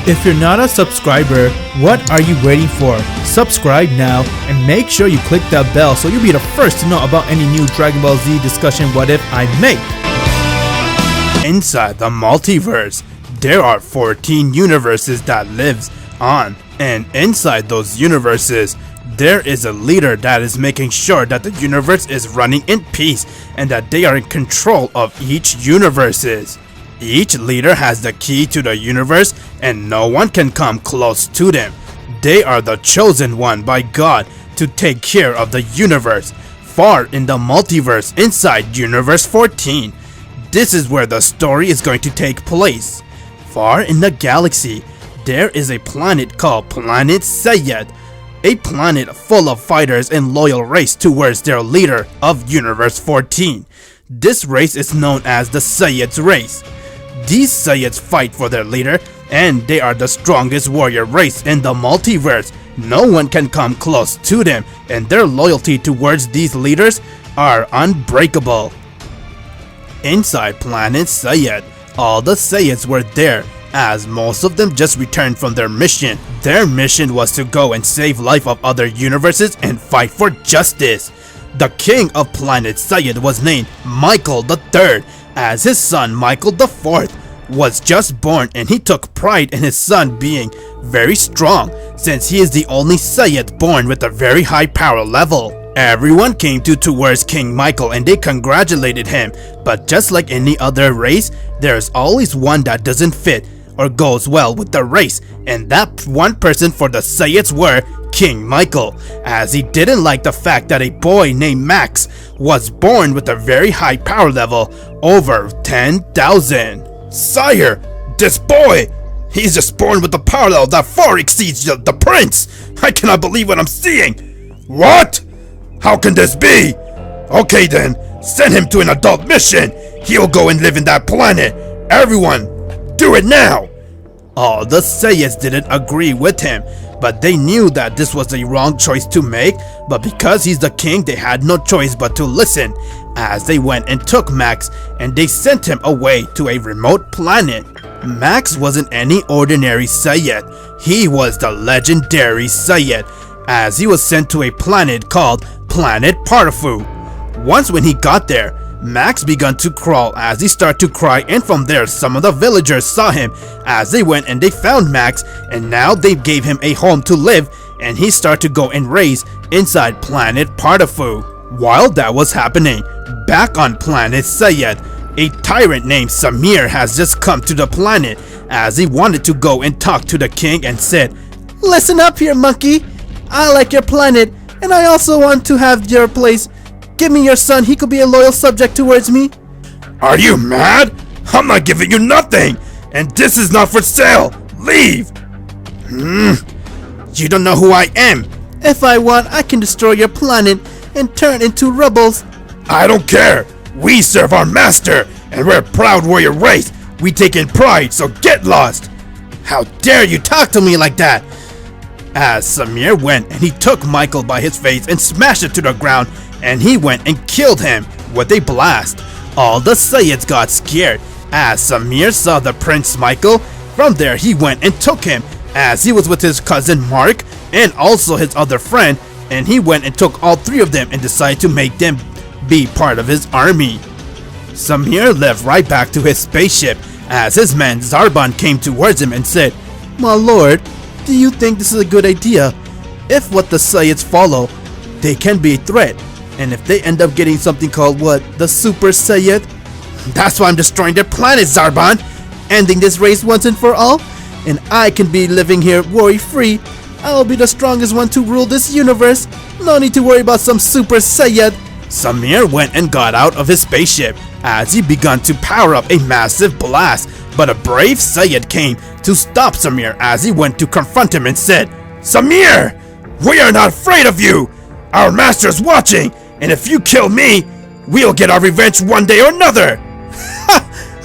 If you're not a subscriber, what are you waiting for? Subscribe now and make sure you click that bell so you'll be the first to know about any new Dragon Ball Z discussion what if I make. Inside the multiverse, there are 14 universes that lives on, and inside those universes, there is a leader that is making sure that the universe is running in peace and that they are in control of each universes. Each leader has the key to the universe and no one can come close to them. They are the chosen one by God to take care of the universe. Far in the multiverse inside Universe 14. This is where the story is going to take place. Far in the galaxy, there is a planet called Planet Saiyan. A planet full of fighters and loyal race towards their leader of Universe 14. This race is known as the Saiyans race. These Saiyans fight for their leader and they are the strongest warrior race in the multiverse. No one can come close to them and their loyalty towards these leaders are unbreakable. Inside Planet Saiyan, all the Saiyans were there as most of them just returned from their mission. Their mission was to go and save life of other universes and fight for justice. The king of Planet Saiyan was named Michael III, as his son Michael IV was just born and he took pride in his son being very strong since he is the only Saiyan born with a very high power level. Everyone came towards King Michael and they congratulated him, but just like any other race, there's always one that doesn't fit or goes well with the race, and that one person for the Saiyans were King Michael, as he didn't like the fact that a boy named Max was born with a very high power level, over 10,000. Sire, this boy, he's just born with a power level that far exceeds the prince. I cannot believe what I'm seeing. What? How can this be? Okay then, send him to an adult mission. He'll go and live in that planet. Everyone, do it now! All the Saiyans didn't agree with him, but they knew that this was the wrong choice to make, but because he's the king, they had no choice but to listen, as they went and took Max and they sent him away to a remote planet. Max wasn't any ordinary Saiyan, he was the legendary Saiyan, as he was sent to a planet called Planet Parfu. Once when he got there, Max began to crawl as he started to cry, and from there some of the villagers saw him as they went and they found Max, and now they gave him a home to live and he started to go and raise inside Planet Parfu. While that was happening, back on Planet Saiyan, a tyrant named Samir has just come to the planet as he wanted to go and talk to the king and said, "Listen up here, monkey. I like your planet and I also want to have your place. Give me your son, he could be a loyal subject towards me." Are you mad? I'm not giving you nothing, and this is not for sale. Leave! You don't know who I am. If I want, I can destroy your planet and turn into rubbles. I don't care. We serve our master, and we're a proud warrior race. We take in pride, so get lost. How dare you talk to me like that? As Samir went and he took Michael by his face and smashed it to the ground, and he went and killed him with a blast. All the Saiyans got scared as Samir saw the Prince Michael. From there he went and took him as he was with his cousin Mark and also his other friend, and he went and took all three of them and decided to make them be part of his army. Samir left right back to his spaceship as his man Zarban came towards him and said, "My lord, do you think this is a good idea? If what the Saiyans follow, they can be a threat. And if they end up getting something called the Super Saiyan? That's why I'm destroying their planet, Zarban, ending this race once and for all. And I can be living here worry-free. I'll be the strongest one to rule this universe. No need to worry about some Super Saiyan." Samir went and got out of his spaceship as he began to power up a massive blast. But a brave Saiyan came to stop Samir as he went to confront him and said, "Samir, we are not afraid of you. Our master's watching, and if you kill me, we'll get our revenge one day or another."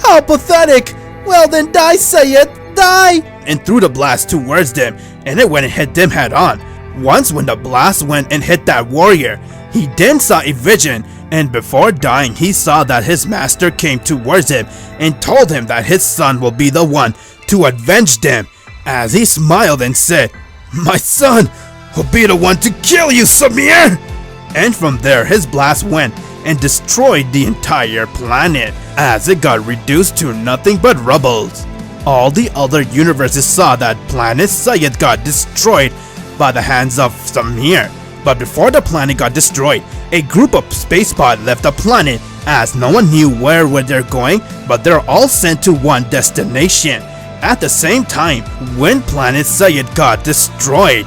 How pathetic! Well then die, Saiyan, die! And threw the blast towards them, and it went and hit them head on. Once when the blast went and hit that warrior, he then saw a vision, and before dying he saw that his master came towards him and told him that his son will be the one to avenge them. as he smiled and said, "My son will be the one to kill you, Samir!" And from there his blast went and destroyed the entire planet as it got reduced to nothing but rubble. All the other universes saw that Planet Saiyan got destroyed by the hands of Samir. But before the planet got destroyed, a group of space pods left the planet as no one knew where they're going, but they're all sent to one destination. At the same time, when Planet Saiyan got destroyed,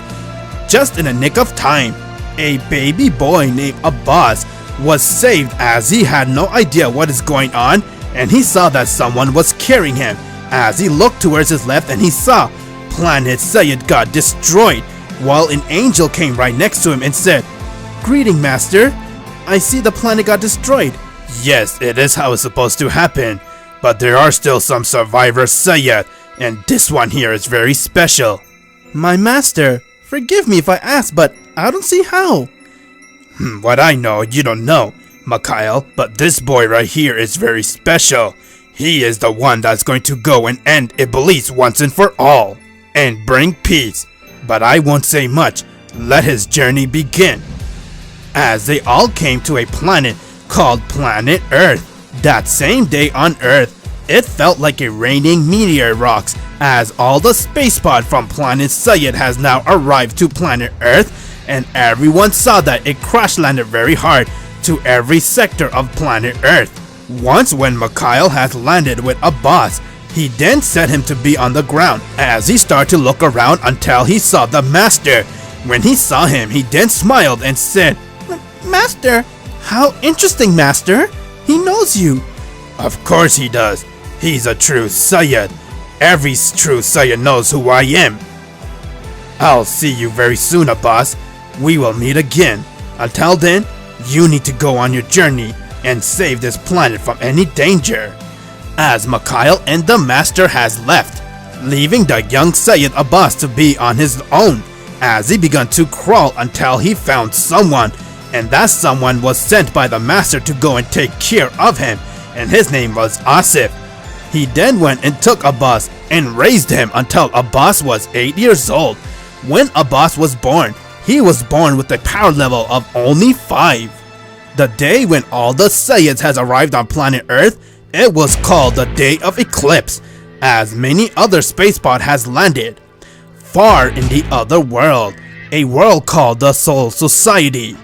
just in the nick of time, a baby boy named Abbas was saved as he had no idea what is going on, and he saw that someone was carrying him. As he looked towards his left and he saw Planet Saiyan got destroyed, while an angel came right next to him and said, "Greeting, Master. I see the planet got destroyed." Yes, it is how it's supposed to happen, but there are still some survivors, Saiyan, and this one here is very special. My master, forgive me if I ask, but I don't see how. What I know, you don't know, Mikhail, but this boy right here is very special. He is the one that's going to go and end Iblis once and for all, and bring peace. But I won't say much, let his journey begin. As they all came to a planet called Planet Earth. That same day on Earth, it felt like a raining meteor rocks as all the space pod from Planet Saiyan has now arrived to Planet Earth, and everyone saw that it crash landed very hard to every sector of Planet Earth. Once when Mikhail had landed with Abbas, he then set him to be on the ground as he started to look around until he saw the master. When he saw him, he then smiled and said, "Master, how interesting, Master. He knows you." Of course he does. He's a true Saiyan. Every true Saiyan knows who I am. I'll see you very soon, Abbas. We will meet again. Until then, you need to go on your journey and save this planet from any danger. As Mikhail and the Master has left, leaving the young Saiyan Abbas to be on his own, as he began to crawl until he found someone, and that someone was sent by the Master to go and take care of him, and his name was Asif. He then went and took Abbas and raised him until Abbas was 8 years old. When Abbas was born, he was born with a power level of only 5. The day when all the Saiyans has arrived on planet Earth, it was called the Day of Eclipse, as many other spacepod has landed. Far in the other world, a world called the Soul Society.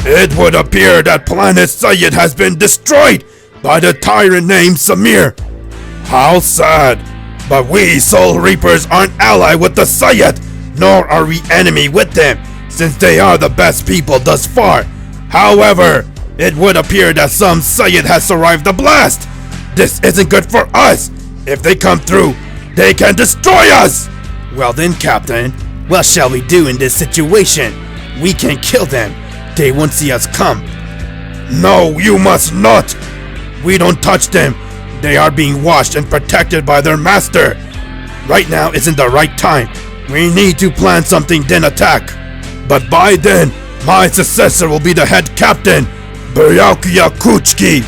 It would appear that Planet Saiyan has been destroyed by the tyrant named Samir. How sad, but we Soul Reapers aren't allied with the Saiyan, nor are we enemy with them, since they are the best people thus far. However, it would appear that some Saiyan has survived the blast. This isn't good for us. If they come through, they can destroy us. Well then, Captain, what shall we do in this situation? We can kill them. They won't see us come. No, you must not. We don't touch them. They are being watched and protected by their master. Right now isn't the right time. We need to plan something then attack. But by then, my successor will be the head captain, Byakuya Kuchiki,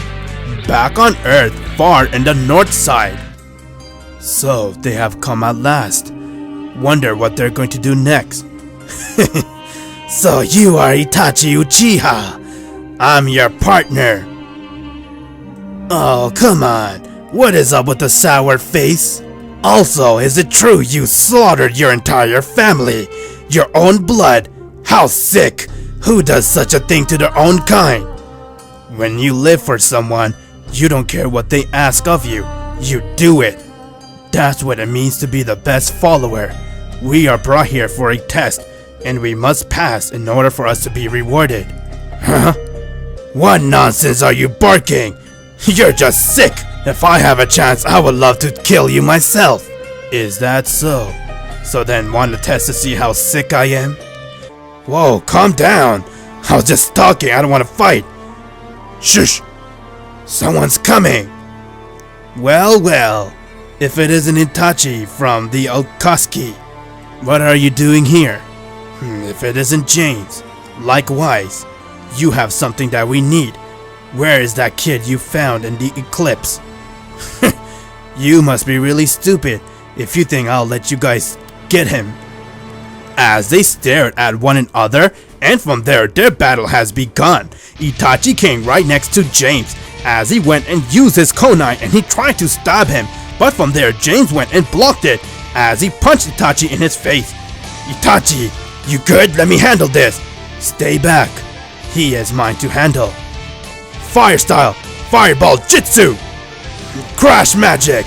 back on Earth, far in the north side. So they have come at last. Wonder what they're going to do next. So you are Itachi Uchiha. I'm your partner. Oh, come on. What is up with the sour face? Also, is it true you slaughtered your entire family? Your own blood? How sick! Who does such a thing to their own kind? When you live for someone, you don't care what they ask of you. You do it. That's what it means to be the best follower. We are brought here for a test, and we must pass in order for us to be rewarded. Huh? What nonsense are you barking? You're just sick. If I have a chance, I would love to kill you myself. Is that so? So then want to test to see how sick I am? Whoa, calm down. I was just talking, I don't want to fight. Shush! Someone's coming. Well, if it isn't Itachi from the Okaski, what are you doing here? If it isn't James, likewise, you have something that we need. Where is that kid you found in the eclipse? You must be really stupid if you think I'll let you guys get him. As they stared at one another, and from there their battle has begun. Itachi came right next to James as he went and used his kunai and he tried to stab him, but from there James went and blocked it as he punched Itachi in his face. Itachi, you good? Let me handle this. Stay back. He is mine to handle. Fire style, fireball jutsu, crash magic.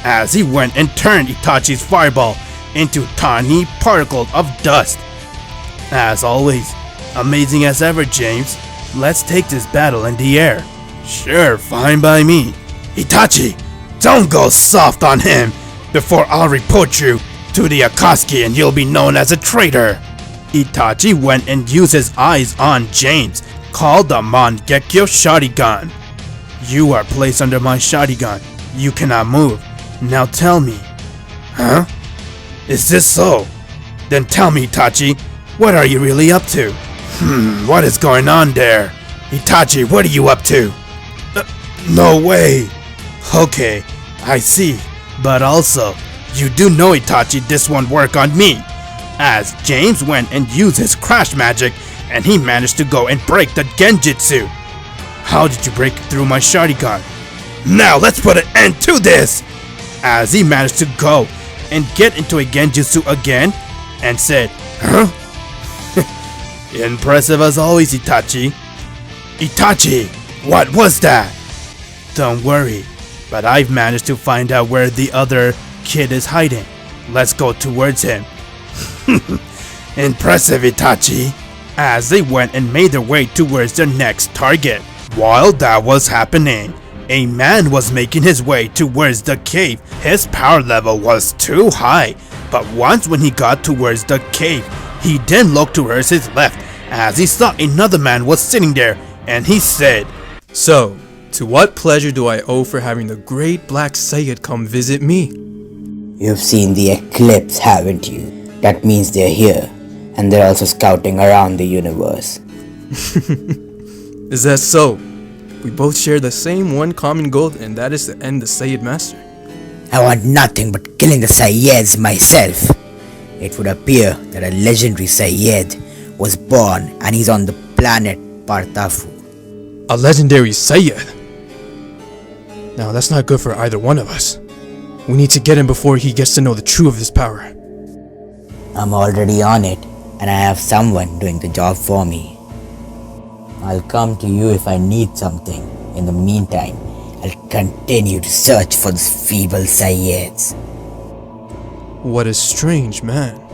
As he went and turned Itachi's fireball into tiny particles of dust. As always, amazing as ever, James. Let's take this battle in the air. Sure, fine by me. Itachi, don't go soft on him before I'll report you to the Akatsuki and you'll be known as a traitor. Itachi went and used his eyes on James, called the Mangekyo Sharingan. You are placed under my Sharingan. You cannot move. Now tell me. Huh? Is this so? Then tell me, Itachi, what are you really up to? What is going on there? Itachi, what are you up to? No way. Okay, I see. But also, you do know, Itachi, this won't work on me. As James went and used his crash magic, and he managed to go and break the Genjutsu. How did you break through my Sharingan? Now let's put an end to this! As he managed to go and get into a Genjutsu again, and said, huh? Impressive as always, Itachi. Itachi, what was that? Don't worry, but I've managed to find out where the other kid is hiding. Let's go towards him. Impressive, Itachi. As they went and made their way towards their next target. While that was happening, a man was making his way towards the cave. His power level was too high, but once when he got towards the cave, he then looked towards his left as he saw another man was sitting there, and he said, So, to what pleasure do I owe for having the great Black Saiyan come visit me? You've seen the eclipse, haven't you? That means they're here, and they're also scouting around the universe. Is that so? We both share the same one common goal, and that is to end the Saiyan Master. I want nothing but killing the Saiyans myself. It would appear that a legendary Saiyan was born and he's on the planet Partafu. A legendary Saiyan? Now that's not good for either one of us. We need to get him before he gets to know the truth of his power. I'm already on it, and I have someone doing the job for me. I'll come to you if I need something. In the meantime, I'll continue to search for this feeble Saiyans. What a strange man.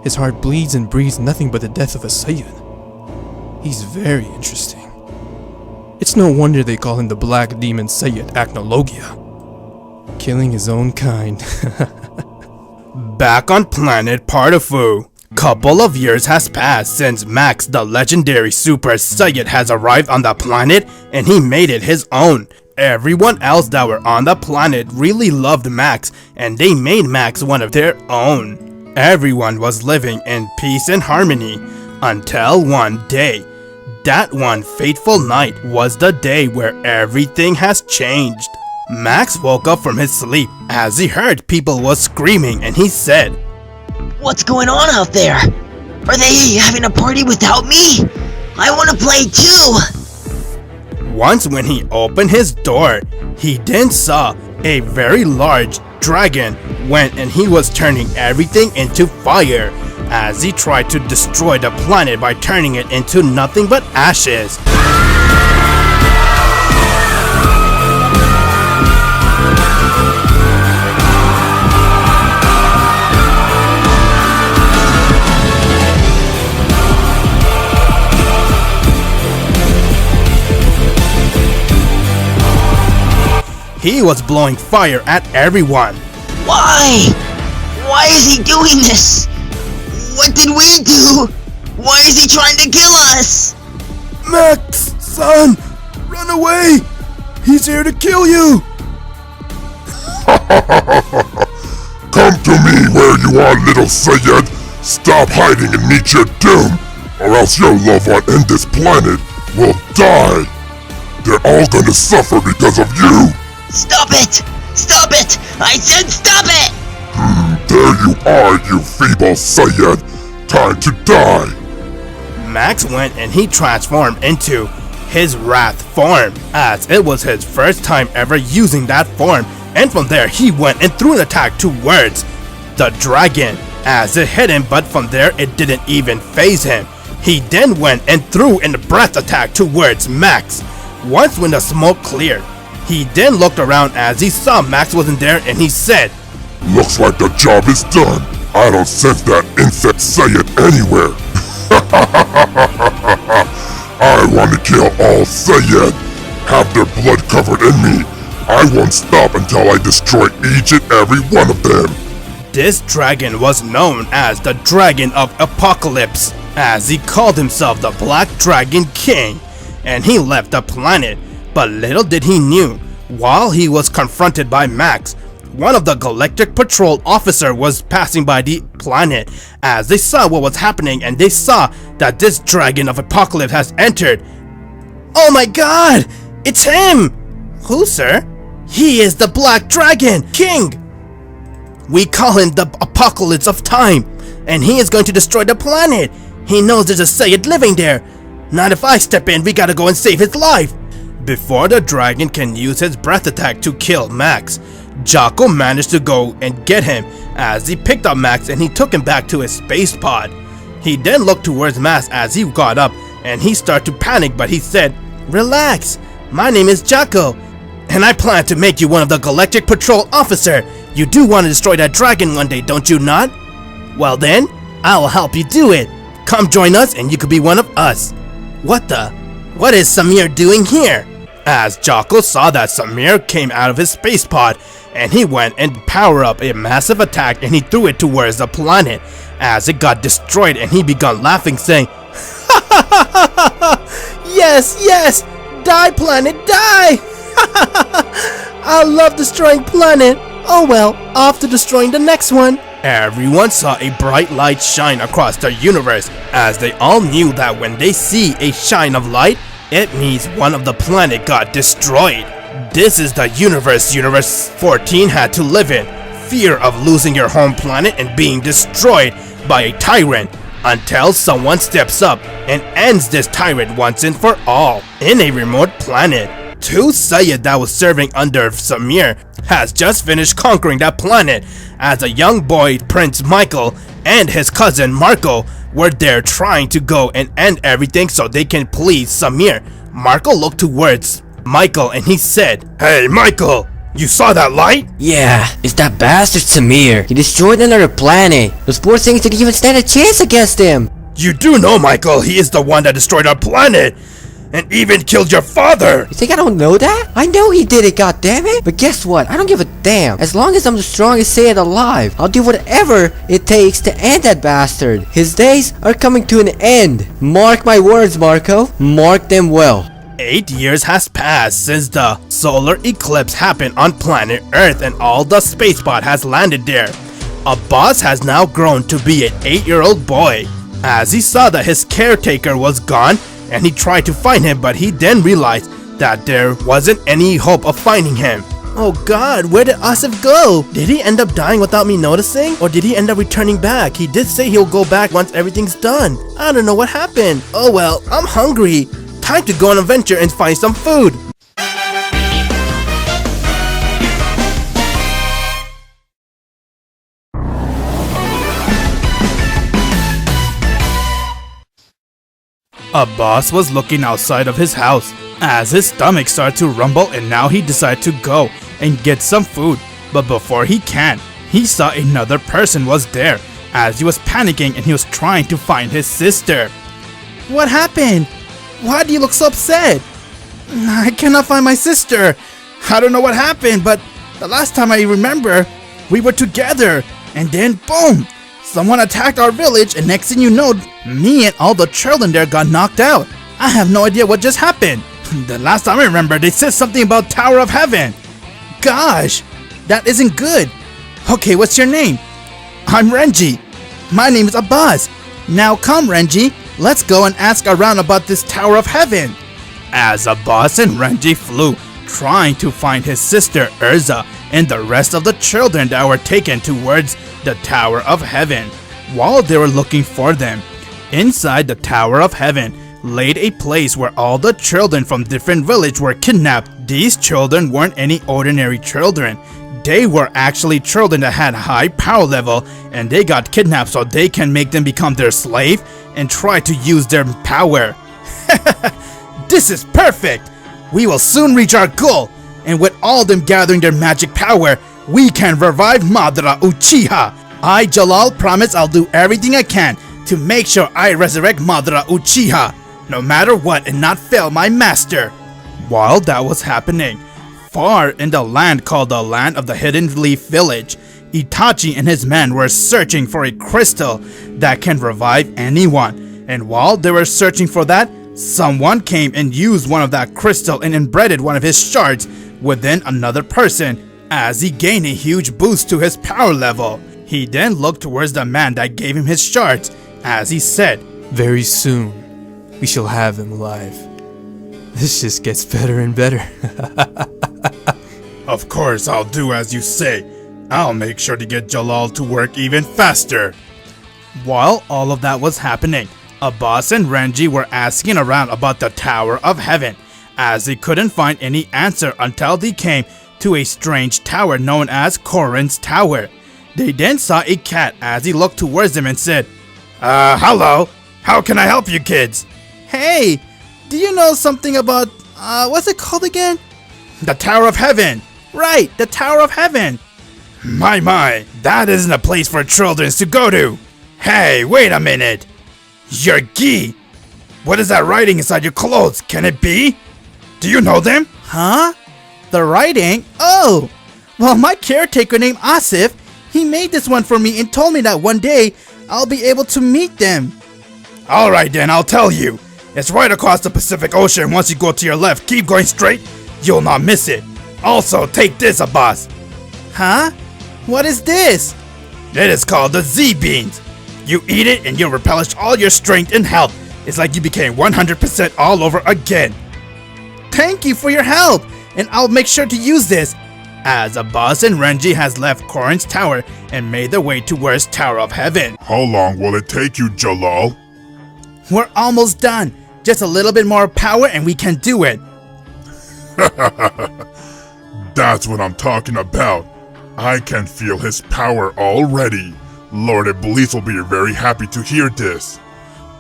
His heart bleeds and breathes nothing but the death of a Saiyan. He's very interesting. It's no wonder they call him the Black Demon Saiyan Acnologia. Killing his own kind. Back on planet Partafu. Couple of years has passed since Max, the legendary Super Saiyan, has arrived on the planet and he made it his own. Everyone else that were on the planet really loved Max and they made Max one of their own. Everyone was living in peace and harmony until one day. That one fateful night was the day where everything has changed. Max woke up from his sleep as he heard people was screaming and he said, What's going on out there? Are they having a party without me? I want to play too! Once when he opened his door, he then saw a very large dragon went and he was turning everything into fire as he tried to destroy the planet by turning it into nothing but ashes. He was blowing fire at everyone. Why? Why is he doing this? What did we do? Why is he trying to kill us? Max, son, run away! He's here to kill you! Come to me where you are, little Saiyan. Stop hiding and meet your doom, or else your loved one and this planet will die. They're all gonna suffer because of you. Stop it! Stop it! I said stop it! There you are, you feeble Saiyan! Time to die! Max went and he transformed into his Wrath form, as it was his first time ever using that form, and from there he went and threw an attack towards the dragon, as it hit him, but from there it didn't even phase him. He then went and threw in a breath attack towards Max. Once when the smoke cleared, he then looked around as he saw Max wasn't there and he said, Looks like the job is done. I don't sense that insect Saiyan anywhere. I want to kill all Saiyan. Have their blood covered in me. I won't stop until I destroy each and every one of them. This dragon was known as the Dragon of Apocalypse, as he called himself the Black Dragon King, and he left the planet. But little did he knew, while he was confronted by Max, one of the Galactic Patrol officer was passing by the planet, as they saw what was happening and they saw that this Dragon of Apocalypse has entered. Oh my god! It's him! Who, sir? He is the Black Dragon King! We call him the Apocalypse of Time, and he is going to destroy the planet. He knows there's a Saiyan living there. Not if I step in, we gotta go and save his life. Before the dragon can use his breath attack to kill Max, Jocko managed to go and get him, as he picked up Max and he took him back to his space pod. He then looked towards Max as he got up and he started to panic, but he said, Relax, my name is Jocko, and I plan to make you one of the Galactic Patrol officer. You do want to destroy that dragon one day, don't you not? Well then, I will help you do it. Come join us and you could be one of us. What is Samir doing here? As Jocko saw that Samir came out of his space pod, and he went and powered up a massive attack and he threw it towards the planet. As it got destroyed and he began laughing, saying, Yes, die planet, die! I love destroying planet. Oh well, off to destroying the next one. Everyone saw a bright light shine across the universe, as they all knew that when they see a shine of light, it means one of the planet got destroyed. This is the universe 14 had to live in. Fear of losing your home planet and being destroyed by a tyrant, until someone steps up and ends this tyrant once and for all. In a remote planet, two Saiyan that was serving under Samir has just finished conquering that planet, as a young boy, Prince Michael, and his cousin Marco were there trying to go and end everything so they can please Samir. Marco looked towards Michael and he said, Hey Michael, you saw that light? Yeah, it's that bastard Samir. He destroyed another planet. Those poor things didn't even stand a chance against him. You do know, Michael, he is the one that destroyed our planet and even killed your father. You think I don't know that? I know he did it, goddammit. But guess what? I don't give a damn. As long as I'm the strongest Saiyan alive, I'll do whatever it takes to end that bastard. His days are coming to an end. Mark my words, Marco. Mark them well. 8 years has passed since the solar eclipse happened on planet Earth and all the spacepod has landed there. Abbas has now grown to be an 8-year-old boy. As he saw that his caretaker was gone, and he tried to find him, but he then realized that there wasn't any hope of finding him. Oh god, where did Asif go? Did he end up dying without me noticing? Or did he end up returning back? He did say he'll go back once everything's done. I don't know what happened. Oh well, I'm hungry. Time to go on an adventure and find some food. Abbas was looking outside of his house as his stomach started to rumble, and now he decided to go and get some food. But before he can, he saw another person was there as he was panicking and he was trying to find his sister. What happened? Why do you look so upset? I cannot find my sister. I don't know what happened, but the last time I remember, we were together and then boom! Someone attacked our village, and next thing you know, me and all the children there got knocked out. I have no idea what just happened. The last time I remember, they said something about Tower of Heaven. Gosh, that isn't good. Okay, what's your name? I'm Renji. My name is Abbas. Now come, Renji, let's go and ask around about this Tower of Heaven. As Abbas and Renji flew, trying to find his sister Urza and the rest of the children that were taken towards the Tower of Heaven. While they were looking for them, inside the Tower of Heaven laid a place where all the children from different villages were kidnapped. These children weren't any ordinary children. They were actually children that had high power level, and they got kidnapped so they can make them become their slave and try to use their power. This is perfect! We will soon reach our goal, and with all them gathering their magic power, we can revive Madara Uchiha. I, Jalal, promise I'll do everything I can to make sure I resurrect Madara Uchiha, no matter what, and not fail my master. While that was happening, far in the land called the Land of the Hidden Leaf Village, Itachi and his men were searching for a crystal that can revive anyone. And while they were searching for that, someone came and used one of that crystal and embedded one of his shards within another person, as he gained a huge boost to his power level. He then looked towards the man that gave him his shards, as he said, Very soon, we shall have him alive. This just gets better and better. Of course, I'll do as you say. I'll make sure to get Jalal to work even faster. While all of that was happening, Abbas and Renji were asking around about the Tower of Heaven, as they couldn't find any answer until they came to a strange tower known as Korin's Tower. They then saw a cat as he looked towards them and said, hello, how can I help you kids? Hey, do you know something about, what's it called again? The Tower of Heaven. Right, the Tower of Heaven. My, that isn't a place for children to go to. Hey, wait a minute. Your gi. What is that writing inside your clothes? Can it be? Do you know them? Huh? The writing? Oh! Well, my caretaker named Asif, he made this one for me and told me that one day I'll be able to meet them. Alright then, I'll tell you. It's right across the Pacific Ocean. Once you go to your left, keep going straight. You'll not miss it. Also, take this, Abbas. Huh? What is this? It is called the Z-Beans. You eat it and you'll replenish all your strength and health. It's like you became 100% all over again. Thank you for your help, and I'll make sure to use this. As Abbas and Renji has left Korin's Tower and made their way towards Tower of Heaven. How long will it take you, Jalal? We're almost done. Just a little bit more power and we can do it. That's what I'm talking about. I can feel his power already. Lord Iblis will be very happy to hear this.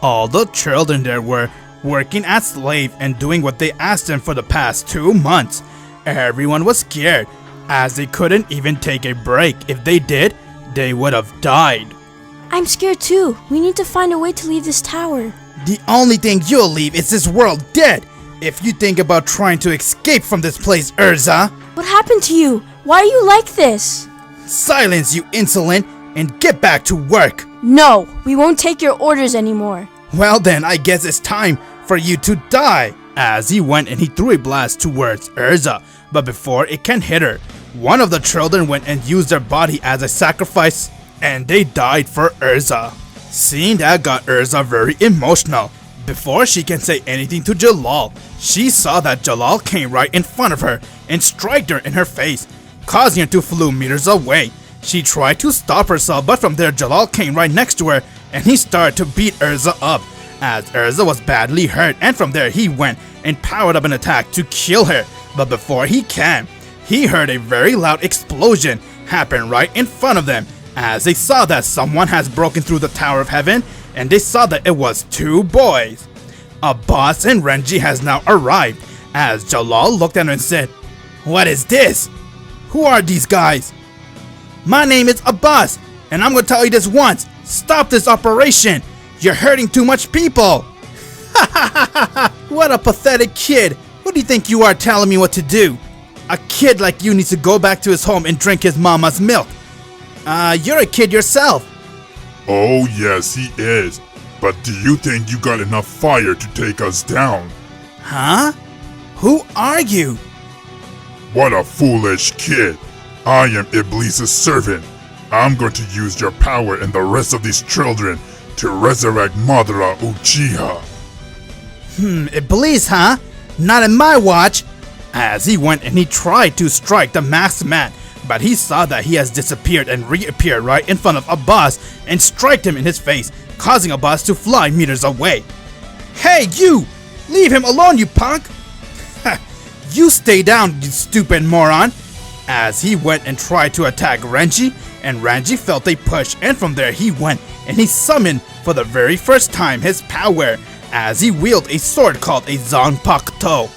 All the children there were working as slaves and doing what they asked them for the past 2 months. Everyone was scared, as they couldn't even take a break. If they did, they would have died. I'm scared too. We need to find a way to leave this tower. The only thing you'll leave is this world dead. If you think about trying to escape from this place, Urza. What happened to you? Why are you like this? Silence, you insolent, and get back to work. No, we won't take your orders anymore. Well then, I guess it's time for you to die. As he went and he threw a blast towards Urza, but before it can hit her, one of the children went and used their body as a sacrifice, and they died for Urza. Seeing that got Urza very emotional. Before she can say anything to Jalal, she saw that Jalal came right in front of her and struck her in her face, causing her to flew meters away. She tried to stop herself, but from there Jalal came right next to her and he started to beat Urza up, as Urza was badly hurt, and from there he went and powered up an attack to kill her. But before he can, he heard a very loud explosion happen right in front of them, as they saw that someone has broken through the Tower of Heaven, and they saw that it was 2 boys. Abbas and Renji has now arrived, as Jalal looked at him and said, "What is this? Who are these guys?" "My name is Abbas, and I'm gonna tell you this once. Stop this operation. You're hurting too much people." What a pathetic kid. Who do you think you are telling me what to do? A kid like you needs to go back to his home and drink his mama's milk. You're a kid yourself. Oh yes, he is. But do you think you got enough fire to take us down? Huh? Who are you? What a foolish kid. I am Iblis' servant. I'm going to use your power and the rest of these children to resurrect Madara Uchiha. Iblis, huh? Not in my watch. As he went and he tried to strike the masked man, but he saw that he has disappeared and reappeared right in front of Abbas and struck him in his face, causing Abbas to fly meters away. Hey you! Leave him alone, you punk! You stay down, you stupid moron! As he went and tried to attack Renji, and Renji felt a push, and from there he went and he summoned for the very first time his power, as he wielded a sword called a Zanpakuto.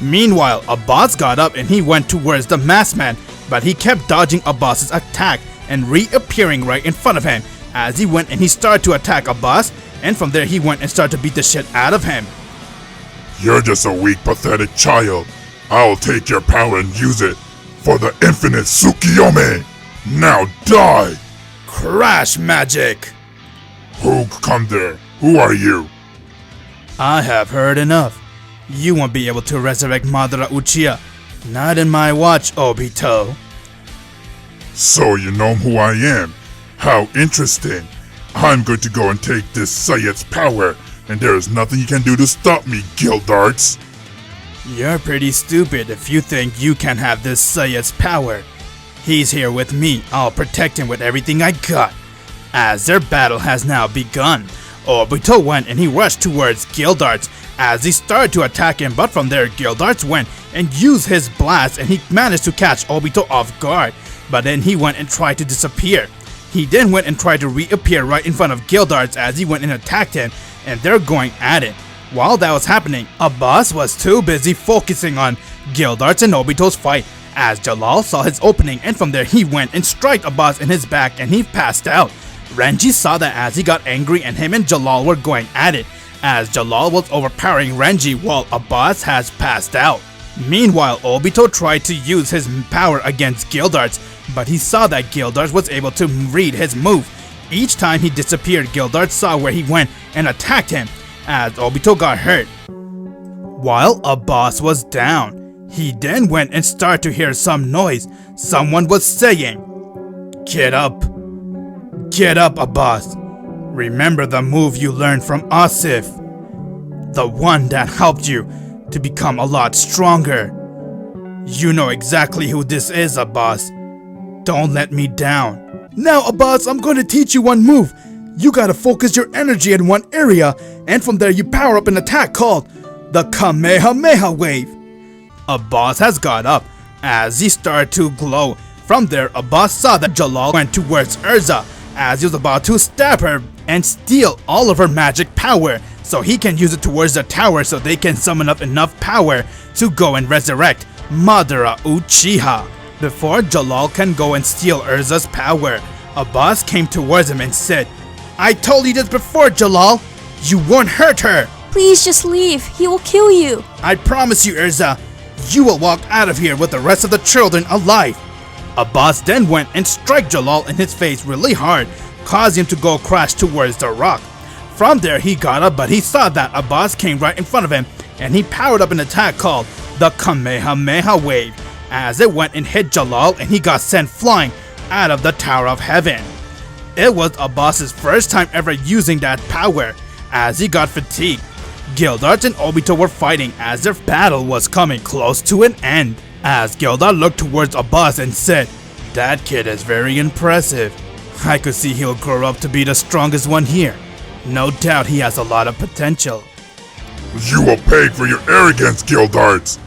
Meanwhile, Abbas got up and he went towards the masked man, but he kept dodging Abbas's attack and reappearing right in front of him, as he went and he started to attack Abbas, and from there he went and started to beat the shit out of him. You're just a weak, pathetic child. I'll take your power and use it for the infinite Tsukiyomi. Now die! Crash magic! Who come there? Who are you? I have heard enough. You won't be able to resurrect Madara Uchiha. Not in my watch, Obito. So you know who I am. How interesting. I'm going to go and take this Saiyajin's power, and there is nothing you can do to stop me, Gildarts. You're pretty stupid if you think you can have this Saiyajin's power. He's here with me. I'll protect him with everything I got. As their battle has now begun, Obito went and he rushed towards Gildarts as he started to attack him, but from there Gildarts went and used his blast and he managed to catch Obito off guard, but then he went and tried to disappear. He then went and tried to reappear right in front of Gildarts as he went and attacked him, and they're going at it. While that was happening, Abbas was too busy focusing on Gildarts and Obito's fight, as Jalal saw his opening, and from there he went and struck Abbas in his back and he passed out. Renji saw that as he got angry and him and Jalal were going at it, as Jalal was overpowering Renji while Abbas has passed out. Meanwhile, Obito tried to use his power against Gildarts, but he saw that Gildarts was able to read his move. Each time he disappeared, Gildarts saw where he went and attacked him, as Obito got hurt. While Abbas was down, he then went and started to hear some noise. Someone was saying, "Get up. Get up, Abbas. Remember the move you learned from Asif. The one that helped you to become a lot stronger. You know exactly who this is, Abbas. Don't let me down." "Now, Abbas, I'm going to teach you one move. You gotta focus your energy in one area, and from there you power up an attack called the Kamehameha Wave." Abbas has got up as he started to glow. From there, Abbas saw that Jalal went towards Urza as he was about to stab her and steal all of her magic power, so he can use it towards the tower so they can summon up enough power to go and resurrect Madara Uchiha. Before Jalal can go and steal Urza's power, Abbas came towards him and said, "I told you this before, Jalal. You won't hurt her." Please just leave. He will kill you. "I promise you, Urza, you will walk out of here with the rest of the children alive." Abbas then went and struck Jalal in his face really hard, causing him to go crash towards the rock. From there he got up, but he saw that Abbas came right in front of him and he powered up an attack called the Kamehameha Wave, as it went and hit Jalal and he got sent flying out of the Tower of Heaven. It was Abbas's first time ever using that power, as he got fatigued. Gildarts and Obito were fighting as their battle was coming close to an end, as Gildart looked towards Abbas and said, "That kid is very impressive. I could see he'll grow up to be the strongest one here. No doubt he has a lot of potential." You will pay for your arrogance, Gildarts.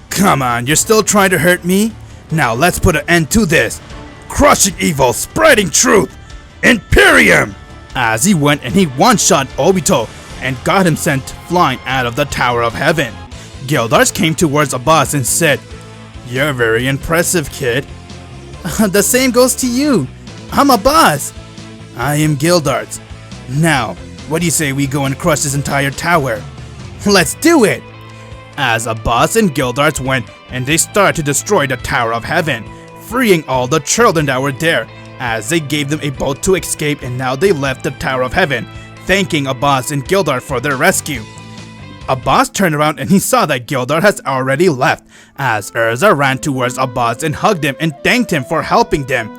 "Come on, you're still trying to hurt me? Now let's put an end to this. Crushing evil, spreading truth, Imperium!" As he went and he one-shot Obito and got him sent flying out of the Tower of Heaven. Gildarts came towards Abbas and said, "You're very impressive, kid." "The same goes to you. I'm Abbas." "I am Gildarts. Now, what do you say we go and crush this entire tower?" "Let's do it!" As Abbas and Gildarts went and they started to destroy the Tower of Heaven, freeing all the children that were there, as they gave them a boat to escape, and now they left the Tower of Heaven, thanking Abbas and Gildart for their rescue. Abbas turned around and he saw that Gildart has already left, as Urza ran towards Abbas and hugged him and thanked him for helping them.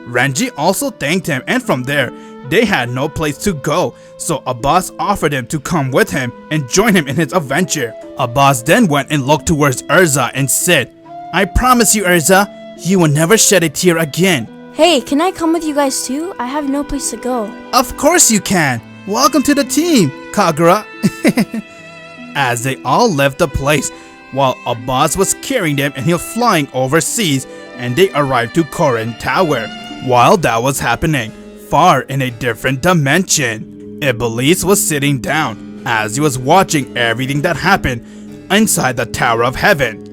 Renji also thanked him, and from there, they had no place to go, so Abbas offered him to come with him and join him in his adventure. Abbas then went and looked towards Urza and said, "I promise you, Urza, You will never shed a tear again. Hey, can I come with you guys too? I have no place to go. Of course you can. Welcome to the team, Kagura. As they all left the place, while Abbas was carrying them and he was flying overseas, and they arrived to Korin Tower. While that was happening, far in a different dimension, Iblis was sitting down as he was watching everything that happened inside the Tower of Heaven.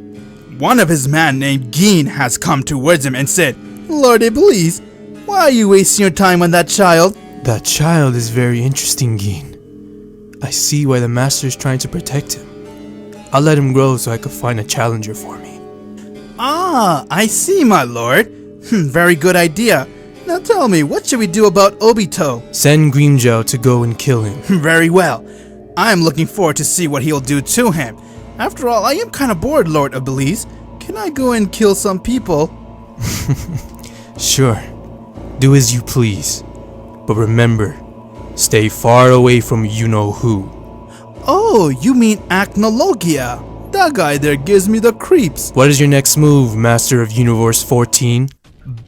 One of his men named Geen has come towards him and said, Lord Iblis, why are you wasting your time on that child? That child is very interesting, Geen. I see why the master is trying to protect him. I'll let him grow so I can find a challenger for me. Ah, I see, my lord. Very good idea. Now tell me, what should we do about Obito? Send Grimmjow to go and kill him. Very well. I am looking forward to see what he'll do to him. After all, I am kind of bored, Lord Iblis. Can I go and kill some people? Sure. Do as you please. But remember, stay far away from you-know-who. Oh, you mean Acnologia. That guy there gives me the creeps. What is your next move, Master of Universe 14?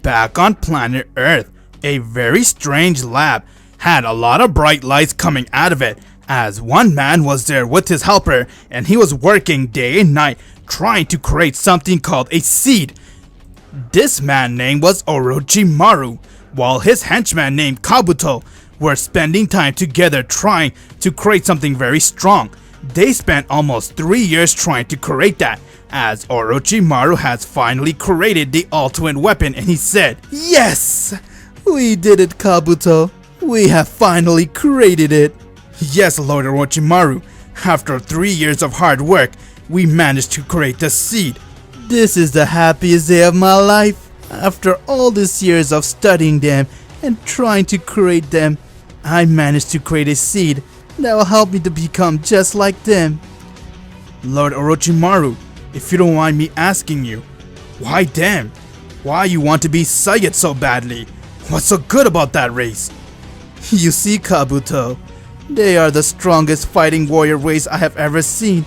Back on planet Earth, a very strange lab had a lot of bright lights coming out of it, as one man was there with his helper and he was working day and night trying to create something called a seed. This man name was Orochimaru, while his henchman named Kabuto were spending time together trying to create something very strong. They spent almost 3 years trying to create that, as Orochimaru has finally created the ultimate weapon, and he said, Yes! We did it, Kabuto. We have finally created it. Yes, Lord Orochimaru. After 3 years of hard work, we managed to create the seed. This is the happiest day of my life. After all these years of studying them and trying to create them, I managed to create a seed that will help me to become just like them. Lord Orochimaru, if you don't mind me asking you, why them? Why you want to be Saiyan so badly? What's so good about that race? You see, Kabuto, they are the strongest fighting warrior race I have ever seen.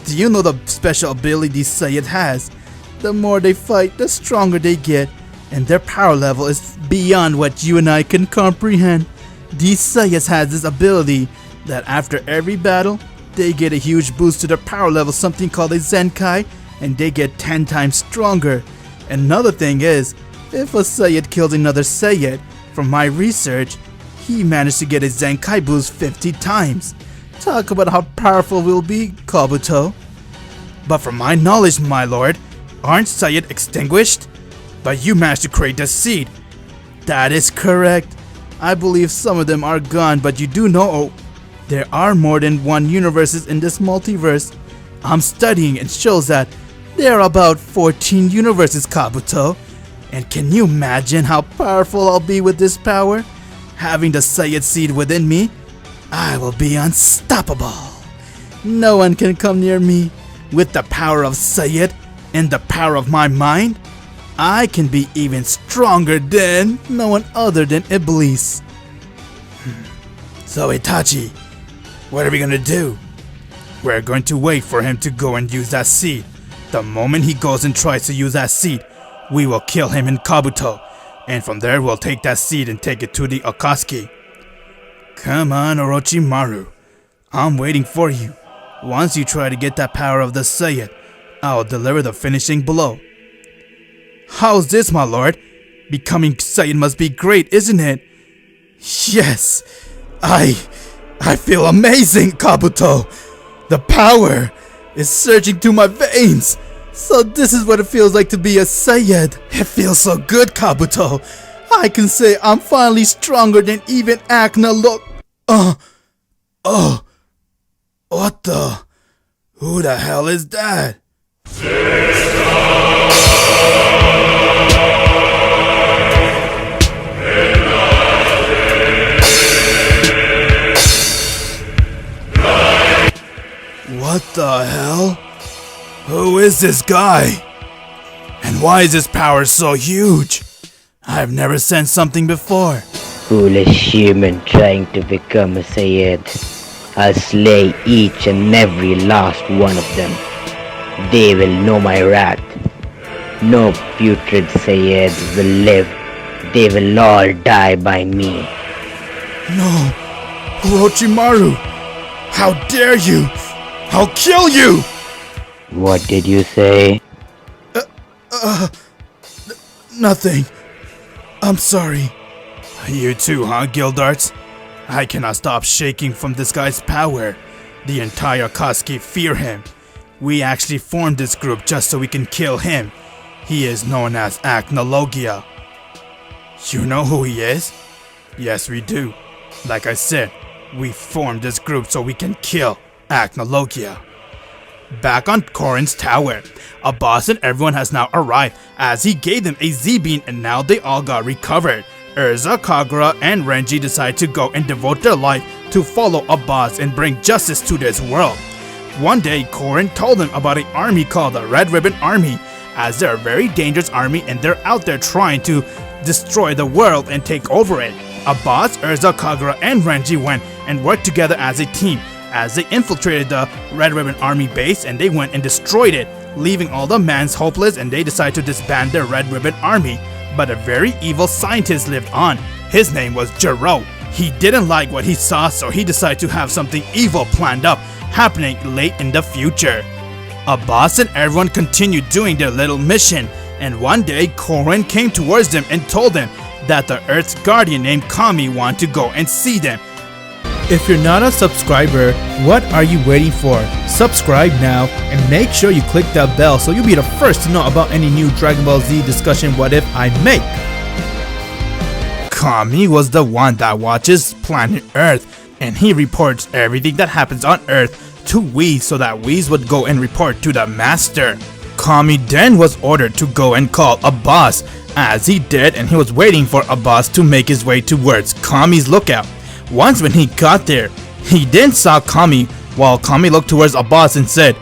Do you know the special ability Saiyan has? The more they fight, the stronger they get, and their power level is beyond what you and I can comprehend. These Saiyans has this ability that after every battle, they get a huge boost to their power level, something called a Zenkai, and they get 10 times stronger. Another thing is, if a Saiyan kills another Saiyan, from my research, he managed to get a Zenkai boost 50 times. Talk about how powerful we'll be, Kabuto. But from my knowledge, my lord, aren't Saiyan extinguished? But you managed to create the seed. That is correct. I believe some of them are gone, but you do know there are more than one universes in this multiverse. I'm studying and shows that there are about 14 universes, Kabuto. And can you imagine how powerful I'll be with this power? Having the Saiyan seed within me, I will be unstoppable. No one can come near me. With the power of Saiyan and the power of my mind, I can be even stronger than no one other than Iblis. So Itachi, what are we gonna do? We're going to wait for him to go and use that seed. The moment he goes and tries to use that seed, we will kill him in Kabuto. And from there we'll take that seed and take it to the Akatsuki. Come on, Orochimaru. I'm waiting for you. Once you try to get that power of the Saiyan, I'll deliver the finishing blow. How's this, my lord? Becoming Saiyan must be great, isn't it? Yes, I feel amazing, Kabuto. The power is surging through my veins. So this is what it feels like to be a Saiyan. It feels so good, Kabuto. I can say I'm finally stronger than even Acnologia. What the? Who the hell is that? What the hell? Who is this guy? And why is his power so huge? I've never sensed something before. Foolish human trying to become a Saiyan. I'll slay each and every last one of them. They will know my wrath. No putrid Saiyans will live. They will all die by me. No! Orochimaru! How dare you! I'll kill you! What did you say? Nothing. I'm sorry. You too, huh, Gildarts? I cannot stop shaking from this guy's power. The entire Akatsuki fear him. We actually formed this group just so we can kill him. He is known as Acnologia. You know who he is? Yes, we do. Like I said, we formed this group so we can kill Acnologia. Back on Korin's tower, Abbas and everyone has now arrived as he gave them a Z-beam and now they all got recovered. Urza, Kagura, and Renji decide to go and devote their life to follow Abbas and bring justice to this world. One day, Korin told them about an army called the Red Ribbon Army, as they're a very dangerous army and they're out there trying to destroy the world and take over it. Abbas, Urza, Kagura, and Renji went and worked together as a team as they infiltrated the Red Ribbon Army base and they went and destroyed it, leaving all the mans hopeless, and they decided to disband their Red Ribbon Army. But a very evil scientist lived on. His name was Jiro. He didn't like what he saw, so he decided to have something evil planned up happening late in the future. Abbas and everyone continued doing their little mission, and one day Korin came towards them and told them that the Earth's guardian named Kami wanted to go and see them. If you're not a subscriber, what are you waiting for? Subscribe now and make sure you click that bell so you'll be the first to know about any new Dragon Ball Z discussion what if I make. Kami was the one that watches planet Earth, and he reports everything that happens on Earth to Whis so that Whis would go and report to the master. Kami then was ordered to go and call Abbas, as he did, and he was waiting for Abbas to make his way towards Kami's lookout. Once when he got there, he then saw Kami, while Kami looked towards Abbas and said,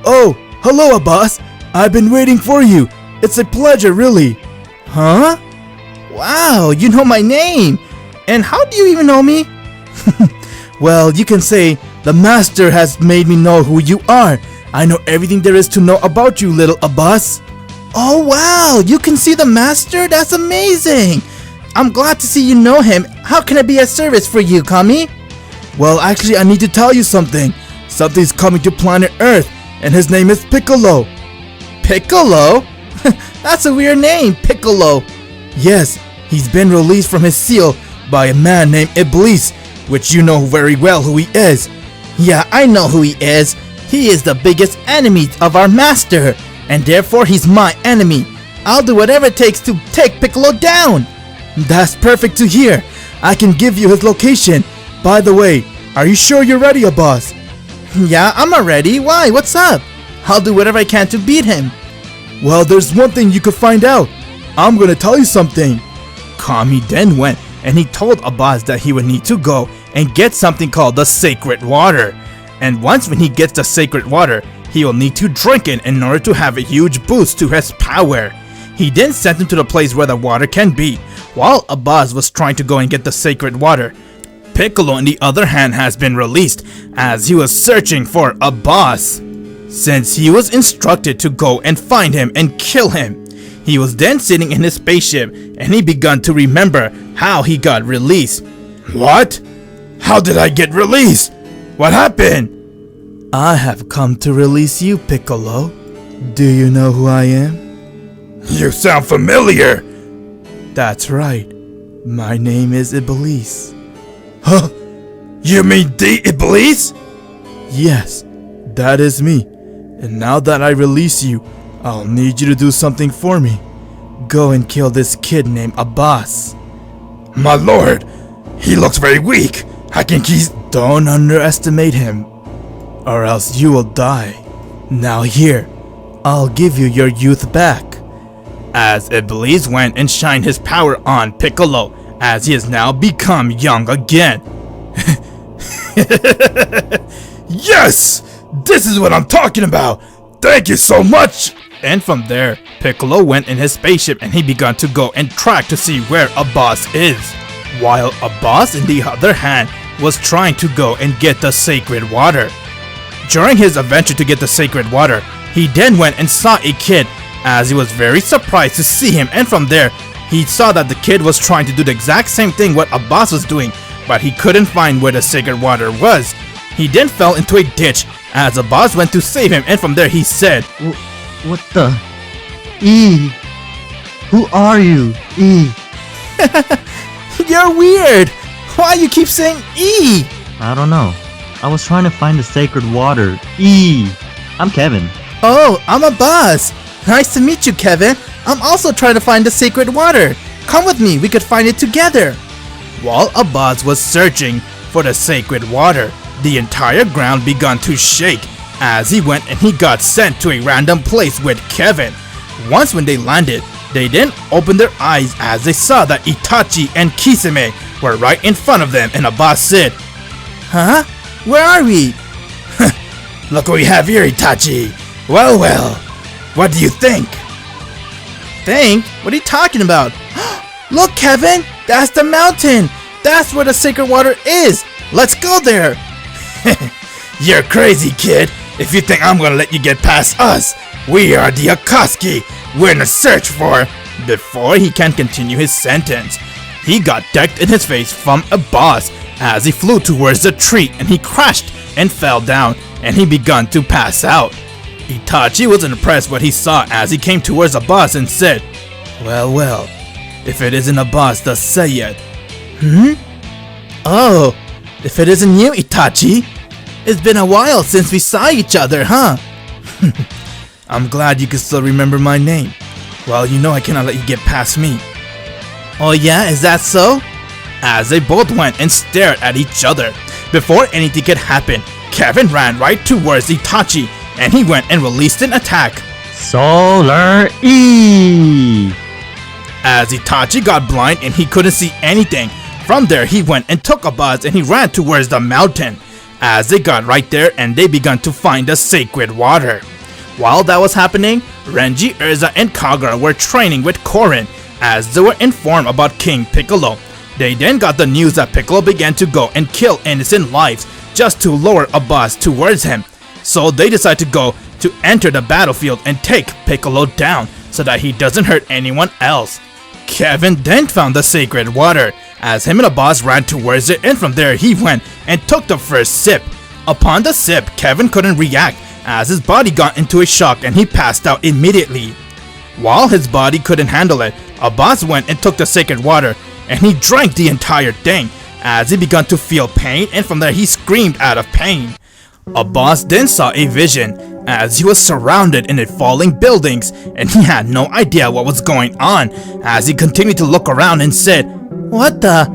"Oh, hello Abbas, I've been waiting for you. It's a pleasure, really." Huh? Wow, you know my name. And how do you even know me? Well, you can say, the master has made me know who you are. I know everything there is to know about you, little Abbas. Oh wow, you can see the master? That's amazing. I'm glad to see you know him. How can I be of service for you, Kami? Well, actually, I need to tell you something. Something's coming to planet Earth, and his name is Piccolo. Piccolo? That's a weird name, Piccolo. Yes, he's been released from his seal by a man named Iblis, which you know very well who he is. Yeah, I know who he is. He is the biggest enemy of our master, and therefore he's my enemy. I'll do whatever it takes to take Piccolo down. That's perfect to hear. I can give you his location. By the way, are you sure you're ready, Abbas? Yeah, I'm ready. Why? What's up? I'll do whatever I can to beat him. Well, there's one thing you could find out. I'm gonna tell you something. Kami then went and he told Abbas that he would need to go and get something called the sacred water. And once when he gets the sacred water, he will need to drink it in order to have a huge boost to his power. He then sent him to the place where the water can be. While Abbas was trying to go and get the sacred water, Piccolo on the other hand has been released as he was searching for Abbas. Since he was instructed to go and find him and kill him, he was then sitting in his spaceship and he began to remember how he got released. What? How did I get released? What happened? I have come to release you, Piccolo. Do you know who I am? You sound familiar. That's right. My name is Iblis. Huh? You mean the Iblis? Yes, that is me. And now that I release you, I'll need you to do something for me. Go and kill this kid named Abbas. My lord, he looks very weak. I think he's... Don't underestimate him, or else you will die. Now here, I'll give you your youth back. As Iblis went and shined his power on Piccolo, as he has now become young again. Yes! This is what I'm talking about! Thank you so much! And from there, Piccolo went in his spaceship and he began to go and track to see where Abbas is. While Abbas, on the other hand, was trying to go and get the sacred water. During his adventure to get the sacred water, he then went and saw a kid as he was very surprised to see him, and from there, he saw that the kid was trying to do the exact same thing what Abbas was doing, but he couldn't find where the sacred water was. He then fell into a ditch as Abbas went to save him, and from there he said, What the? E! Who are you, E? "You're weird! Why you keep saying E?" I don't know. I was trying to find the sacred water. E! I'm Kevin. "Oh, I'm Abbas. Nice to meet you, Kevin. I'm also trying to find the sacred water. Come with me, we could find it together." While Abbas was searching for the sacred water, the entire ground began to shake as he went and he got sent to a random place with Kevin. Once when they landed, they then opened their eyes as they saw that Itachi and Kisame were right in front of them, and Abbas said, "Huh? Where are we?" "Look what we have here, Itachi. Well, what do you think?" "Think? What are you talking about?" "Look, Kevin, that's the mountain. That's where the sacred water is. Let's go there." "You're crazy, kid. If you think I'm gonna let you get past us, we are the Akatsuki. We're in a search for..." Before he can continue his sentence, he got decked in his face from Abbas as he flew towards the tree, and he crashed and fell down, and he began to pass out. Itachi wasn't impressed what he saw as he came towards Abbas and said, Well, if it isn't Abbas the Saiyan." "Oh, if it isn't you, Itachi. It's been a while since we saw each other, huh?" "I'm glad you can still remember my name. Well, you know I cannot let you get past me." "Oh yeah, is that so?" As they both went and stared at each other. Before anything could happen, Kevin ran right towards Itachi, and he went and released an attack. Solar E! As Itachi got blind and he couldn't see anything, from there he went and took Abbas and he ran towards the mountain. As they got right there and they began to find the sacred water. While that was happening, Renji, Urza, and Kagura were training with Korin as they were informed about King Piccolo. They then got the news that Piccolo began to go and kill innocent lives just to lure Abbas towards him. So they decide to go to enter the battlefield and take Piccolo down so that he doesn't hurt anyone else. Kevin then found the sacred water as him and Abbas ran towards it, and from there he went and took the first sip. Upon the sip, Kevin couldn't react as his body got into a shock and he passed out immediately. While his body couldn't handle it, Abbas went and took the sacred water and he drank the entire thing as he began to feel pain, and from there he screamed out of pain. Abbas then saw a vision as he was surrounded in falling buildings and he had no idea what was going on as he continued to look around and said, "What the?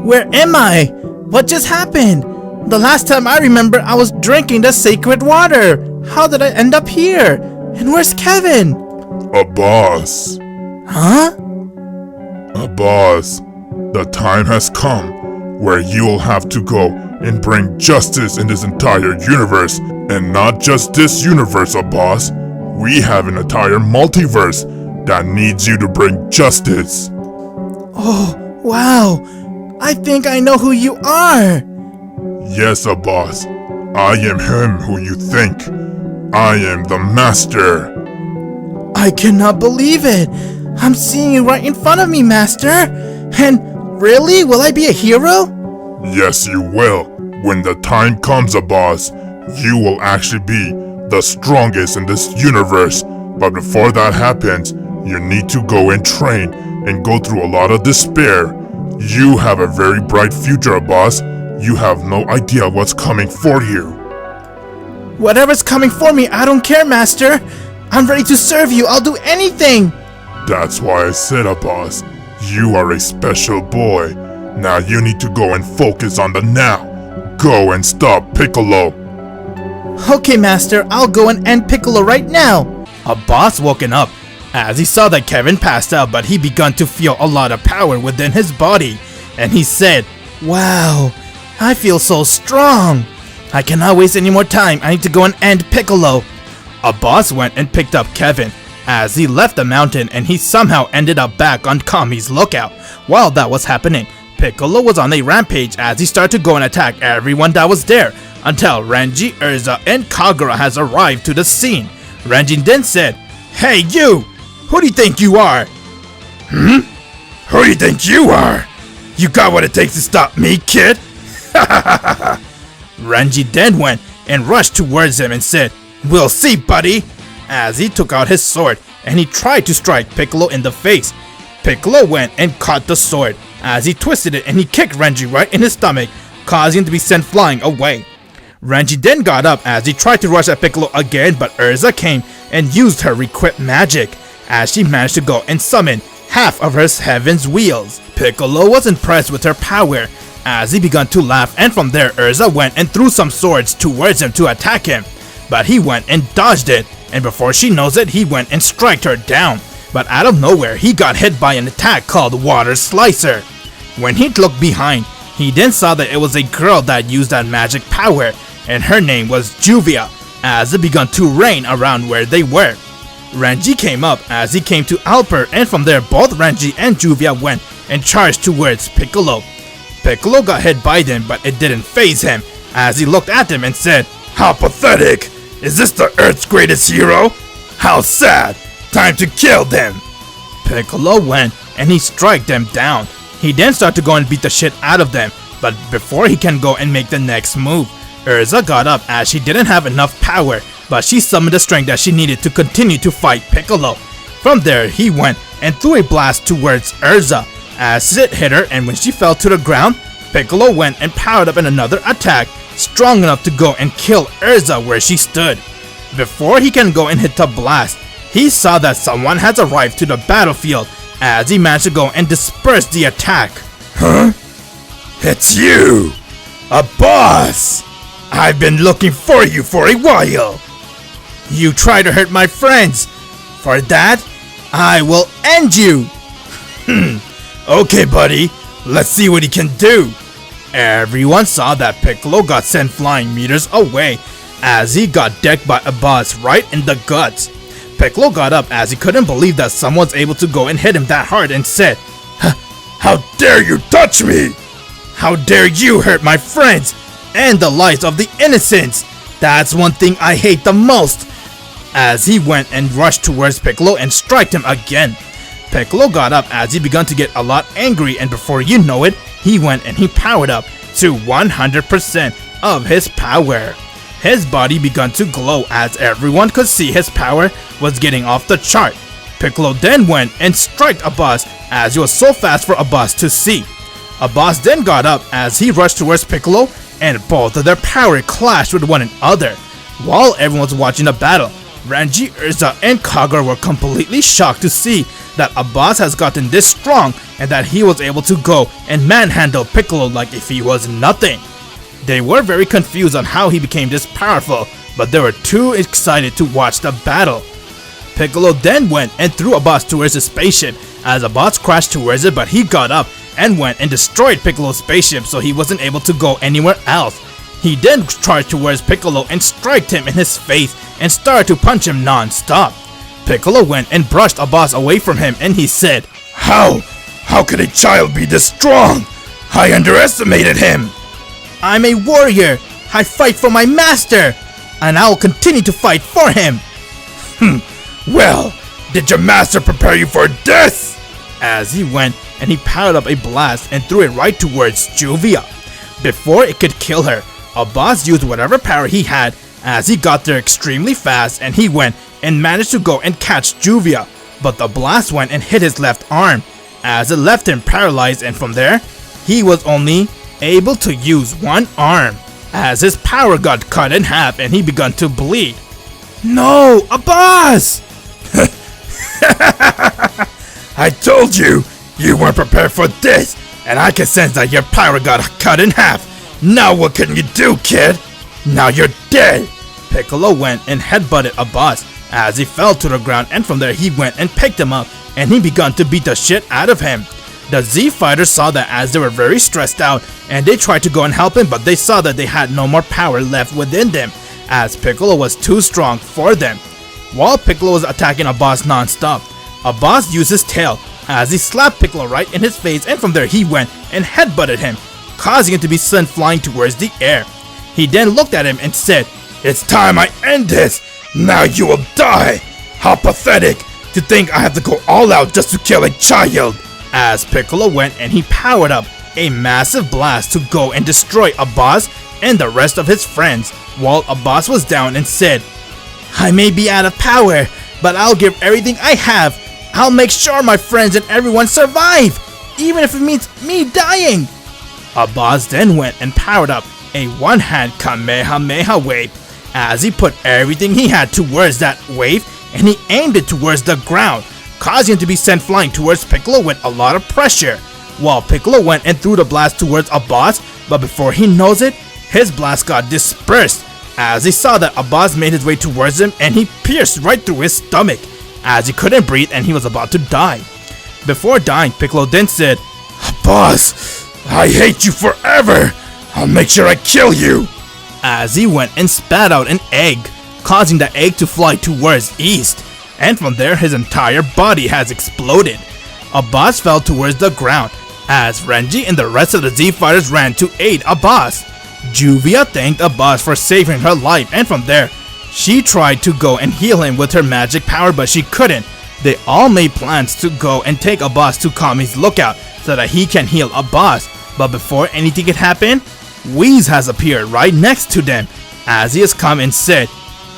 Where am I? What just happened? The last time I remember I was drinking the sacred water. How did I end up here? And where's Kevin?" Abbas. "Huh?" Abbas, the time has come where you'll have to go and bring justice in this entire universe. And not just this universe, Abbas. We have an entire multiverse that needs you to bring justice. "Oh, wow. I think I know who you are." Yes, Abbas. I am him who you think. I am the master. "I cannot believe it. I'm seeing you right in front of me, Master. And really, will I be a hero?" Yes, you will. When the time comes, Abbas, you will actually be the strongest in this universe. But before that happens, you need to go and train and go through a lot of despair. You have a very bright future, Abbas. You have no idea what's coming for you. "Whatever's coming for me, I don't care, Master. I'm ready to serve you. I'll do anything." That's why I said, Abbas, you are a special boy. Now you need to go and focus on the now. Go and stop Piccolo. "Okay, Master, I'll go and end Piccolo right now." Abbas woken up as he saw that Kevin passed out, but he began to feel a lot of power within his body. And he said, "Wow, I feel so strong. I cannot waste any more time. I need to go and end Piccolo." Abbas went and picked up Kevin as he left the mountain, and he somehow ended up back on Kami's lookout. While that was happening, Piccolo was on a rampage as he started to go and attack everyone that was there until Renji, Urza, and Kagura has arrived to the scene. Renji then said, "Hey you! Who do you think you are? Who do you think you are? You got what it takes to stop me, kid? Renji then went and rushed towards him and said, "We'll see, buddy," as he took out his sword and he tried to strike Piccolo in the face. Piccolo went and caught the sword as he twisted it and he kicked Renji right in his stomach, causing him to be sent flying away. Renji then got up as he tried to rush at Piccolo again, but Urza came and used her equipped magic as she managed to go and summon half of her heaven's wheels. Piccolo was impressed with her power as he began to laugh, and from there Urza went and threw some swords towards him to attack him, but he went and dodged it, and before she knows it he went and struck her down, but out of nowhere he got hit by an attack called Water Slicer. When he looked behind, he then saw that it was a girl that used that magic power, and her name was Juvia, as it began to rain around where they were. Renji came up as he came to Alper, and from there both Renji and Juvia went and charged towards Piccolo. Piccolo got hit by them, but it didn't faze him as he looked at them and said, "How pathetic! Is this the Earth's greatest hero? How sad! Time to kill them!" Piccolo went and he struck them down. He then started to go and beat the shit out of them, but before he can go and make the next move, Urza got up as she didn't have enough power, but she summoned the strength that she needed to continue to fight Piccolo. From there, he went and threw a blast towards Urza as it hit her, and when she fell to the ground, Piccolo went and powered up in another attack strong enough to go and kill Urza where she stood. Before he can go and hit the blast, he saw that someone has arrived to the battlefield as he managed to go and disperse the attack. Huh? It's you! Abbas! I've been looking for you for a while! You try to hurt my friends! For that, I will end you! Okay, buddy, let's see what he can do! Everyone saw that Piccolo got sent flying meters away as he got decked by Abbas right in the guts. Piccolo got up as he couldn't believe that someone was able to go and hit him that hard and said, "How dare you touch me! How dare you hurt my friends and the lives of the innocents! That's one thing I hate the most!" As he went and rushed towards Piccolo and struck him again. Piccolo got up as he began to get a lot angry, and before you know it, he went and he powered up to 100% of his power. His body began to glow as everyone could see his power was getting off the chart. Piccolo then went and struck Abbas as he was so fast for Abbas to see. Abbas then got up as he rushed towards Piccolo, and both of their power clashed with one another. While everyone was watching the battle, Renji, Urza, and Kagura were completely shocked to see that Abbas has gotten this strong and that he was able to go and manhandle Piccolo like if he was nothing. They were very confused on how he became this powerful, but they were too excited to watch the battle. Piccolo then went and threw Abbas towards his spaceship as Abbas crashed towards it, but he got up and went and destroyed Piccolo's spaceship so he wasn't able to go anywhere else. He then charged towards Piccolo and struck him in his face and started to punch him non-stop. Piccolo went and brushed Abbas away from him and he said, How could a child be this strong? I underestimated him! I'm a warrior! I fight for my master! And I'll continue to fight for him! Well, did your master prepare you for this? As he went and he powered up a blast and threw it right towards Juvia. Before it could kill her, Abbas used whatever power he had as he got there extremely fast, and he went and managed to go and catch Juvia, but the blast went and hit his left arm as it left him paralyzed, and from there he was only able to use one arm as his power got cut in half and he began to bleed. No, Abbas! I told you, you weren't prepared for this, and I can sense that your power got cut in half. Now what can you do, kid? Now you're dead! Piccolo went and headbutted Abbas as he fell to the ground, and from there he went and picked him up and he began to beat the shit out of him. The Z fighters saw that as they were very stressed out, and they tried to go and help him, but they saw that they had no more power left within them as Piccolo was too strong for them. While Piccolo was attacking Abbas non-stop, Abbas used his tail as he slapped Piccolo right in his face, and from there he went and headbutted him, causing him to be sent flying towards the air. He then looked at him and said, "It's time I end this! Now you will die! How pathetic! To think I have to go all out just to kill a child! As Piccolo went and he powered up a massive blast to go and destroy Abbas and the rest of his friends, while Abbas was down and said, I may be out of power, but I'll give everything I have. I'll make sure my friends and everyone survive, even if it means me dying. Abbas then went and powered up a one-hand Kamehameha wave as he put everything he had towards that wave and he aimed it towards the ground, causing him to be sent flying towards Piccolo with a lot of pressure. While Piccolo went and threw the blast towards Abbas, but before he knows it, his blast got dispersed as he saw that Abbas made his way towards him and he pierced right through his stomach as he couldn't breathe and he was about to die. Before dying, Piccolo then said, Abbas, I hate you forever. I'll make sure I kill you. As he went and spat out an egg, causing the egg to fly towards east, and from there his entire body has exploded. Abbas fell towards the ground as Renji and the rest of the Z fighters ran to aid Abbas. Juvia thanked Abbas for saving her life, and from there she tried to go and heal him with her magic power, but she couldn't. They all made plans to go and take Abbas to Kami's lookout so that he can heal Abbas, but before anything could happen, Whis has appeared right next to them as he has come and said,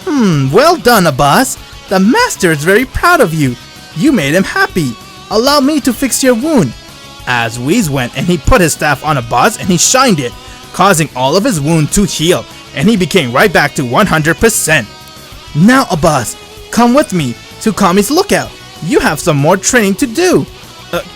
well done, Abbas. The master is very proud of you. You made him happy. Allow me to fix your wound. As Whis went and he put his staff on Abbas and he shined it, causing all of his wound to heal, and he became right back to 100%. Now, Abbas, come with me to Kami's lookout. You have some more training to do.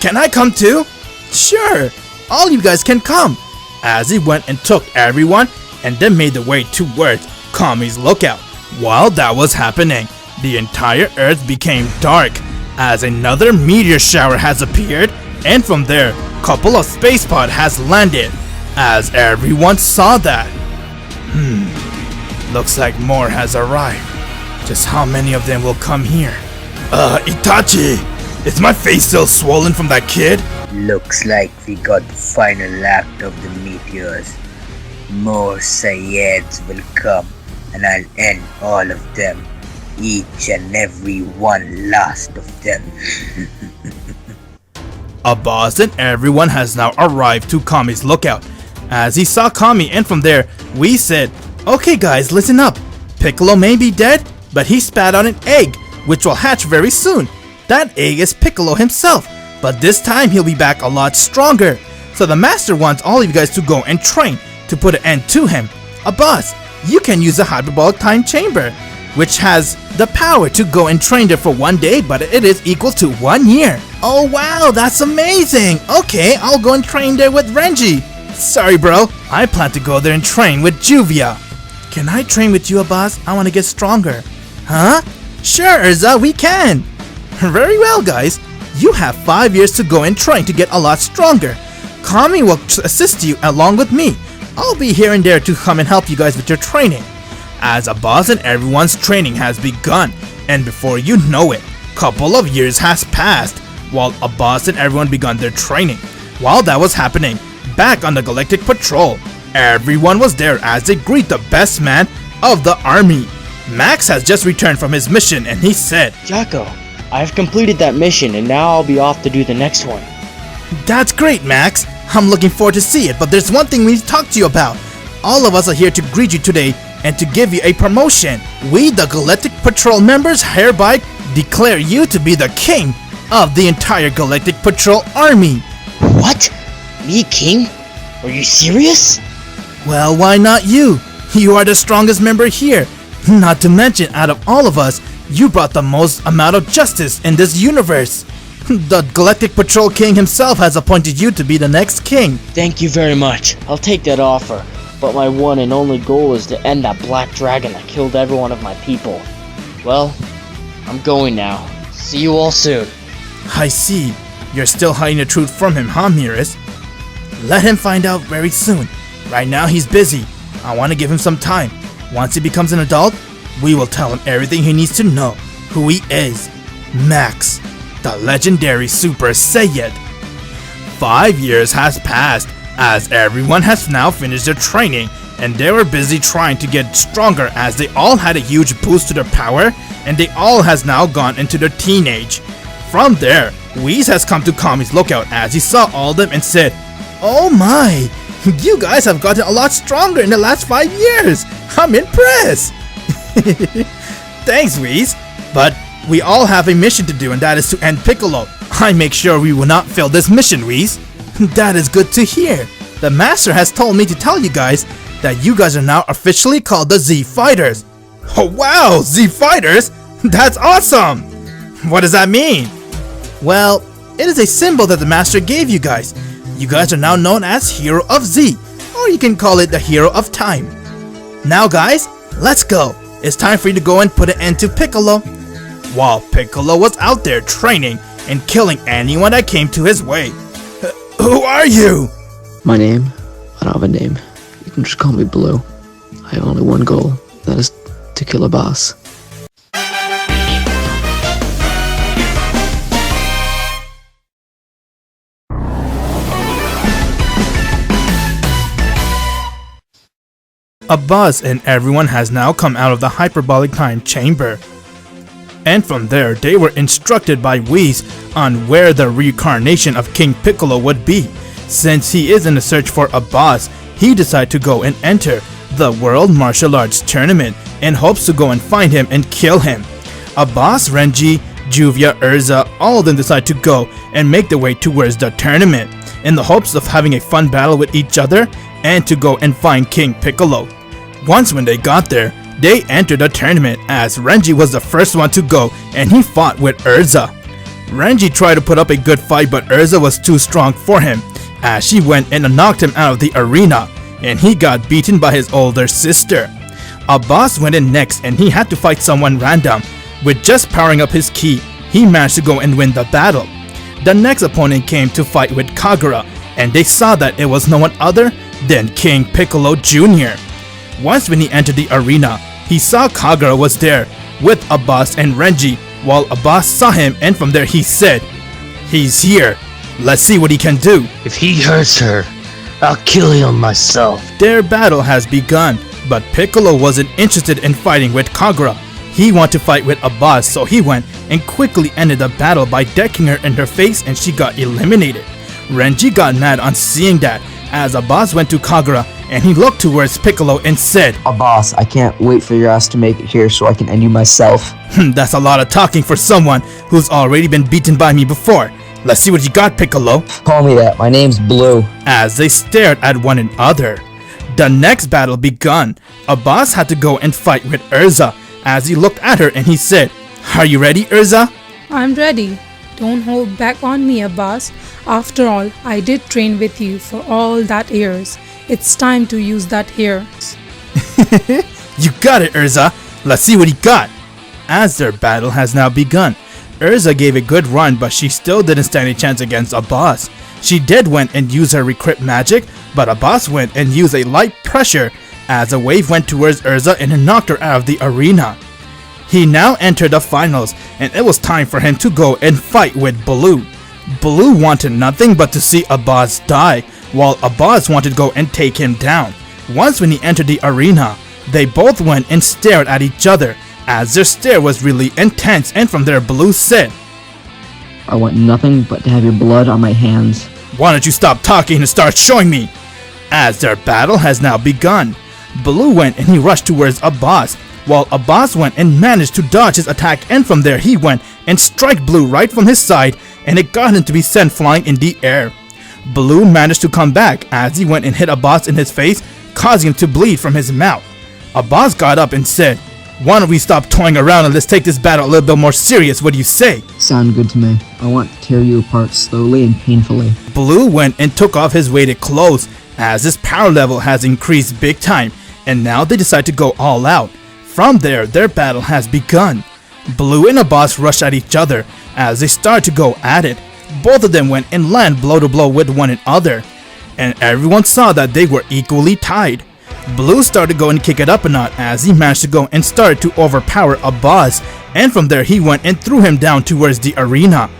Can I come too? Sure, all you guys can come. As he went and took everyone and then made the way towards Kami's lookout. While that was happening, the entire earth became dark as another meteor shower has appeared, and from there, couple of space pod has landed. As everyone saw that, looks like more has arrived. Just how many of them will come here? Itachi, is my face still swollen from that kid? Looks like we got the final act of the meteors. More Saiyans will come, and I'll end all of them. Each and every one last of them. Abbas and everyone has now arrived to Kami's lookout. As he saw Kami, and from there, we said, okay guys, listen up. Piccolo may be dead, but he spat out an egg, which will hatch very soon. That egg is Piccolo himself, but this time he'll be back a lot stronger. So the master wants all of you guys to go and train to put an end to him. Abbas, you can use a hyperbolic time chamber, which has the power to go and train there for 1 day, but it is equal to 1 year. Oh wow, that's amazing. Okay, I'll go and train there with Renji. Sorry bro, I plan to go there and train with Juvia. Can I train with you, Abbas? I want to get stronger. Huh? Sure, Urza, we can. Very well guys, you have 5 years to go and train to get a lot stronger. Kami will assist you along with me. I'll be here and there to come and help you guys with your training. As Abbas and everyone's training has begun, and before you know it, couple of years has passed while Abbas and everyone begun their training. While that was happening, back on the Galactic Patrol, everyone was there as they greet the best man of the army. Max has just returned from his mission and he said, Jocko, I've completed that mission and now I'll be off to do the next one. That's great, Max. I'm looking forward to see it, but there's one thing we need to talk to you about. All of us are here to greet you today and to give you a promotion. We, the Galactic Patrol members, hereby declare you to be the king of the entire Galactic Patrol army. What? Me king? Are you serious? Well, why not you? You are the strongest member here. Not to mention, out of all of us, you brought the most amount of justice in this universe. The Galactic Patrol King himself has appointed you to be the next king. Thank you very much. I'll take that offer. But my one and only goal is to end that black dragon that killed every one of my people. Well, I'm going now. See you all soon. I see. You're still hiding the truth from him, huh, Miris? Let him find out very soon. Right now, he's busy. I want to give him some time. Once he becomes an adult, we will tell him everything he needs to know. Who he is. Max, the legendary Super Saiyan. 5 years has passed as everyone has now finished their training and they were busy trying to get stronger as they all had a huge boost to their power, and they all has now gone into their teenage. From there, Whis has come to Kami's lookout as he saw all of them and said, "Oh my, you guys have gotten a lot stronger in the last 5 years. I'm impressed." Thanks, Whis. But we all have a mission to do, and that is to end Piccolo. I make sure we will not fail this mission, Whis. That is good to hear. The master has told me to tell you guys that you guys are now officially called the Z Fighters. Oh wow, Z Fighters? That's awesome! What does that mean? Well, it is a symbol that the master gave you guys. You guys are now known as Hero of Z, or you can call it the Hero of Time. Now guys, let's go. It's time for you to go and put an end to Piccolo. While Piccolo was out there training and killing anyone that came to his way. Who are you? My name? I don't have a name. You can just call me Blue. I have only one goal. That is to kill Abbas. Abbas and everyone has now come out of the hyperbolic time chamber. And from there, they were instructed by Whis on where the reincarnation of King Piccolo would be. Since he is in the search for Abbas, he decided to go and enter the World Martial Arts Tournament in hopes to go and find him and kill him. Abbas, Renji, Juvia, Urza, all of them decide to go and make their way towards the tournament in the hopes of having a fun battle with each other and to go and find King Piccolo. Once when they got there, they entered the tournament as Renji was the first one to go and he fought with Urza. Renji tried to put up a good fight, but Urza was too strong for him as she went and knocked him out of the arena and he got beaten by his older sister. Abbas went in next and he had to fight someone random. With just powering up his ki, he managed to go and win the battle. The next opponent came to fight with Kagura and they saw that it was no one other than King Piccolo Jr. Once when he entered the arena, he saw Kagura was there with Abbas and Renji, while Abbas saw him and from there he said, "He's here. Let's see what he can do." If he hurts her, I'll kill him myself. Their battle has begun, but Piccolo wasn't interested in fighting with Kagura. He wanted to fight with Abbas, so he went and quickly ended the battle by decking her in her face and she got eliminated. Renji got mad on seeing that as Abbas went to Kagura and he looked towards Piccolo and said, Abbas, I can't wait for your ass to make it here so I can end you myself. That's a lot of talking for someone who's already been beaten by me before. Let's see what you got, Piccolo. Call me that. My name's Blue. As they stared at one another. The next battle begun. Abbas had to go and fight with Urza as he looked at her and he said, "Are you ready, Urza?" I'm ready. Don't hold back on me, Abbas. After all, I did train with you for all that years. It's time to use that here. You got it, Urza. Let's see what he got. As their battle has now begun, Urza gave a good run, but she still didn't stand a chance against Abbas. She did went and use her recrypt magic, but Abbas went and used a light pressure as a wave went towards Urza and knocked her out of the arena. He now entered the finals, and it was time for him to go and fight with Blue. Blue wanted nothing but to see Abbas die, while Abbas wanted to go and take him down. Once when he entered the arena, they both went and stared at each other, as their stare was really intense, and from there Blue said, I want nothing but to have your blood on my hands. Why don't you stop talking and start showing me? As their battle has now begun, Blue went and he rushed towards Abbas, while Abbas went and managed to dodge his attack, and from there he went and strike Blue right from his side, and it got him to be sent flying in the air. Blue managed to come back as he went and hit Abbas in his face, causing him to bleed from his mouth. Abbas got up and said, why don't we stop toying around and let's take this battle a little bit more serious, what do you say? Sound good to me. I want to tear you apart slowly and painfully. Blue went and took off his weighted clothes as his power level has increased big time, and now they decide to go all out. From there, their battle has begun. Blue and Abbas rushed at each other as they started to go at it. Both of them went and landed blow to blow with one another, and everyone saw that they were equally tied. Blue started to go and kick it up a notch as he managed to go and started to overpower Abbas, and from there he went and threw him down towards the arena.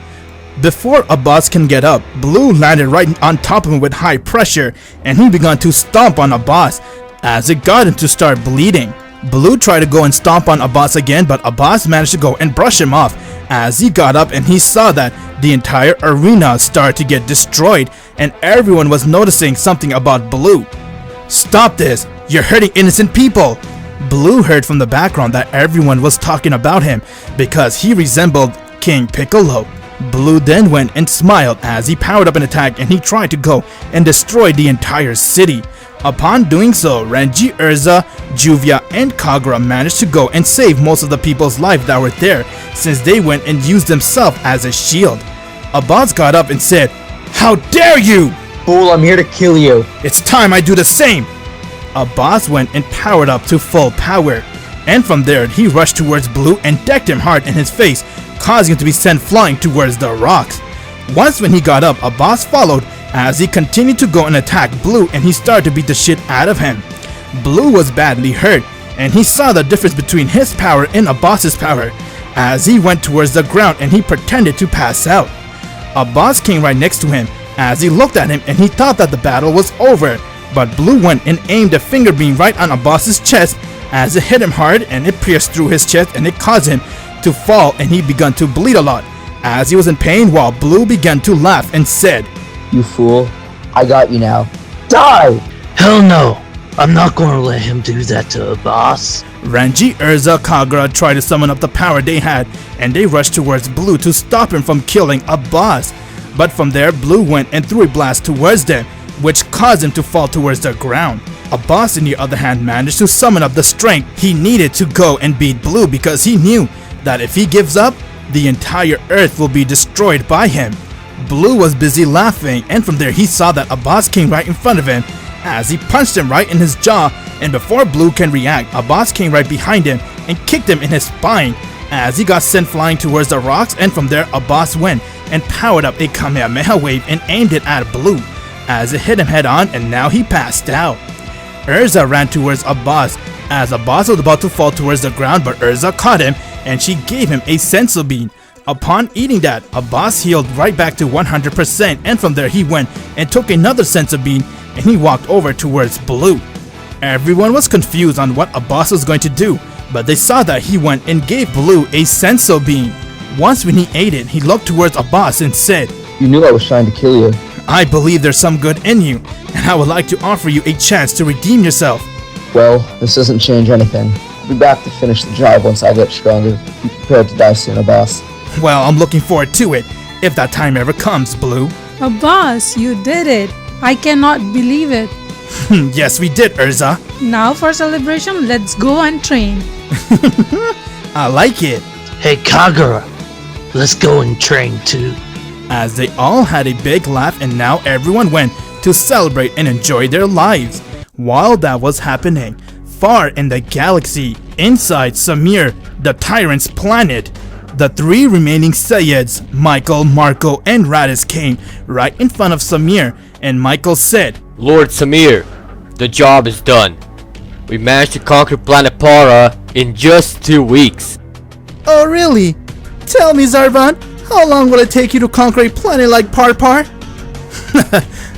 Before Abbas can get up, Blue landed right on top of him with high pressure, and he began to stomp on Abbas, as it got him to start bleeding. Blue tried to go and stomp on Abbas again, but Abbas managed to go and brush him off as he got up and he saw that the entire arena started to get destroyed and everyone was noticing something about Blue. "Stop this! You're hurting innocent people!" Blue heard from the background that everyone was talking about him because he resembled King Piccolo. Blue then went and smiled as he powered up an attack and he tried to go and destroy the entire city. Upon doing so, Renji, Urza, Juvia, and Kagura managed to go and save most of the people's life that were there since they went and used themselves as a shield. Abbas got up and said, "How dare you! Fool, I'm here to kill you." It's time I do the same!" Abbas went and powered up to full power. And from there, he rushed towards Blue and decked him hard in his face, causing him to be sent flying towards the rocks. Once when he got up, Abbas followed as he continued to go and attack Blue and he started to beat the shit out of him. Blue was badly hurt and he saw the difference between his power and Abbas's power as he went towards the ground and he pretended to pass out. Abbas came right next to him as he looked at him and he thought that the battle was over, but Blue went and aimed a finger beam right on Abbas's chest as it hit him hard and it pierced through his chest and it caused him to fall and he began to bleed a lot as he was in pain while Blue began to laugh and said, "You fool, I got you now. Die!" Hell no! I'm not gonna let him do that to Abbas. Renji, Urza, Kagura tried to summon up the power they had and they rushed towards Blue to stop him from killing Abbas. But from there, Blue went and threw a blast towards them, which caused him to fall towards the ground. Abbas, on the other hand, managed to summon up the strength he needed to go and beat Blue because he knew that if he gives up, the entire earth will be destroyed by him. Blue was busy laughing and from there he saw that Abbas came right in front of him as he punched him right in his jaw, and before Blue can react, Abbas came right behind him and kicked him in his spine as he got sent flying towards the rocks, and from there Abbas went and powered up a Kamehameha wave and aimed it at Blue as it hit him head on and now he passed out. Urza ran towards Abbas as Abbas was about to fall towards the ground, but Urza caught him and she gave him a senzu bean. Upon eating that, Abbas healed right back to 100% and from there he went and took another senzu bean and he walked over towards Blue. Everyone was confused on what Abbas was going to do, but they saw that he went and gave Blue a senzu bean. Once when he ate it, he looked towards Abbas and said, "You knew I was trying to kill you." "I believe there's some good in you, and I would like to offer you a chance to redeem yourself." "Well, this doesn't change anything. I'll be back to finish the job once I get stronger. Be prepared to die soon, Abbas." "Well, I'm looking forward to it, if that time ever comes, Blue." Abbas, you did it. I cannot believe it. "Yes, we did, Urza." Now for celebration, let's go and train. "I like it." Hey Kagura, let's go and train too. As they all had a big laugh and now everyone went to celebrate and enjoy their lives. While that was happening, far in the galaxy, inside Samir, the tyrant's planet, the three remaining Saiyans, Michael, Marco, and Raditz came right in front of Samir, and Michael said, "Lord Samir, the job is done. We managed to conquer planet Para in just 2 weeks." "Oh really? Tell me, Zarvan, how long will it take you to conquer a planet like Parpar?"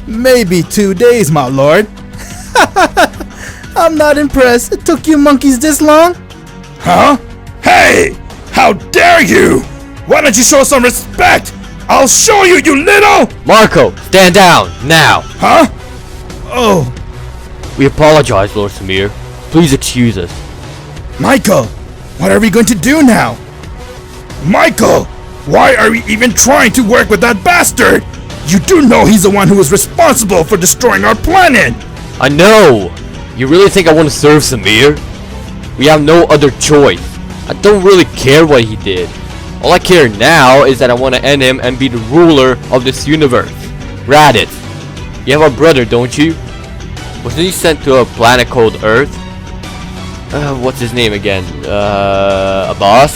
"Maybe 2 days, my lord." "I'm not impressed. It took you monkeys this long?" Huh? Hey! How dare you! Why don't you show some respect? I'll show you, you little— Marco, stand down, now! Huh? Oh. We apologize, Lord Samir. Please excuse us. Michael, what are we going to do now? Michael, why are we even trying to work with that bastard? You do know he's the one who was responsible for destroying our planet! I know! You really think I want to serve Samir? We have no other choice. I don't really care what he did. All I care now is that I want to end him and be the ruler of this universe. Raditz, you have a brother, don't you? Wasn't he sent to a planet called Earth? What's his name again? Abbas?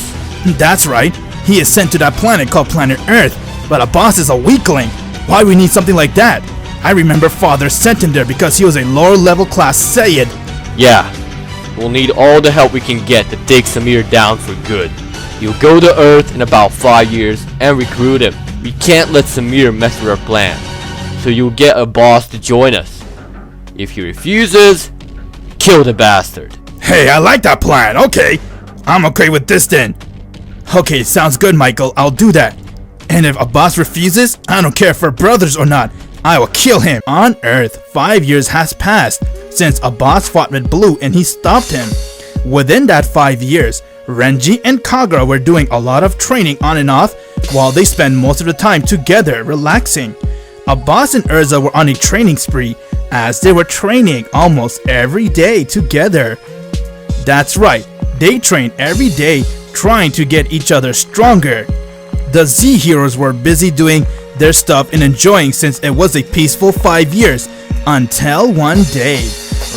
That's right. He is sent to that planet called Planet Earth, but Abbas is a weakling. Why we need something like that? I remember father sent him there because he was a lower level class Saiyan. Yeah. We'll need all the help we can get to take Samir down for good. He'll go to Earth in about 5 years and recruit him. We can't let Samir mess with our plan. So you'll get a boss to join us. If he refuses, kill the bastard. Hey, I like that plan. Okay, I'm okay with this then. Okay, sounds good, Michael. I'll do that. And if Abbas refuses, I don't care if we're brothers or not. I will kill him. On Earth, 5 years has passed since Abbas fought with Blue and he stopped him. Within that 5 years, Renji and Kagura were doing a lot of training on and off while they spent most of the time together relaxing. Abbas and Urza were on a training spree as they were training almost every day together. That's right, they trained every day trying to get each other stronger. The Z heroes were busy doing their stuff and enjoying since it was a peaceful 5 years until one day,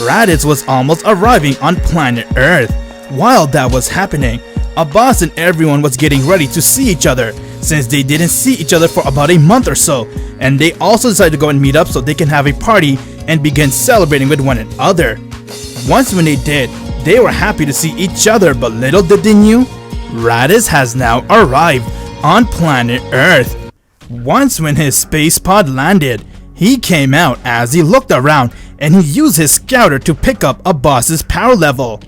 Raditz was almost arriving on planet Earth. While that was happening, Abbas and everyone was getting ready to see each other since they didn't see each other for about a month or so, and they also decided to go and meet up so they can have a party and begin celebrating with one another. Once when they did, they were happy to see each other, but little did they knew, Raditz has now arrived on planet Earth. Once when his space pod landed, he came out as he looked around and he used his scouter to pick up Abbas's power level.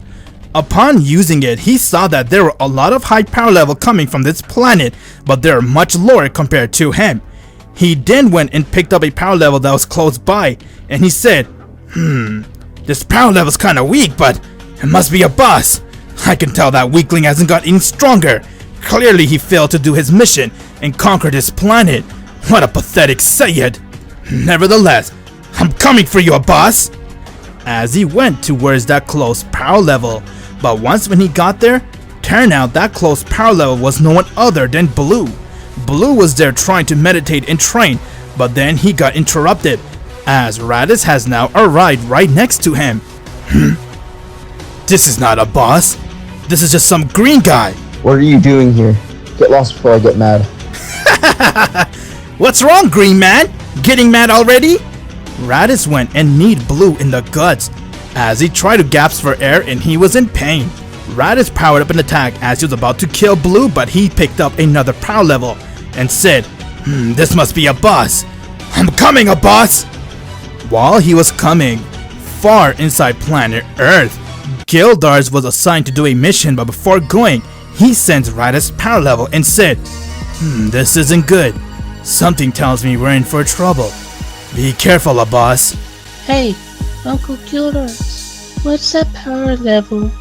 Upon using it, he saw that there were a lot of high power level coming from this planet, but they are much lower compared to him. He then went and picked up a power level that was close by, and he said, this power level's kinda weak, but it must be Abbas. I can tell that weakling hasn't got any stronger. Clearly he failed to do his mission and conquer this planet. What a pathetic Saiyan. Nevertheless, I'm coming for you, Abbas. As he went towards that close power level, but once when he got there, turned out that close power level was no one other than Blue. Blue was there trying to meditate and train, but then he got interrupted as Raditz has now arrived right next to him. This is not Abbas. This is just some green guy. What are you doing here? Get lost before I get mad. What's wrong, green man? Getting mad already? Raditz went and kneed Blue in the guts as he tried to gasp for air and he was in pain. Raditz powered up an attack as he was about to kill Blue, but he picked up another power level and said, this must be Abbas. I'm coming, Abbas! While he was coming, far inside planet Earth, Gildars was assigned to do a mission, but before going, he sensed Raditz's power level and said, this isn't good. Something tells me we're in for trouble. Be careful, Abbas. Hey, Uncle Gildars, what's that power level?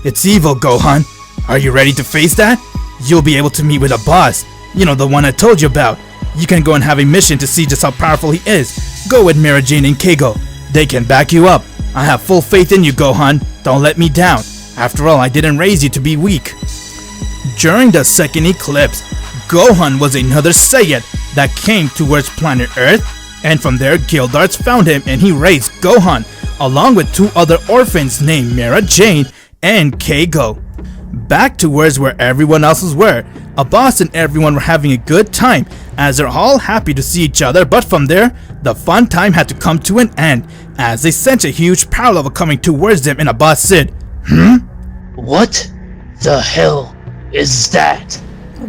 It's evil, Gohan. Are you ready to face that? You'll be able to meet with Abbas. You know, the one I told you about. You can go and have a mission to see just how powerful he is. Go with Mira Jane and Keigo. They can back you up. I have full faith in you, Gohan. Don't let me down. After all, I didn't raise you to be weak. During the second eclipse, Gohan was another Saiyan that came towards planet Earth, and from there Gildars found him and he raised Gohan along with two other orphans named Mira Jane and Keigo. Back towards where everyone else were, Abbas and everyone were having a good time as they're all happy to see each other, but from there, the fun time had to come to an end as they sensed a huge power level coming towards them and Abbas said, What the hell is that?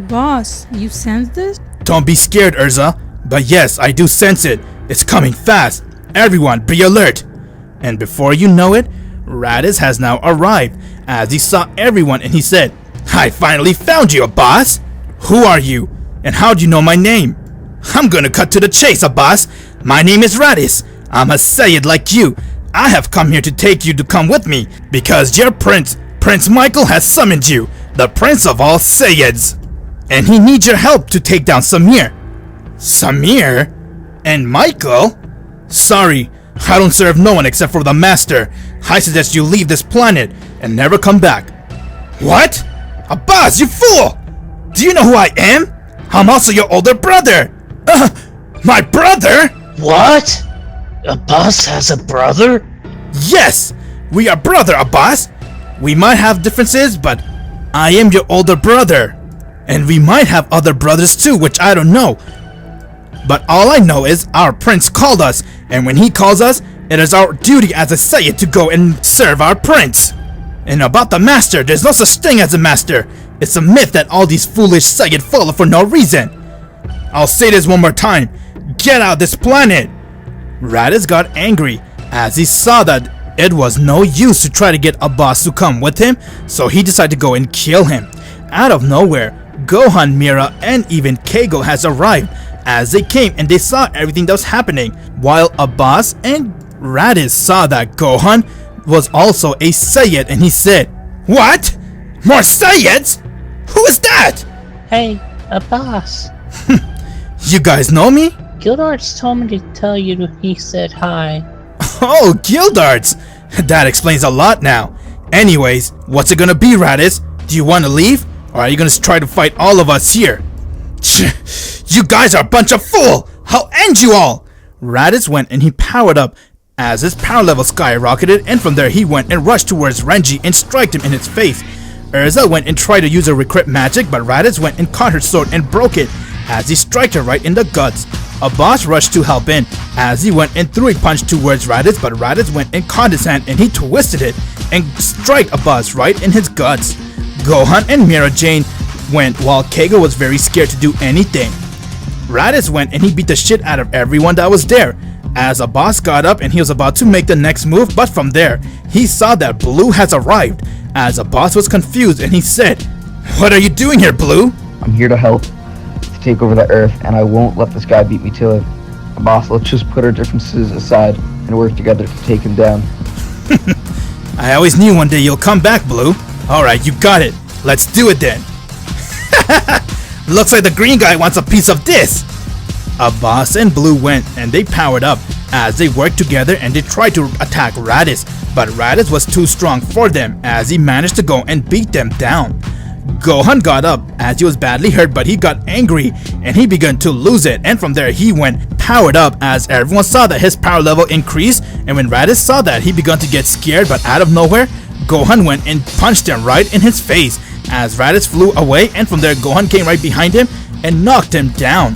Boss, you sense this? Don't be scared, Urza. But yes, I do sense it. It's coming fast. Everyone, be alert. And before you know it, Raditz has now arrived as he saw everyone and he said, I finally found you, Abbas. Who are you? And how do you know my name? I'm gonna cut to the chase, Abbas. My name is Raditz. I'm a Saiyan like you. I have come here to take you to come with me because your prince, Prince Michael, has summoned you, the prince of all Saiyans. And he needs your help to take down Samir. Samir? And Michael? Sorry, I don't serve no one except for the master. I suggest you leave this planet and never come back. What? Abbas, you fool! Do you know who I am? I'm also your older brother. My brother? What? Abbas has a brother? Yes, we are brother, Abbas. We might have differences, but I am your older brother. And we might have other brothers too, which I don't know. But all I know is our prince called us, and when he calls us, it is our duty as a Saiyan to go and serve our prince. And about the master, there's no such thing as a master. It's a myth that all these foolish Saiyan follow for no reason. I'll say this one more time. Get out of this planet. Raditz got angry as he saw that It was no use to try to get Abbas to come with him, so he decided to go and kill him. Out of nowhere, Gohan, Mira, and even Keigo has arrived. As they came and they saw everything that was happening, while Abbas and Raditz saw that Gohan was also a Saiyan, and he said, "What? More Saiyans? Who is that?" Hey, Abbas. You guys know me? Gildarts told me to tell you he said hi. Oh, Gildarts! That explains a lot now. Anyways, what's it gonna be, Raditz? Do you want to leave? Or are you gonna try to fight all of us here? You guys are a bunch of fools! I'll end you all! Raditz went and he powered up as his power level skyrocketed, and from there he went and rushed towards Renji and struck him in its face. Urza went and tried to use her recrypt magic, but Raditz went and caught her sword and broke it as he struck her right in the guts. Abbas rushed to help in as he went and threw a punch towards Raditz, but Raditz went and caught his hand and he twisted it and struck Abbas right in his guts. Gohan and Mira Jane went while Keigo was very scared to do anything. Raditz went and he beat the shit out of everyone that was there. As Abbas got up and he was about to make the next move, but from there, he saw that Blue has arrived. As Abbas was confused and he said, "What are you doing here, Blue?" I'm here to help, to take over the Earth, and I won't let this guy beat me to it. Abbas, let's just put our differences aside and work together to take him down. I always knew one day you'll come back, Blue. Alright, you got it. Let's do it then. Looks like the green guy wants a piece of this. Abbas and Blue went and they powered up as they worked together and they tried to attack Raditz, but Raditz was too strong for them as he managed to go and beat them down. Gohan got up as he was badly hurt, but he got angry and he began to lose it, and from there he went powered up as everyone saw that his power level increased, and when Raditz saw that, he began to get scared, but out of nowhere Gohan went and punched him right in his face as Raditz flew away, and from there Gohan came right behind him and knocked him down.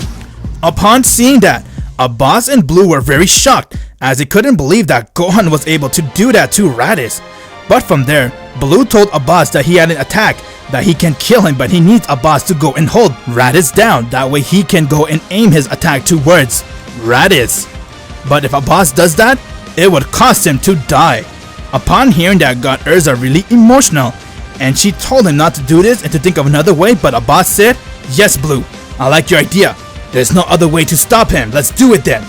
Upon seeing that, Abbas and Blue were very shocked as they couldn't believe that Gohan was able to do that to Raditz. But from there, Blue told Abbas that he had an attack that he can kill him, but he needs Abbas to go and hold Raditz down, that way he can go and aim his attack towards Raditz. But if Abbas does that, it would cost him to die. Upon hearing that, got Urza really emotional, and she told him not to do this and to think of another way, but Abbas said, "Yes, Blue, I like your idea. There's no other way to stop him. Let's do it then.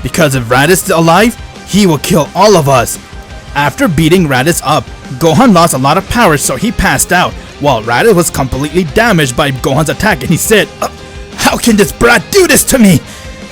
Because if Raditz is alive, he will kill all of us." After beating Raditz up, Gohan lost a lot of power, so he passed out, while Raditz was completely damaged by Gohan's attack, and he said, "How can this brat do this to me?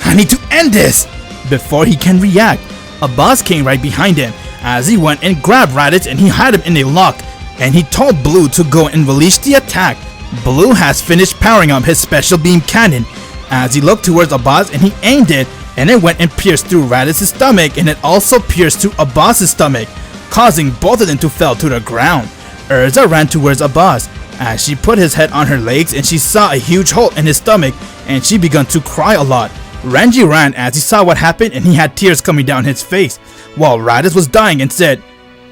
I need to end this." Before he can react, Abbas came right behind him as he went and grabbed Raditz and he had him in a lock, and he told Blue to go and release the attack. Blue has finished powering up his special beam cannon as he looked towards Abbas and he aimed it, and it went and pierced through Raditz's stomach, and it also pierced through Abbas's stomach, causing both of them to fall to the ground. Urza ran towards Abbas as she put his head on her legs and she saw a huge hole in his stomach and she began to cry a lot. Renji ran as he saw what happened and he had tears coming down his face, while Raditz was dying and said,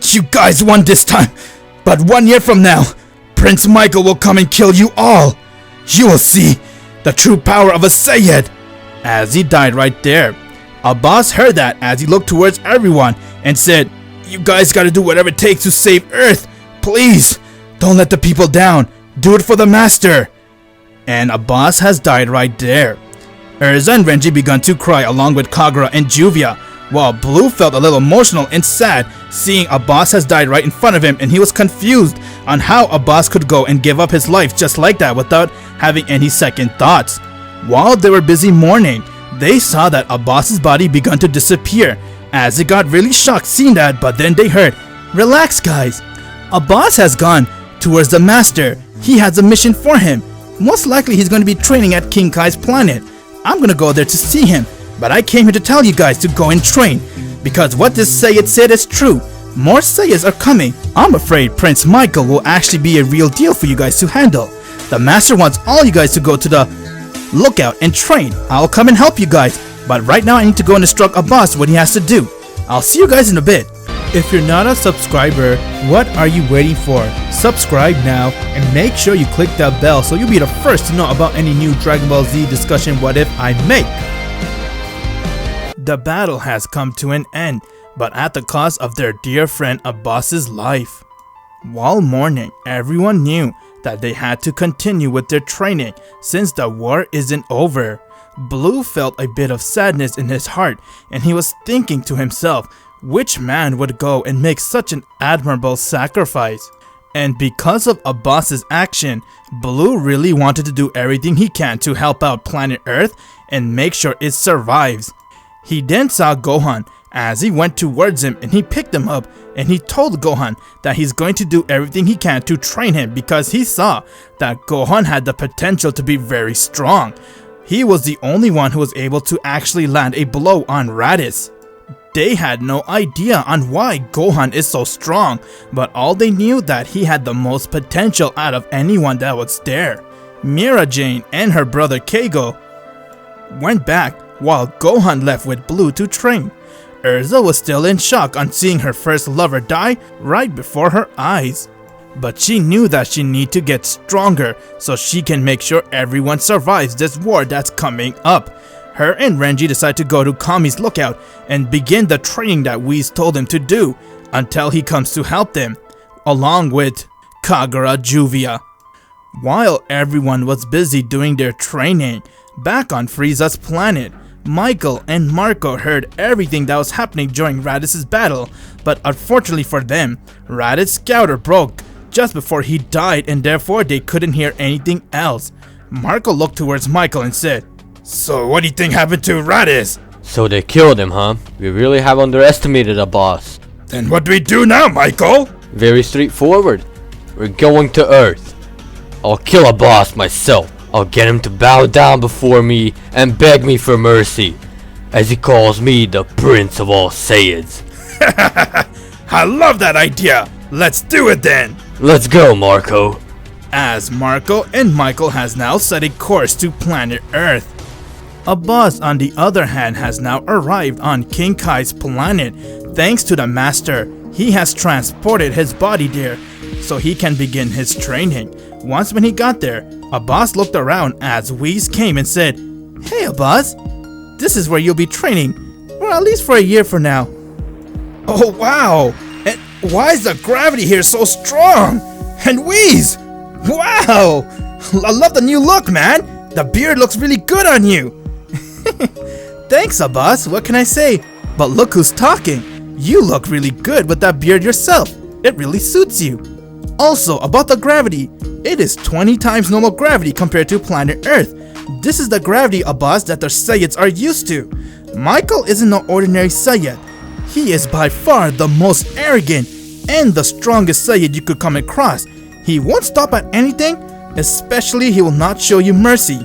"You guys won this time, but 1 year from now, Prince Michael will come and kill you all. You will see the true power of a Saiyan." As he died right there. Abbas heard that as he looked towards everyone and said, "You guys gotta do whatever it takes to save Earth. Please, don't let the people down. Do it for the master." And Abbas has died right there. Urza and Renji began to cry along with Kagura and Juvia, while Blue felt a little emotional and sad seeing Abbas has died right in front of him, and he was confused on how Abbas could go and give up his life just like that without having any second thoughts. While they were busy mourning, they saw that Abbas's body began to disappear as they got really shocked seeing that, but then they heard, "Relax guys, Abbas has gone towards the master. He has a mission for him. Most likely he's going to be training at King Kai's planet. I'm going to go there to see him, but I came here to tell you guys to go and train, because what this Saiyan said is true. More Saiyans are coming. I'm afraid Prince Michael will actually be a real deal for you guys to handle. The master wants all you guys to go to the lookout and train. I'll come and help you guys, but right now I need to go and instruct Abbas what he has to do. I'll see you guys in a bit." If you're not a subscriber, what are you waiting for? Subscribe now and make sure you click that bell so you'll be the first to know about any new Dragon Ball Z discussion what if I make. The battle has come to an end, but at the cost of their dear friend Abbas's life. While mourning, everyone knew that they had to continue with their training since the war isn't over. Blue felt a bit of sadness in his heart, and he was thinking to himself, which man would go and make such an admirable sacrifice? And because of Abbas's action, Blue really wanted to do everything he can to help out planet Earth and make sure it survives. He then saw Gohan as he went towards him, and he picked him up and he told Gohan that he's going to do everything he can to train him because he saw that Gohan had the potential to be very strong. He was the only one who was able to actually land a blow on Raditz. They had no idea on why Gohan is so strong, but all they knew that he had the most potential out of anyone that was there. Mira Jane and her brother Keigo went back while Gohan left with Blue to train. Erza was still in shock on seeing her first lover die right before her eyes. But she knew that she needed to get stronger so she can make sure everyone survives this war that's coming up. Her and Renji decide to go to Kami's lookout and begin the training that Whis told him to do until he comes to help them, along with Kagura Juvia. While everyone was busy doing their training, back on Frieza's planet, Michael and Marco heard everything that was happening during Raditz's battle, but unfortunately for them, Raditz's scouter broke just before he died and therefore they couldn't hear anything else. Marco looked towards Michael and said, "So what do you think happened to Raditz?" So they killed him, huh? We really have underestimated Abbas. Then what do we do now, Michael? Very straightforward. We're going to Earth. I'll kill Abbas myself. I'll get him to bow down before me and beg me for mercy, as he calls me the Prince of all Saiyans. I love that idea. Let's do it then. Let's go, Marco. As Marco and Michael has now set a course to planet Earth. Abbas, on the other hand, has now arrived on King Kai's planet. Thanks to the Master, he has transported his body there so he can begin his training. Once when he got there, Abbas looked around as Whis came and said, "Hey Abbas, this is where you'll be training, or at least for a year from now." "Oh wow, and why is the gravity here so strong? And Whis, wow, I love the new look, man. The beard looks really good on you." "Thanks Abbas, what can I say? But look who's talking. You look really good with that beard yourself. It really suits you. Also, about the gravity, it is 20 times normal gravity compared to planet Earth. This is the gravity, Abbas, that the Saiyans are used to. Michael isn't no ordinary Saiyan. He is by far the most arrogant and the strongest Saiyan you could come across. He won't stop at anything, especially he will not show you mercy.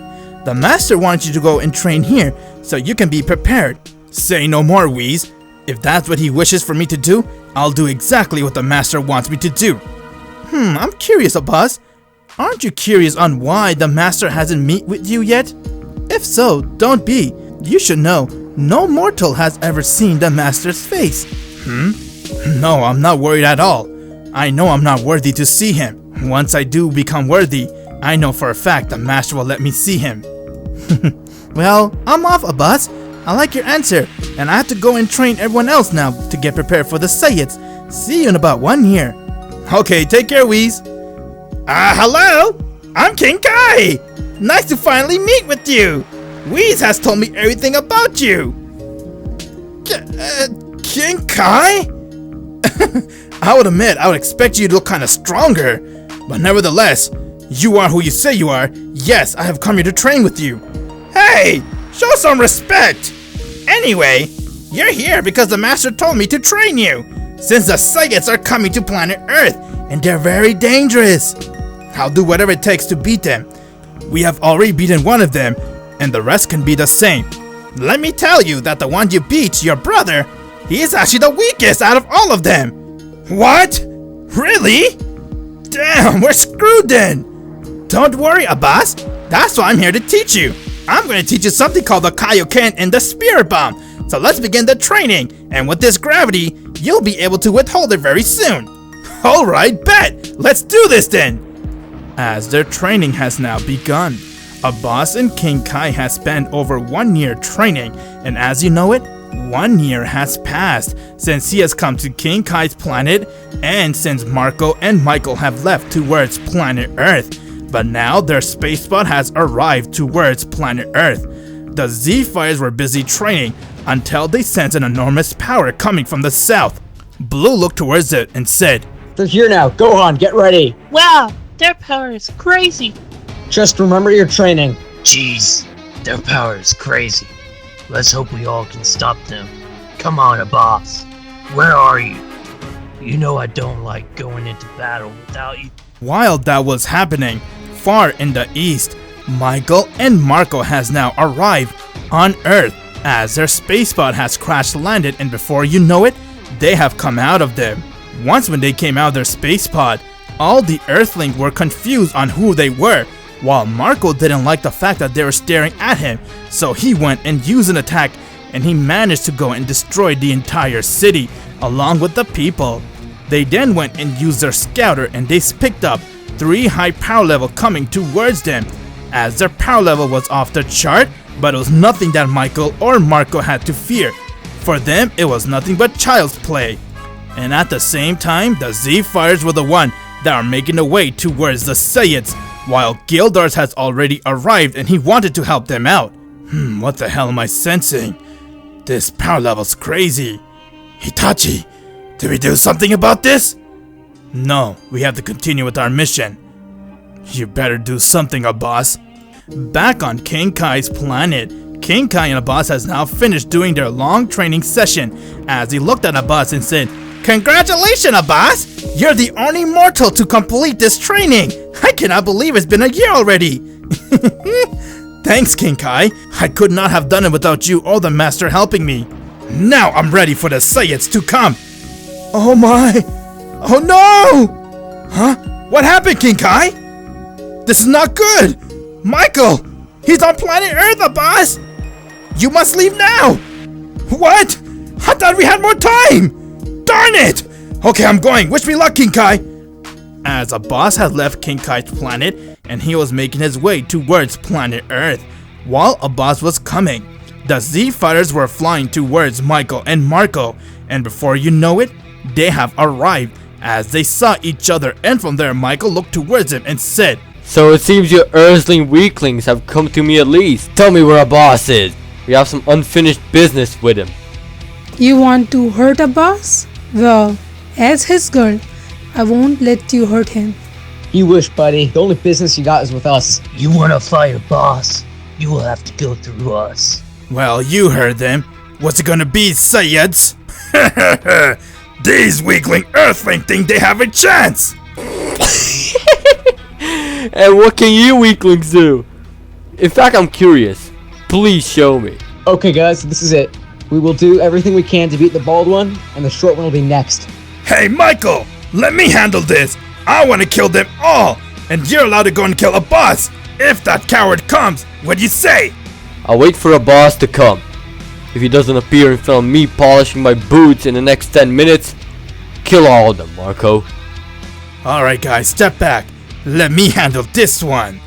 The Master wants you to go and train here so you can be prepared. Say no more, Whis. If that's what he wishes for me to do, I'll do exactly what the Master wants me to do." I'm curious, Abbas. Aren't you curious on why the Master hasn't met with you yet? If so, don't be. You should know, no mortal has ever seen the Master's face. No, I'm not worried at all. I know I'm not worthy to see him. Once I do become worthy, I know for a fact the Master will let me see him. Well, I'm off, Abbas. I like your answer, and I have to go and train everyone else now to get prepared for the Saiyans. See you in about 1 year. Okay, take care, Whis. Hello? I'm King Kai. Nice to finally meet with you. Whis has told me everything about you. King Kai? I would admit, I would expect you to look kind of stronger. But nevertheless, you are who you say you are. Yes, I have come here to train with you. Hey, show some respect. Anyway, you're here because the Master told me to train you. Since the Saiyans are coming to planet Earth, and they're very dangerous. I'll do whatever it takes to beat them. We have already beaten one of them, and the rest can be the same. Let me tell you that the one you beat, your brother, he is actually the weakest out of all of them. What? Really? Damn, we're screwed then. Don't worry, Abbas. That's why I'm here to teach you. I'm going to teach you something called the Kaioken and the Spirit Bomb. So let's begin the training, and with this gravity, you'll be able to withhold it very soon. Alright, bet! Let's do this then! As their training has now begun, Abbas and King Kai has spent over 1 year training, and as you know it, 1 year has passed since he has come to King Kai's planet, and since Marco and Michael have left towards planet Earth. But now their space pod has arrived towards planet Earth. The Z-Fighters were busy training until they sensed an enormous power coming from the south. Blue looked towards it and said, "They're here now. Gohan, get ready. Wow, their power is crazy. Just remember your training." Jeez, their power is crazy. Let's hope we all can stop them. Come on, Abbas. Where are you? You know I don't like going into battle without you. While that was happening, far in the east, Michael and Marco has now arrived on Earth as their space pod has crash landed, and before you know it, they have come out of them. Once when they came out of their space pod, all the Earthlings were confused on who they were, while Marco didn't like the fact that they were staring at him, so he went and used an attack, and he managed to go and destroy the entire city along with the people. They then went and used their scouter, and they picked up 3 high power level coming towards them, as their power level was off the chart, but it was nothing that Michael or Marco had to fear. For them, it was nothing but child's play. And at the same time, the Z-Fighters were the one that are making their way towards the Saiyans, while Gildars has already arrived and he wanted to help them out. What the hell am I sensing? This power level's crazy. Itachi, did we do something about this? No, we have to continue with our mission. You better do something, Abbas. Back on King Kai's planet, King Kai and Abbas has now finished doing their long training session as he looked at Abbas and said, "Congratulations, Abbas! You're the only mortal to complete this training! I cannot believe it's been a year already!" Thanks, King Kai. I could not have done it without you or the master helping me. Now I'm ready for the Saiyans to come. Oh my! Oh no! Huh? What happened, King Kai? This is not good! Michael! He's on planet Earth, Abbas! You must leave now! What? I thought we had more time! Darn it! Okay, I'm going. Wish me luck, King Kai! As Abbas had left King Kai's planet and he was making his way towards planet Earth, while Abbas was coming, the Z-Fighters were flying towards Michael and Marco, and before you know it, they have arrived as they saw each other, and from there Michael looked towards him and said, "So it seems your Earthling weaklings have come to me at least. Tell me where Abbas is. We have some unfinished business with him." You want to hurt Abbas? Well, as his girl, I won't let you hurt him. You wish, buddy. The only business you got is with us. You wanna fight Abbas? You will have to go through us. Well, you heard them. What's it gonna be, Saiyans? These weakling Earthling think they have a chance! And what can you weaklings do? In fact, I'm curious. Please show me. Okay, guys, this is it. We will do everything we can to beat the bald one, and the short one will be next. Hey, Michael! Let me handle this! I want to kill them all! And you're allowed to go and kill Abbas! If that coward comes, what do you say? I'll wait for Abbas to come. If he doesn't appear in front of me polishing my boots in the next 10 minutes, kill all of them, Marco. Alright guys, step back. Let me handle this one.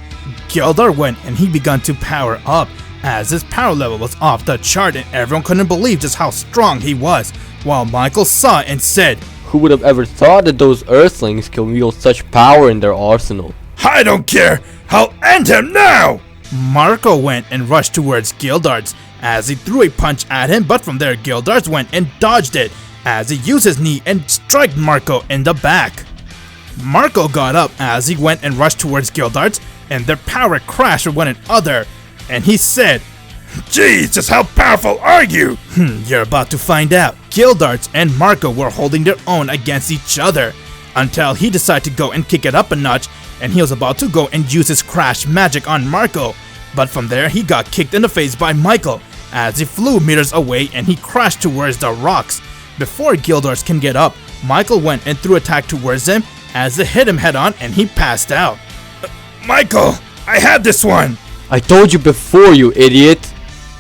Gildar went and he began to power up as his power level was off the chart and everyone couldn't believe just how strong he was, while Michael saw it and said, "Who would have ever thought that those Earthlings can wield such power in their arsenal?" I don't care! I'll end him now! Marco went and rushed towards Gildarts as he threw a punch at him, but from there Gildarts went and dodged it as he used his knee and struck Marco in the back. Marco got up as he went and rushed towards Gildarts, and their power crashed with one another, and he said, "Geez, just how powerful are you?" You're about to find out. Gildarts and Marco were holding their own against each other until he decided to go and kick it up a notch, and he was about to go and use his crash magic on Marco, but from there he got kicked in the face by Michael as he flew meters away and he crashed towards the rocks. Before Gildarts can get up, Michael went and threw attack towards him as it hit him head on and he passed out. Michael, I had this one! I told you before, you idiot!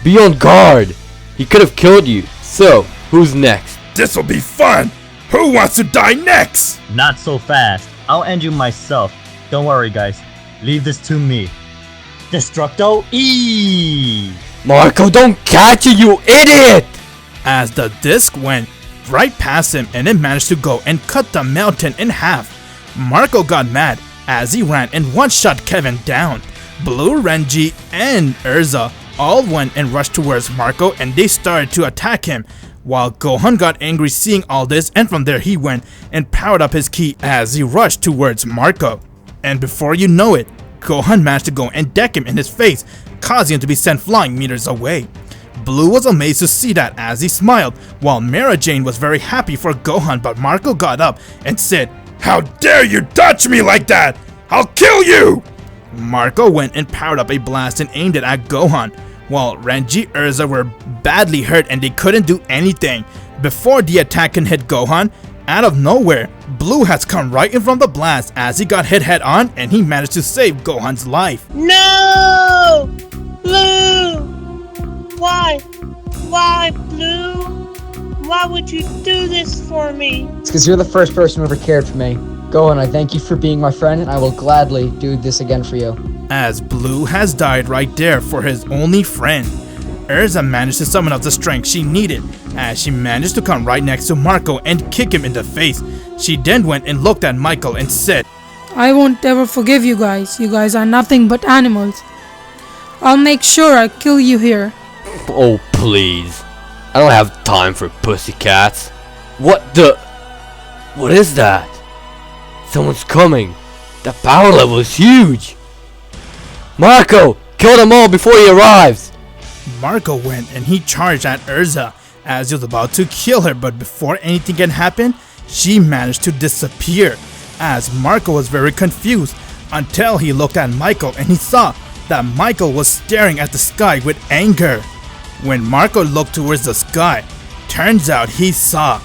Be on guard! He could have killed you. So, who's next? This'll be fun! Who wants to die next? Not so fast. I'll end you myself. Don't worry, guys. Leave this to me. Destructo E! Marco, don't catch it, you idiot! as the disc went right past him and it managed to go and cut the mountain in half. Marco got mad as he ran and one-shot Kevin down. Blue, Renji, and Urza all went and rushed towards Marco and they started to attack him, while Gohan got angry seeing all this, and from there he went and powered up his ki as he rushed towards Marco. And before you know it, Gohan managed to go and deck him in his face, causing him to be sent flying meters away. Blue was amazed to see that as he smiled, while Mara Jane was very happy for Gohan, but Marco got up and said, "How dare you touch me like that! I'll kill you!" Marco went and powered up a blast and aimed it at Gohan, while Renji, Urza were badly hurt and they couldn't do anything. Before the attack can hit Gohan, out of nowhere, Blue has come right in from the blast as he got hit head on and he managed to save Gohan's life. No! Blue! Why? Why, Blue? Why would you do this for me? It's because you're the first person who ever cared for me. Gohan, I thank you for being my friend, and I will gladly do this again for you. As Blue has died right there for his only friend, Urza managed to summon up the strength she needed as she managed to come right next to Marco and kick him in the face. She then went and looked at Michael and said, I won't ever forgive you guys. You guys are nothing but animals. I'll make sure I kill you here. Oh, please. I don't have time for pussycats. What is that? Someone's coming. That power level is huge. Marco, kill them all before he arrives. Marco went and he charged at Urza as he was about to kill her, but before anything can happen, she managed to disappear as Marco was very confused until he looked at Michael and he saw that Michael was staring at the sky with anger. When Marco looked towards the sky, turns out he saw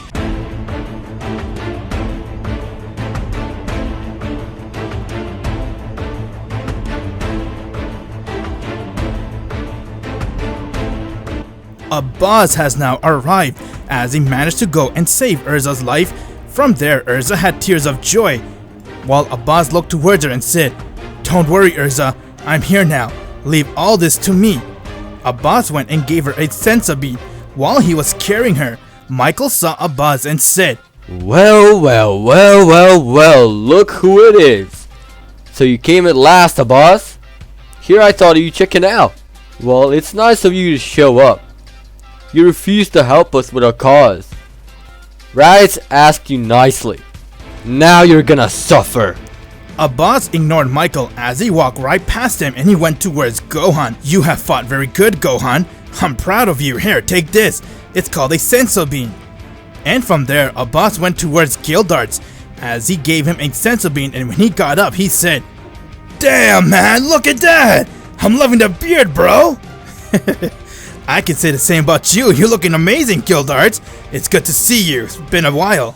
Abbas has now arrived as he managed to go and save Urza's life. From there, Urza had tears of joy, while Abbas looked towards her and said, "Don't worry, Urza, I'm here now. Leave all this to me." Abbas went and gave her a senza bean. While he was carrying her, Michael saw Abbas and said, Well, look who it is. So you came at last, Abbas. Here I thought of you checking out. Well, it's nice of you to show up. You refused to help us with our cause. Raditz asked you nicely. Now you're gonna suffer. Abbas ignored Michael as he walked right past him and he went towards Gohan. "You have fought very good, Gohan. I'm proud of you. Here, take this. It's called a senso bean." And from there, Abbas went towards Gildarts as he gave him a senso bean, and when he got up, he said, "Damn, man, look at that. I'm loving the beard, bro." I can say the same about you. You're looking amazing, Gildarts. It's good to see you. It's been a while.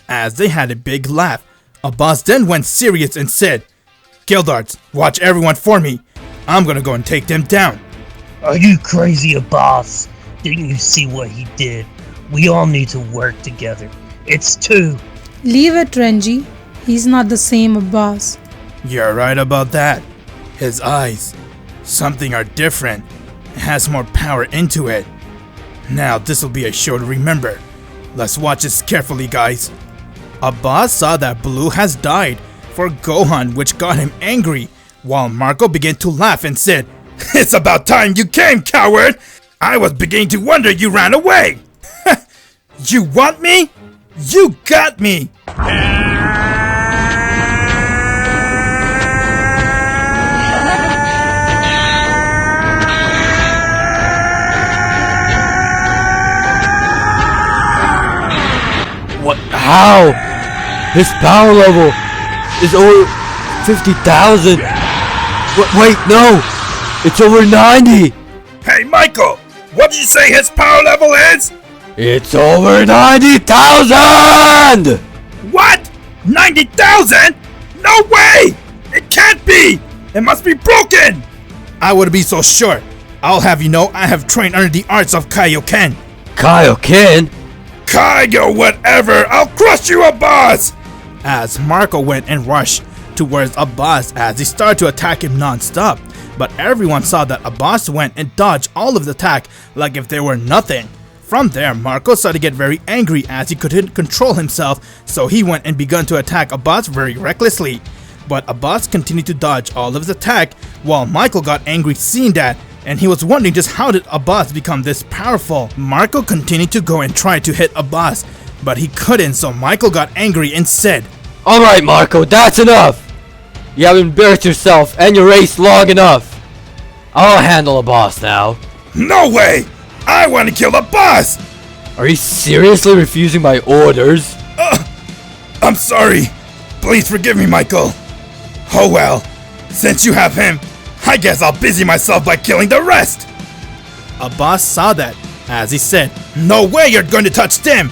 As they had a big laugh, Abbas then went serious and said, "Gildarts, watch everyone for me. I'm gonna go and take them down." Are you crazy, Abbas? Didn't you see what he did? We all need to work together. It's two. Leave it, Renji. He's not the same Abbas. You're right about that. His eyes, something are different. It has more power into it. Now this will be a show to remember. Let's watch this carefully, guys. Abbas saw that Blue has died for Gohan, which got him angry, while Marco began to laugh and said, "It's about time you came, coward! I was beginning to wonder you ran away! You want me? You got me!" What? How? His power level is over 50,000. Wait, no! It's over 90! Hey, Michael! What did you say his power level is? It's over 90,000! What? 90,000? No way! It can't be! It must be broken! I would be so sure. I'll have you know I have trained under the arts of Kaioken. Kaioken? Kaigo whatever! I'll crush you, Abbas! As Marco went and rushed towards Abbas as he started to attack him non-stop. But everyone saw that Abbas went and dodged all of the attack like if they were nothing. From there, Marco started to get very angry as he couldn't control himself, so he went and began to attack Abbas very recklessly. But Abbas continued to dodge all of his attack, while Michael got angry seeing that, and he was wondering just how did Abbas become this powerful. Marco continued to go and try to hit Abbas, but he couldn't, so Michael got angry and said, "Alright Marco, that's enough! You have embarrassed yourself and your race long enough. I'll handle Abbas now." "No way! I want to kill Abbas!" "Are you seriously refusing my orders?" "I'm sorry. Please forgive me, Michael. Oh well, since you have him, I guess I'll busy myself by killing the rest." Abbas saw that, as he said, "No way you're going to touch them!"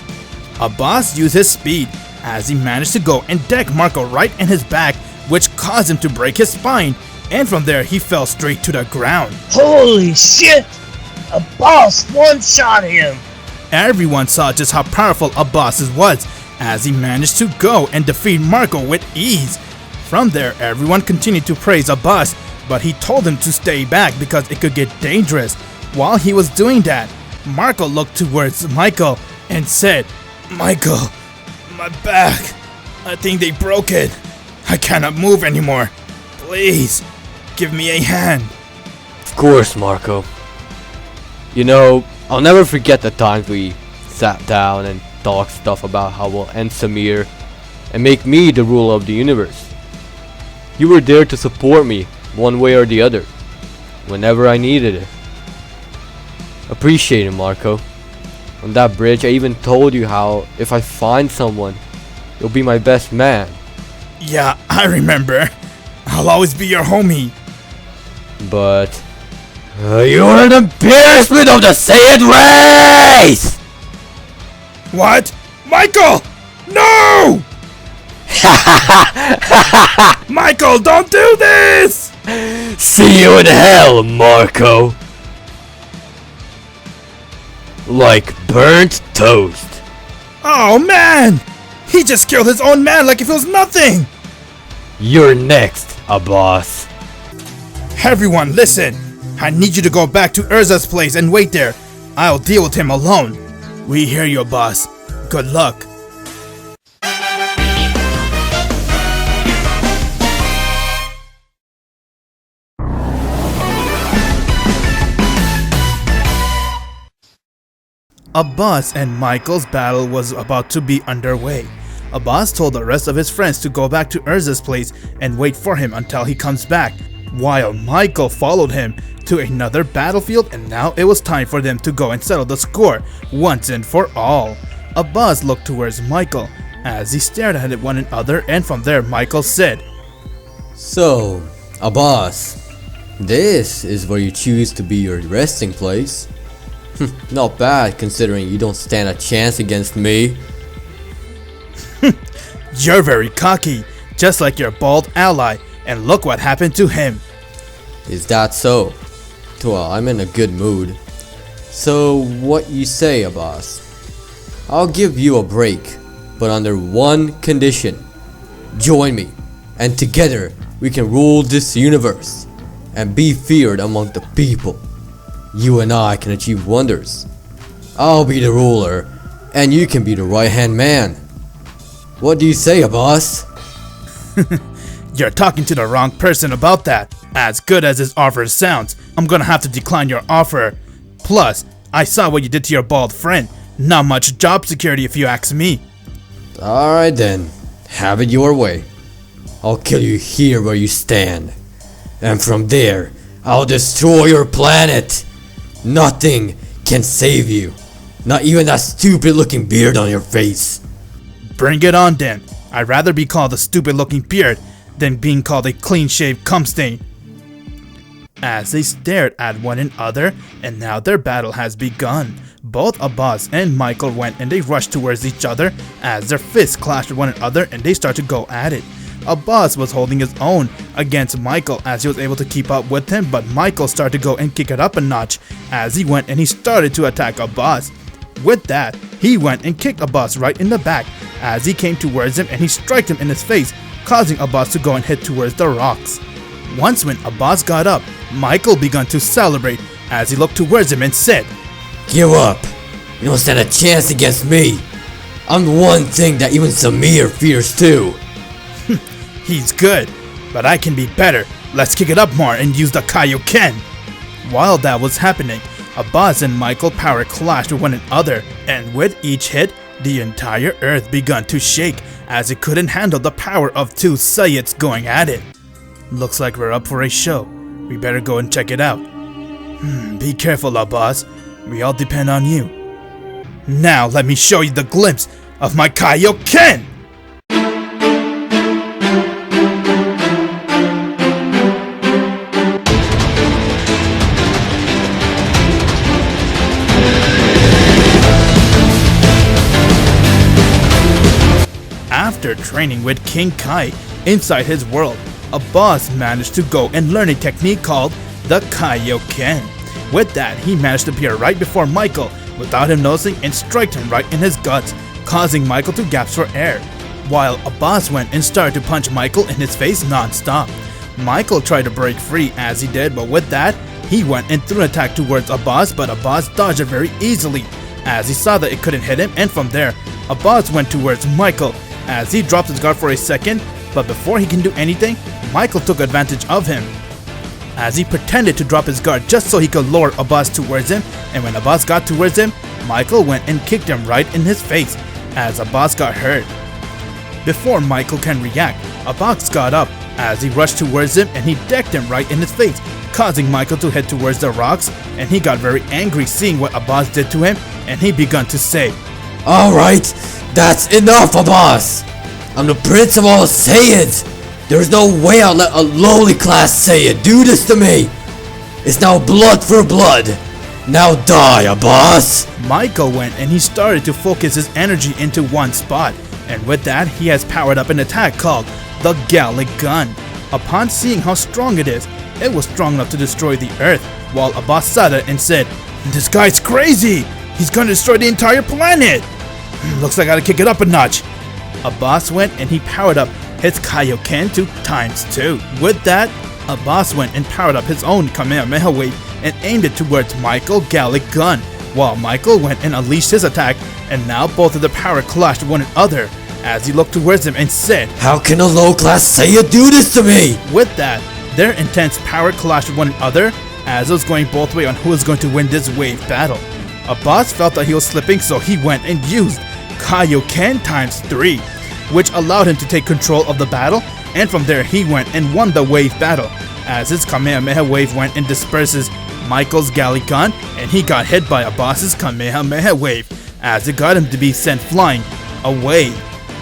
Abbas used his speed, as he managed to go and deck Marco right in his back, which caused him to break his spine, and from there he fell straight to the ground. Holy shit! Abbas one-shot him! Everyone saw just how powerful Abbas was, as he managed to go and defeat Marco with ease. From there, everyone continued to praise Abbas, but he told him to stay back because it could get dangerous. While he was doing that, Marco looked towards Michael and said, "Michael, my back, I think they broke it. I cannot move anymore. Please, give me a hand." Of course, Marco. You know, I'll never forget the times we sat down and talked stuff about how we'll end Samir and make me the ruler of the universe. You were there to support me one way or the other, whenever I needed it. Appreciate it, Marco. On that bridge, I even told you how if I find someone, you'll be my best man. "Yeah, I remember. I'll always be your homie." But you're an embarrassment of the Saiyan race! "What? Michael! No! Michael, don't do this!" See you in hell, Marco. Like burnt toast. Oh man! He just killed his own man like if it was nothing! You're next, Abbas. Everyone, listen! I need you to go back to Urza's place and wait there. I'll deal with him alone. We hear you, boss. Good luck. Abbas and Michael's battle was about to be underway. Abbas told the rest of his friends to go back to Urza's place and wait for him until he comes back, while Michael followed him to another battlefield, and now it was time for them to go and settle the score once and for all. Abbas looked towards Michael as he stared at one another, and from there Michael said, "So, Abbas, this is where you choose to be your resting place? Not bad considering you don't stand a chance against me." "You're very cocky, just like your bald ally, and look what happened to him." "Is that so? Well, I'm in a good mood. So, what you say, Abbas? I'll give you a break, but under one condition. Join me, and together we can rule this universe and be feared among the people. You and I can achieve wonders. I'll be the ruler, and you can be the right-hand man. What do you say, Abbas?" "You're talking to the wrong person about that. As good as his offer sounds, I'm gonna have to decline your offer. Plus, I saw what you did to your bald friend. Not much job security if you ask me." "Alright then, have it your way. I'll kill you here where you stand. And from there, I'll destroy your planet. Nothing can save you. Not even that stupid looking beard on your face." "Bring it on then. I'd rather be called a stupid looking beard than being called a clean shaved cum stain." As they stared at one another, and now their battle has begun. Both Abbas and Michael went and they rushed towards each other as their fists clashed with one another and they started to go at it. Abbas was holding his own against Michael as he was able to keep up with him, but Michael started to go and kick it up a notch as he went and he started to attack Abbas. With that, he went and kicked Abbas right in the back as he came towards him and he struck him in his face, causing Abbas to go and hit towards the rocks. Once when Abbas got up, Michael began to celebrate as he looked towards him and said, "Give up. You don't stand a chance against me. I'm the one thing that even Samir fears too. He's good, but I can be better. Let's kick it up more and use the Kaioken. While that was happening, Abbas and Michael power clashed with one another, and with each hit, the entire earth began to shake as it couldn't handle the power of two Saiyans going at it. Looks like we're up for a show. We better go and check it out. Be careful, Abbas. We all depend on you. Now let me show you the glimpse of my Kaioken! After training with King Kai inside his world, Abbas managed to go and learn a technique called the Kaioken. With that, he managed to appear right before Michael without him noticing and strike him right in his guts, causing Michael to gasp for air, while Abbas went and started to punch Michael in his face non-stop. Michael tried to break free as he did, but with that, he went and threw an attack towards Abbas, but Abbas dodged it very easily as he saw that it couldn't hit him, and from there, Abbas went towards Michael as he dropped his guard for a second, but before he can do anything, Michael took advantage of him as he pretended to drop his guard just so he could lure Abbas towards him, and when Abbas got towards him, Michael went and kicked him right in his face as Abbas got hurt. Before Michael can react, Abbas got up as he rushed towards him and he decked him right in his face, causing Michael to head towards the rocks, and he got very angry seeing what Abbas did to him, and he began to say, "Alright, that's enough, Abbas! I'm the Prince of all Saiyans! There's no way I'll let a lowly class Saiyan do this to me! It's now blood for blood! Now die, Abbas!" Michael went and he started to focus his energy into one spot, and with that he has powered up an attack called the Gallic Gun. Upon seeing how strong it is, it was strong enough to destroy the earth, while Abbas saw that and said, "This guy's crazy! He's gonna destroy the entire planet! Looks like I gotta kick it up a notch." Abbas went and he powered up his Kaioken to ×2. With that, Abbas went and powered up his own Kamehameha wave and aimed it towards Michael Gallic Gun, while Michael went and unleashed his attack, and now both of the power clashed with one another as he looked towards him and said, "How can a low-class Saiyan do this to me?" With that, their intense power clashed with one another as it was going both ways on who was going to win this wave battle. Abbas felt that he was slipping, so he went and used Kaioken ×3, which allowed him to take control of the battle, and from there he went and won the wave battle as his Kamehameha wave went and disperses Michael's Gallic Gun, and he got hit by Abbas's Kamehameha wave as it got him to be sent flying away.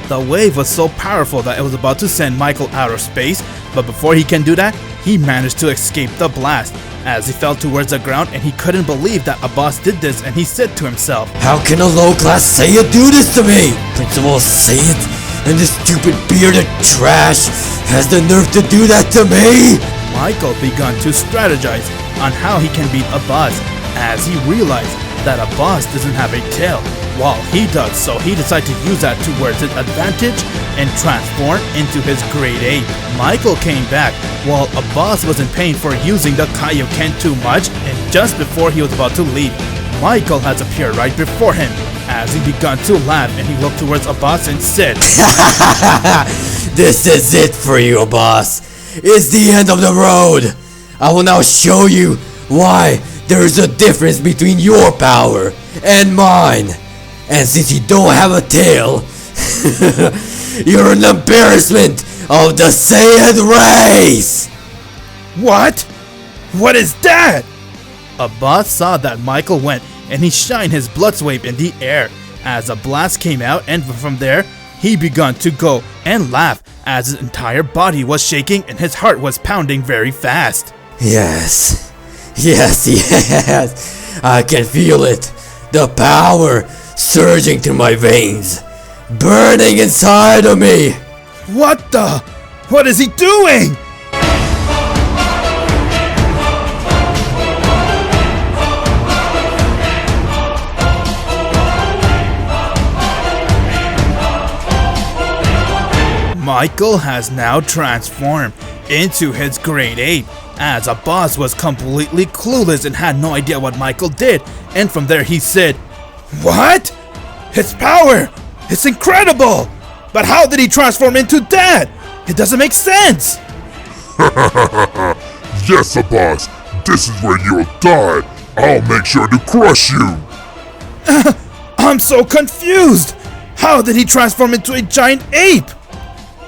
The wave was so powerful that it was about to send Michael out of space, but before he can do that, he managed to escape the blast as he fell towards the ground, and he couldn't believe that Abbas did this, and he said to himself, "How can a low-class Saiyan do this to me? Prince of all Saiyans, and this stupid bearded trash has the nerve to do that to me?" Michael began to strategize on how he can beat Abbas as he realized that Abbas doesn't have a tail, while he does, so he decided to use that towards his advantage and transform into his Great Ape. Michael came back while Abbas was in pain for using the Kaioken too much, and just before he was about to leave, Michael has appeared right before him as he began to laugh, and he looked towards Abbas and said, "This is it for you, Abbas. It's the end of the road. I will now show you why there is a difference between your power and mine. And since you don't have a tail, you're an embarrassment of the Saiyan race!" "What? What is that?" Abbas saw that Michael went and he shined his blood wave in the air as a blast came out, and from there, he began to go and laugh as his entire body was shaking and his heart was pounding very fast. Yes, I can feel it. The power surging through my veins, burning inside of me. What is he doing? Michael has now transformed into his Great Ape, as Abbas was completely clueless and had no idea what Michael did, and from there he said, What? His power! It's incredible! But how did he transform into that? It doesn't make sense! Yes, Abbas, this is where you'll die. I'll make sure to crush you. I'm so confused! How did he transform into a giant ape?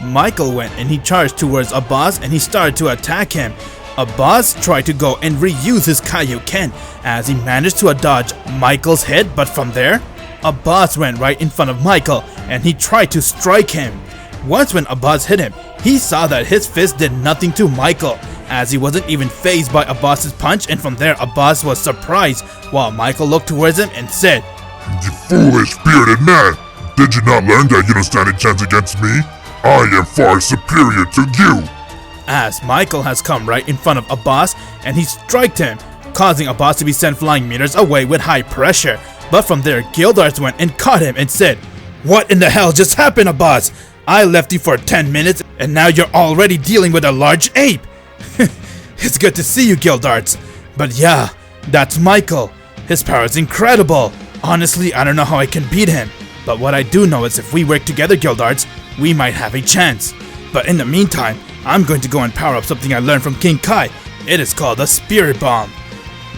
Michael went and he charged towards Abbas and he started to attack him. Abbas tried to go and reuse his Kaioken as he managed to dodge Michael's head, but from there, Abbas went right in front of Michael and he tried to strike him. Once when Abbas hit him, he saw that his fist did nothing to Michael as he wasn't even fazed by Abbas's punch, and from there Abbas was surprised while Michael looked towards him and said, "You foolish bearded man! Did you not learn that you don't stand a chance against me? I am far superior to you!" As Michael has come right in front of Abbas and he striked him, causing Abbas to be sent flying meters away with high pressure. But from there, Gildarts went and caught him and said, "What in the hell just happened, Abbas? I left you for 10 minutes and now you're already dealing with a large ape." It's good to see you, Gildarts. But yeah, that's Michael. His power is incredible. Honestly, I don't know how I can beat him. But what I do know is if we work together, Gildarts, we might have a chance. But in the meantime, I'm going to go and power up something I learned from King Kai. It is called a Spirit Bomb.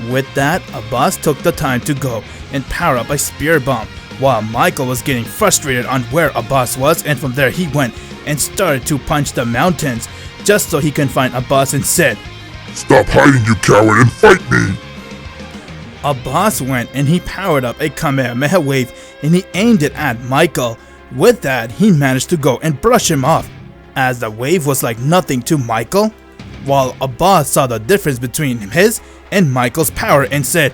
With that, Abbas took the time to go and power up a Spirit Bomb, while Michael was getting frustrated on where Abbas was, and from there he went and started to punch the mountains just so he can find Abbas and said, "Stop hiding, you coward, and fight me!" Abbas went and he powered up a Kamehameha wave and he aimed it at Michael. With that, he managed to go and brush him off, as the wave was like nothing to Michael, while Abbas saw the difference between his and Michael's power and said,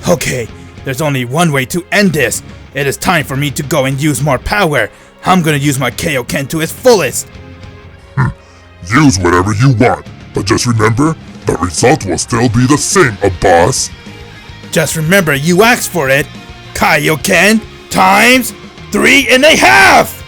"Okay, there's only one way to end this. It is time for me to go and use more power. I'm gonna use my Kaioken to its fullest." Use whatever you want, but just remember, the result will still be the same, Abbas. Just remember you asked for it. Kaioken times 3.5!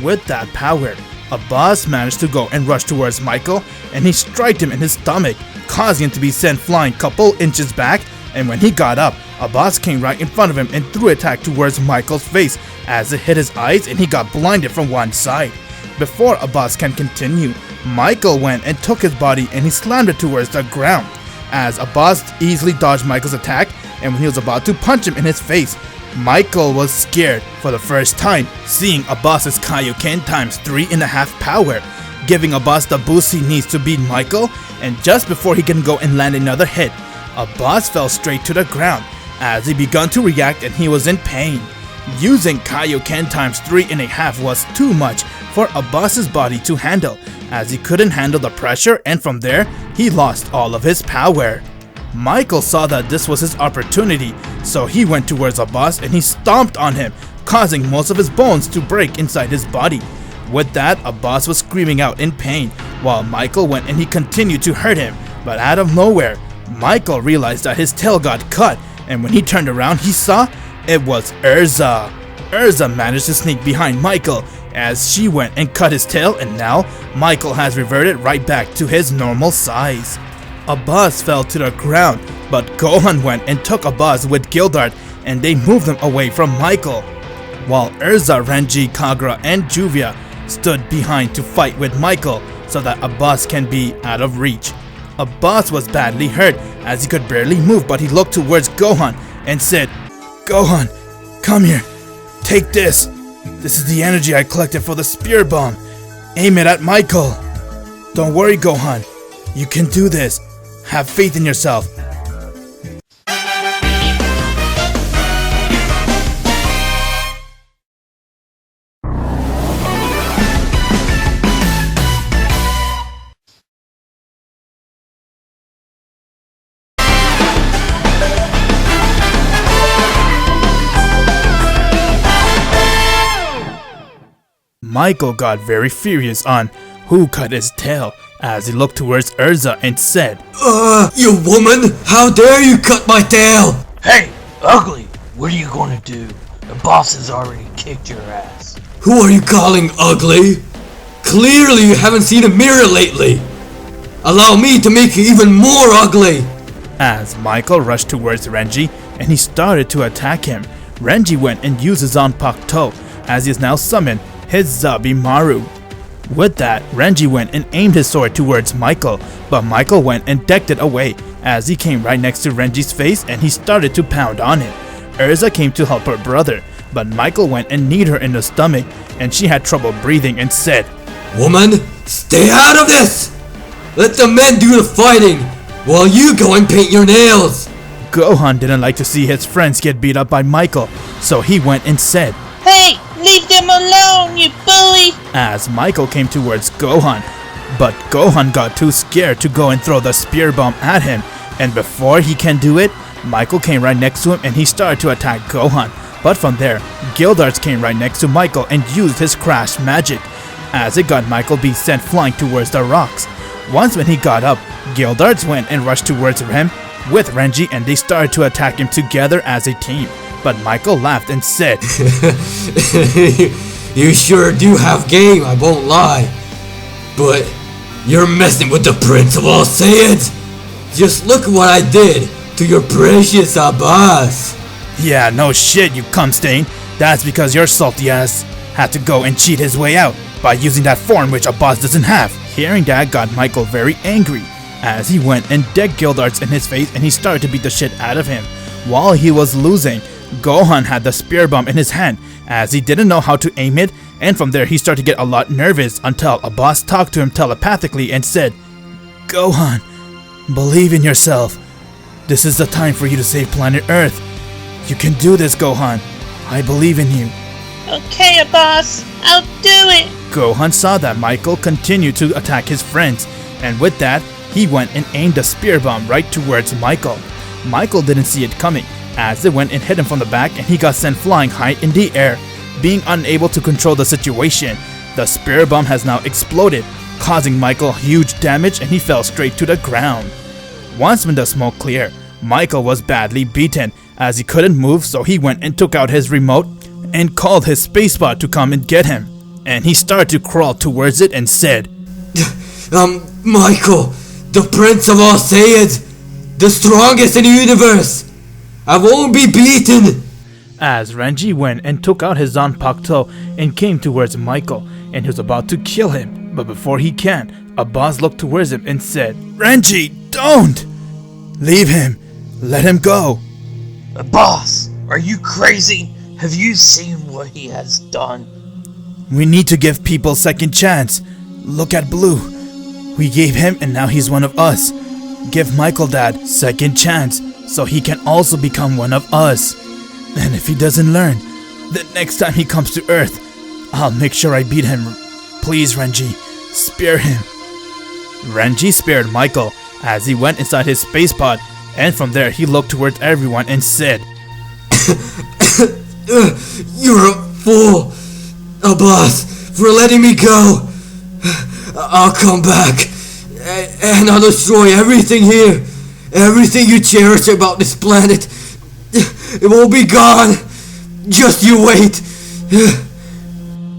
With that power, Abbas managed to go and rush towards Michael and he struck him in his stomach, causing him to be sent flying couple inches back, and when he got up, Abbas came right in front of him and threw an attack towards Michael's face as it hit his eyes and he got blinded from one side. Before Abbas can continue, Michael went and took his body and he slammed it towards the ground, as Abbas easily dodged Michael's attack, and when he was about to punch him in his face, Michael was scared for the first time, seeing Abbas's Kaioken times 3.5 power, giving Abbas the boost he needs to beat Michael, and just before he can go and land another hit, Abbas fell straight to the ground as he began to react and he was in pain. Using Kaioken times 3.5 was too much for Abbas's body to handle, as he couldn't handle the pressure, and from there, he lost all of his power. Michael saw that this was his opportunity, so he went towards Abbas and he stomped on him, causing most of his bones to break inside his body. With that, Abbas was screaming out in pain, while Michael went and he continued to hurt him, but out of nowhere, Michael realized that his tail got cut, and when he turned around, he saw it was Urza. Urza managed to sneak behind Michael as she went and cut his tail, and now Michael has reverted right back to his normal size. Abbas fell to the ground, but Gohan went and took Abbas with Gildart and they moved them away from Michael, while Urza, Renji, Kagura, and Juvia stood behind to fight with Michael so that Abbas can be out of reach. Abbas was badly hurt as he could barely move, but he looked towards Gohan and said, "Gohan, come here. Take this. This is the energy I collected for the Spirit Bomb. Aim it at Michael. Don't worry, Gohan. You can do this. Have faith in yourself." Michael got very furious on who cut his tail as he looked towards Urza and said, You woman! How dare you cut my tail! Hey, ugly! What are you gonna do? The boss has already kicked your ass. Who are you calling ugly? Clearly you haven't seen a mirror lately! Allow me to make you even more ugly! As Michael rushed towards Renji and he started to attack him. Renji went and used his Zanpakuto, as he has now summoned his Zabimaru. With that, Renji went and aimed his sword towards Michael, but Michael went and decked it away, as he came right next to Renji's face and he started to pound on it. Urza came to help her brother, but Michael went and kneed her in the stomach, and she had trouble breathing and said, "Woman, stay out of this! Let the men do the fighting, while you go and paint your nails!" Gohan didn't like to see his friends get beat up by Michael, so he went and said, Hey, leave them alone, you bully! as Michael came towards Gohan, but Gohan got too scared to go and throw the spear bomb at him, and before he can do it, Michael came right next to him and he started to attack Gohan. But from there, Gildarts came right next to Michael and used his crash magic, as it got Michael be sent flying towards the rocks. Once when he got up, Gildarts went and rushed towards him with Renji, and they started to attack him together as a team. But Michael laughed and said, You sure do have game, I won't lie. But you're messing with the Prince of all Saiyans. Just look what I did to your precious Abbas. Yeah, no shit, you cum stain. That's because your salty ass had to go and cheat his way out by using that form which Abbas doesn't have. Hearing that got Michael very angry, as he went and decked Gildarts in his face and he started to beat the shit out of him. While he was losing, Gohan had the spear bomb in his hand, as he didn't know how to aim it, and from there he started to get a lot nervous until Abbas talked to him telepathically and said, Gohan, believe in yourself. This is the time for you to save planet Earth. You can do this, Gohan. I believe in you. Okay, Abbas, I'll do it. Gohan saw that Michael continued to attack his friends, and with that, he went and aimed a spear bomb right towards Michael. Michael didn't see it coming, as it went and hit him from the back and he got sent flying high in the air. Being unable to control the situation, the spear bomb has now exploded, causing Michael huge damage and he fell straight to the ground. Once when the smoke cleared, Michael was badly beaten, as he couldn't move, so he went and took out his remote and called his spacebot to come and get him. And he started to crawl towards it and said, Michael, the Prince of all Saiyans, the strongest in the universe, I won't be beaten. As Renji went and took out his Zanpakuto and came towards Michael, and he was about to kill him, but before he can, Abbas looked towards him and said, Renji, don't! Leave him! Let him go! Boss, are you crazy? Have you seen what he has done? We need to give people second chance. Look at Blue. We gave him and now he's one of us. Give Michael that second chance so he can also become one of us. And if he doesn't learn, the next time he comes to Earth, I'll make sure I beat him. Please, Renji, spare him. Renji spared Michael as he went inside his space pod, and from there he looked towards everyone and said, You're a fool, Abbas, for letting me go. I'll come back, and I'll destroy everything here. Everything you cherish about this planet. It won't be gone. Just you wait.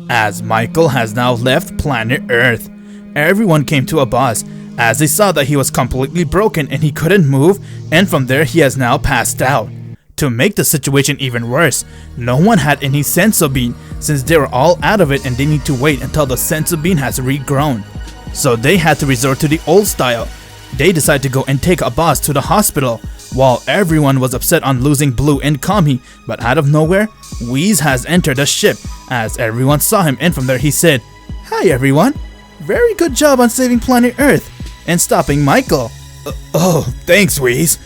As Michael has now left planet Earth, everyone came to Abbas as they saw that he was completely broken and he couldn't move, and from there he has now passed out. To make the situation even worse, no one had any senzu bean since they were all out of it and they need to wait until the senzu bean has regrown. So they had to resort to the old style. They decided to go and take Abbas to the hospital, while everyone was upset on losing Blue and Kami, but out of nowhere, Whis has entered the ship as everyone saw him, and from there he said, Hi everyone, very good job on saving planet Earth and stopping Michael. Oh, thanks Whis,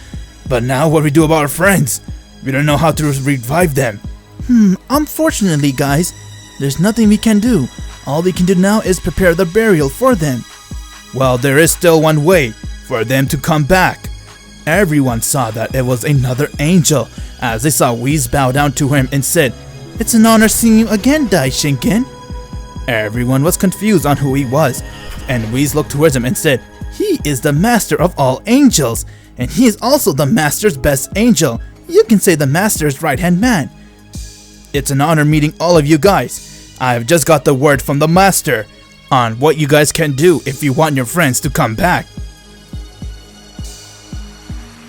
but now what do we do about our friends? We don't know how to revive them. Unfortunately guys, there's nothing we can do. All we can do now is prepare the burial for them. Well, there is still one way for them to come back. Everyone saw that it was another angel as they saw Whis bow down to him and said, It's an honor seeing you again, Dai Shinken. Everyone was confused on who he was, and Whis looked towards him and said, He is the master of all angels, and he is also the master's best angel. You can say the master's right-hand man. It's an honor meeting all of you guys. I've just got the word from the master on what you guys can do if you want your friends to come back.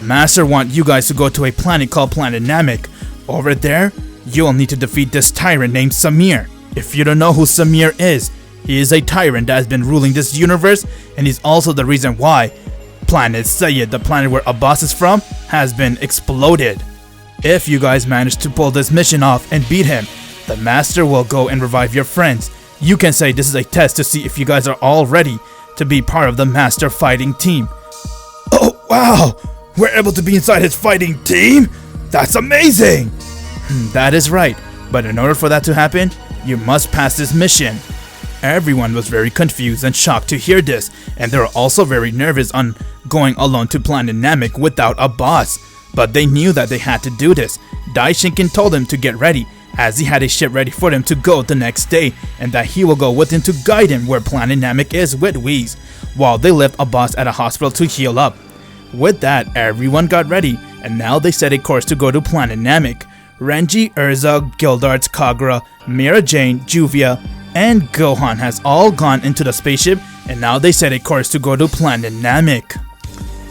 Master want you guys to go to a planet called Planet Namek. Over there, you'll need to defeat this tyrant named Samir. If you don't know who Samir is, he is a tyrant that has been ruling this universe, and he's also the reason why Planet Saiyan, the planet where Abbas is from, has been exploded. If you guys manage to pull this mission off and beat him, the master will go and revive your friends. You can say this is a test to see if you guys are all ready to be part of the master fighting team. Oh wow, we're able to be inside his fighting team? That's amazing! That is right, but in order for that to happen, you must pass this mission. Everyone was very confused and shocked to hear this, and they were also very nervous on going alone to Planet Namek without a boss. But they knew that they had to do this. Dai Shinken told them to get ready, as he had a ship ready for them to go the next day, and that he will go with him to guide him where Planet Namek is with Whis, while they left Abbas at a hospital to heal up. With that, everyone got ready, and now they set a course to go to Planet Namek. Renji, Urza, Gildarts, Kagura, Mira Jane, Juvia, and Gohan has all gone into the spaceship, and now they set a course to go to Planet Namek.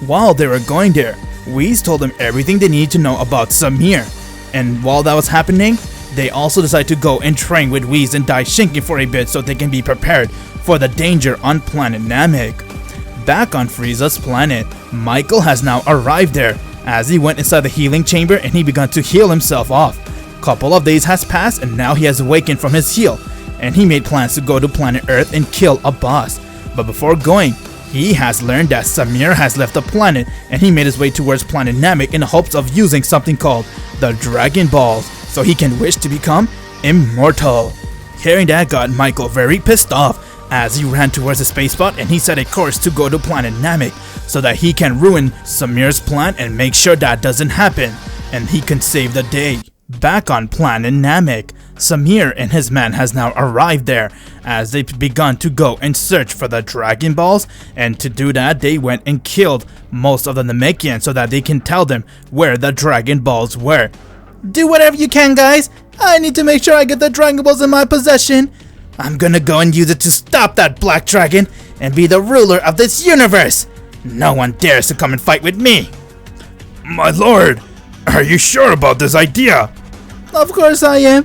While they were going there, Whis told them everything they needed to know about Samir, and while that was happening, they also decided to go and train with Whis and Dai Shinken for a bit so they can be prepared for the danger on Planet Namek. Back on Frieza's planet, Michael has now arrived there, as he went inside the healing chamber and he began to heal himself off. Couple of days has passed and now he has awakened from his heal, and he made plans to go to planet Earth and kill Abbas. But before going, he has learned that Samir has left the planet, and he made his way towards Planet Namek in the hopes of using something called the Dragon Balls so he can wish to become immortal. Hearing that got Michael very pissed off, as he ran towards the space spot and he set a course to go to Planet Namek so that he can ruin Samir's plan and make sure that doesn't happen, and he can save the day. Back on Planet Namek, Samir and his man has now arrived there, as they've begun to go and search for the Dragon Balls, and to do that they went and killed most of the Namekians so that they can tell them where the Dragon Balls were. Do whatever you can, guys. I need to make sure I get the Dragon Balls in my possession. I'm gonna go and use it to stop that black dragon and be the ruler of this universe. No one dares to come and fight with me. My lord, are you sure about this idea? Of course I am.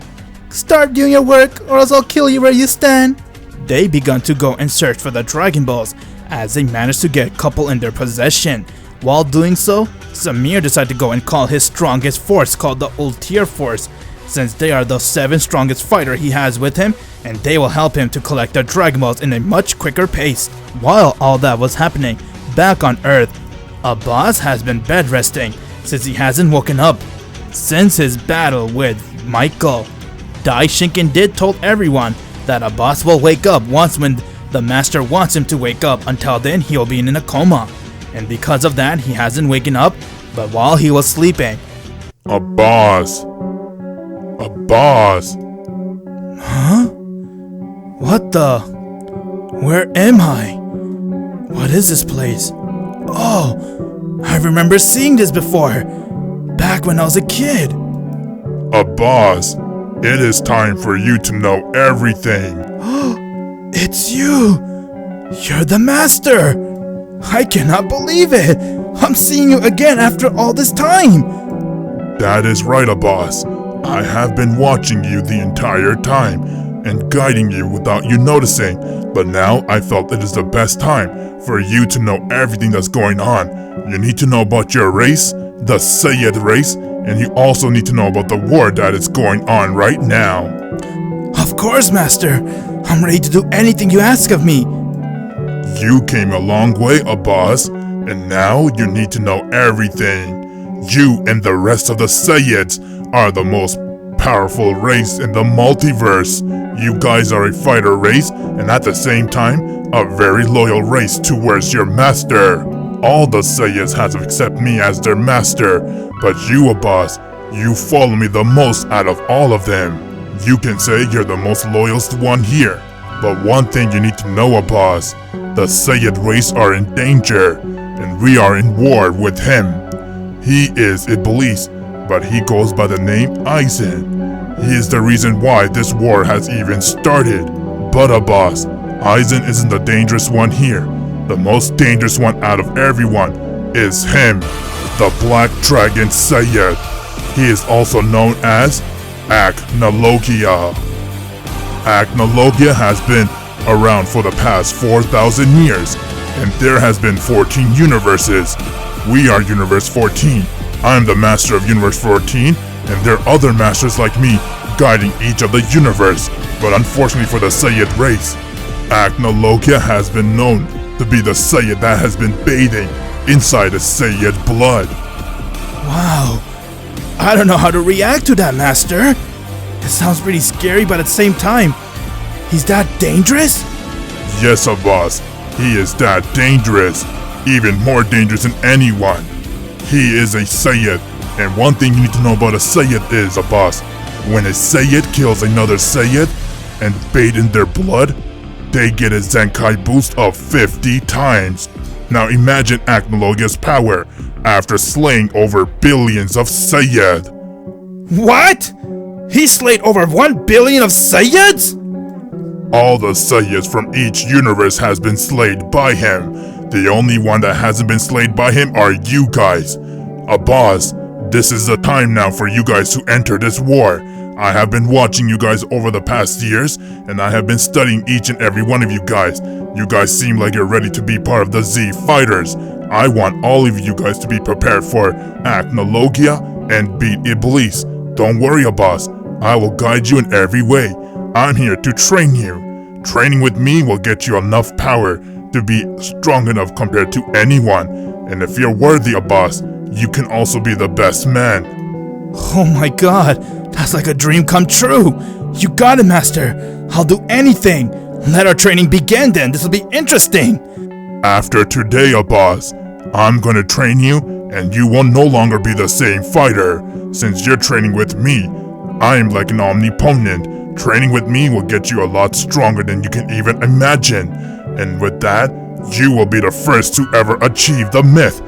Start doing your work or else I'll kill you where you stand. They began to go and search for the Dragon Balls, as they managed to get a couple in their possession. While doing so, Samir decided to go and call his strongest force called the Ultier Force, since they are the 7 strongest fighter he has with him, and they will help him to collect the Dragon Balls in a much quicker pace. While all that was happening, back on Earth, Abbas has been bed resting since he hasn't woken up since his battle with Michael. Dai Shinken did told everyone that Abbas will wake up once when the master wants him to wake up. Until then, he'll be in a coma, and because of that, he hasn't waken up. But while he was sleeping, Abbas. Huh? What the? Where am I? What is this place? Oh, I remember seeing this before, back when I was a kid. Abbas, it is time for you to know everything. It's you! You're the master! I cannot believe it! I'm seeing you again after all this time! That is right, Abbas. I have been watching you the entire time and guiding you without you noticing, but now I felt it is the best time for you to know everything that's going on. You need to know about your race, the Saiyan race, and you also need to know about the war that is going on right now. Of course, Master. I'm ready to do anything you ask of me. You came a long way, Abbas, and now you need to know everything. You and the rest of the Saiyans are the most powerful race in the multiverse. You guys are a fighter race, and at the same time, a very loyal race towards your master. All the Saiyans have to accept me as their master, but you, Abbas, you follow me the most out of all of them. You can say you're the most loyalist one here, but one thing you need to know, Abbas, the Saiyan race are in danger, and we are in war with him. He is Iblis, but he goes by the name Aizen. He is the reason why this war has even started. But Abbas, Aizen isn't the dangerous one here. The most dangerous one out of everyone is him, the Black Dragon Saiyan. He is also known as Acnologia. Acnologia has been around for the past 4,000 years, and there has been 14 universes. We are Universe 14. I am the master of Universe 14, and there are other masters like me guiding each of the universe. But unfortunately for the Saiyan race, Acnologia has been known to be the Saiyan that has been bathing inside the Saiyan blood. Wow. I don't know how to react to that, Master. It sounds pretty scary, but at the same time, he's that dangerous? Yes, Abbas. He is that dangerous. Even more dangerous than anyone. He is a Saiyan. And one thing you need to know about a Saiyan is, Abbas, when a Saiyan kills another Saiyan and bathe in their blood, they get a Zenkai boost of 50 times. Now imagine Acnologia's power after slaying over billions of Saiyan. What? He slayed over 1 billion of Saiyans? All the Saiyans from each universe has been slayed by him. The only one that hasn't been slayed by him are you guys. Abbas, this is the time now for you guys to enter this war. I have been watching you guys over the past years, and I have been studying each and every one of you guys. You guys seem like you're ready to be part of the Z Fighters. I want all of you guys to be prepared for Acnologia and beat Iblis. Don't worry, Abbas. I will guide you in every way. I'm here to train you. Training with me will get you enough power to be strong enough compared to anyone. And if you're worthy, Abbas, you can also be the best man. Oh my god, that's like a dream come true. You got it, Master. I'll do anything. Let our training begin then. This will be interesting. After today, Abbas, I'm gonna train you, and you will no longer be the same fighter. Since you're training with me, I am like an omnipotent. Training with me will get you a lot stronger than you can even imagine. And with that, you will be the first to ever achieve the myth,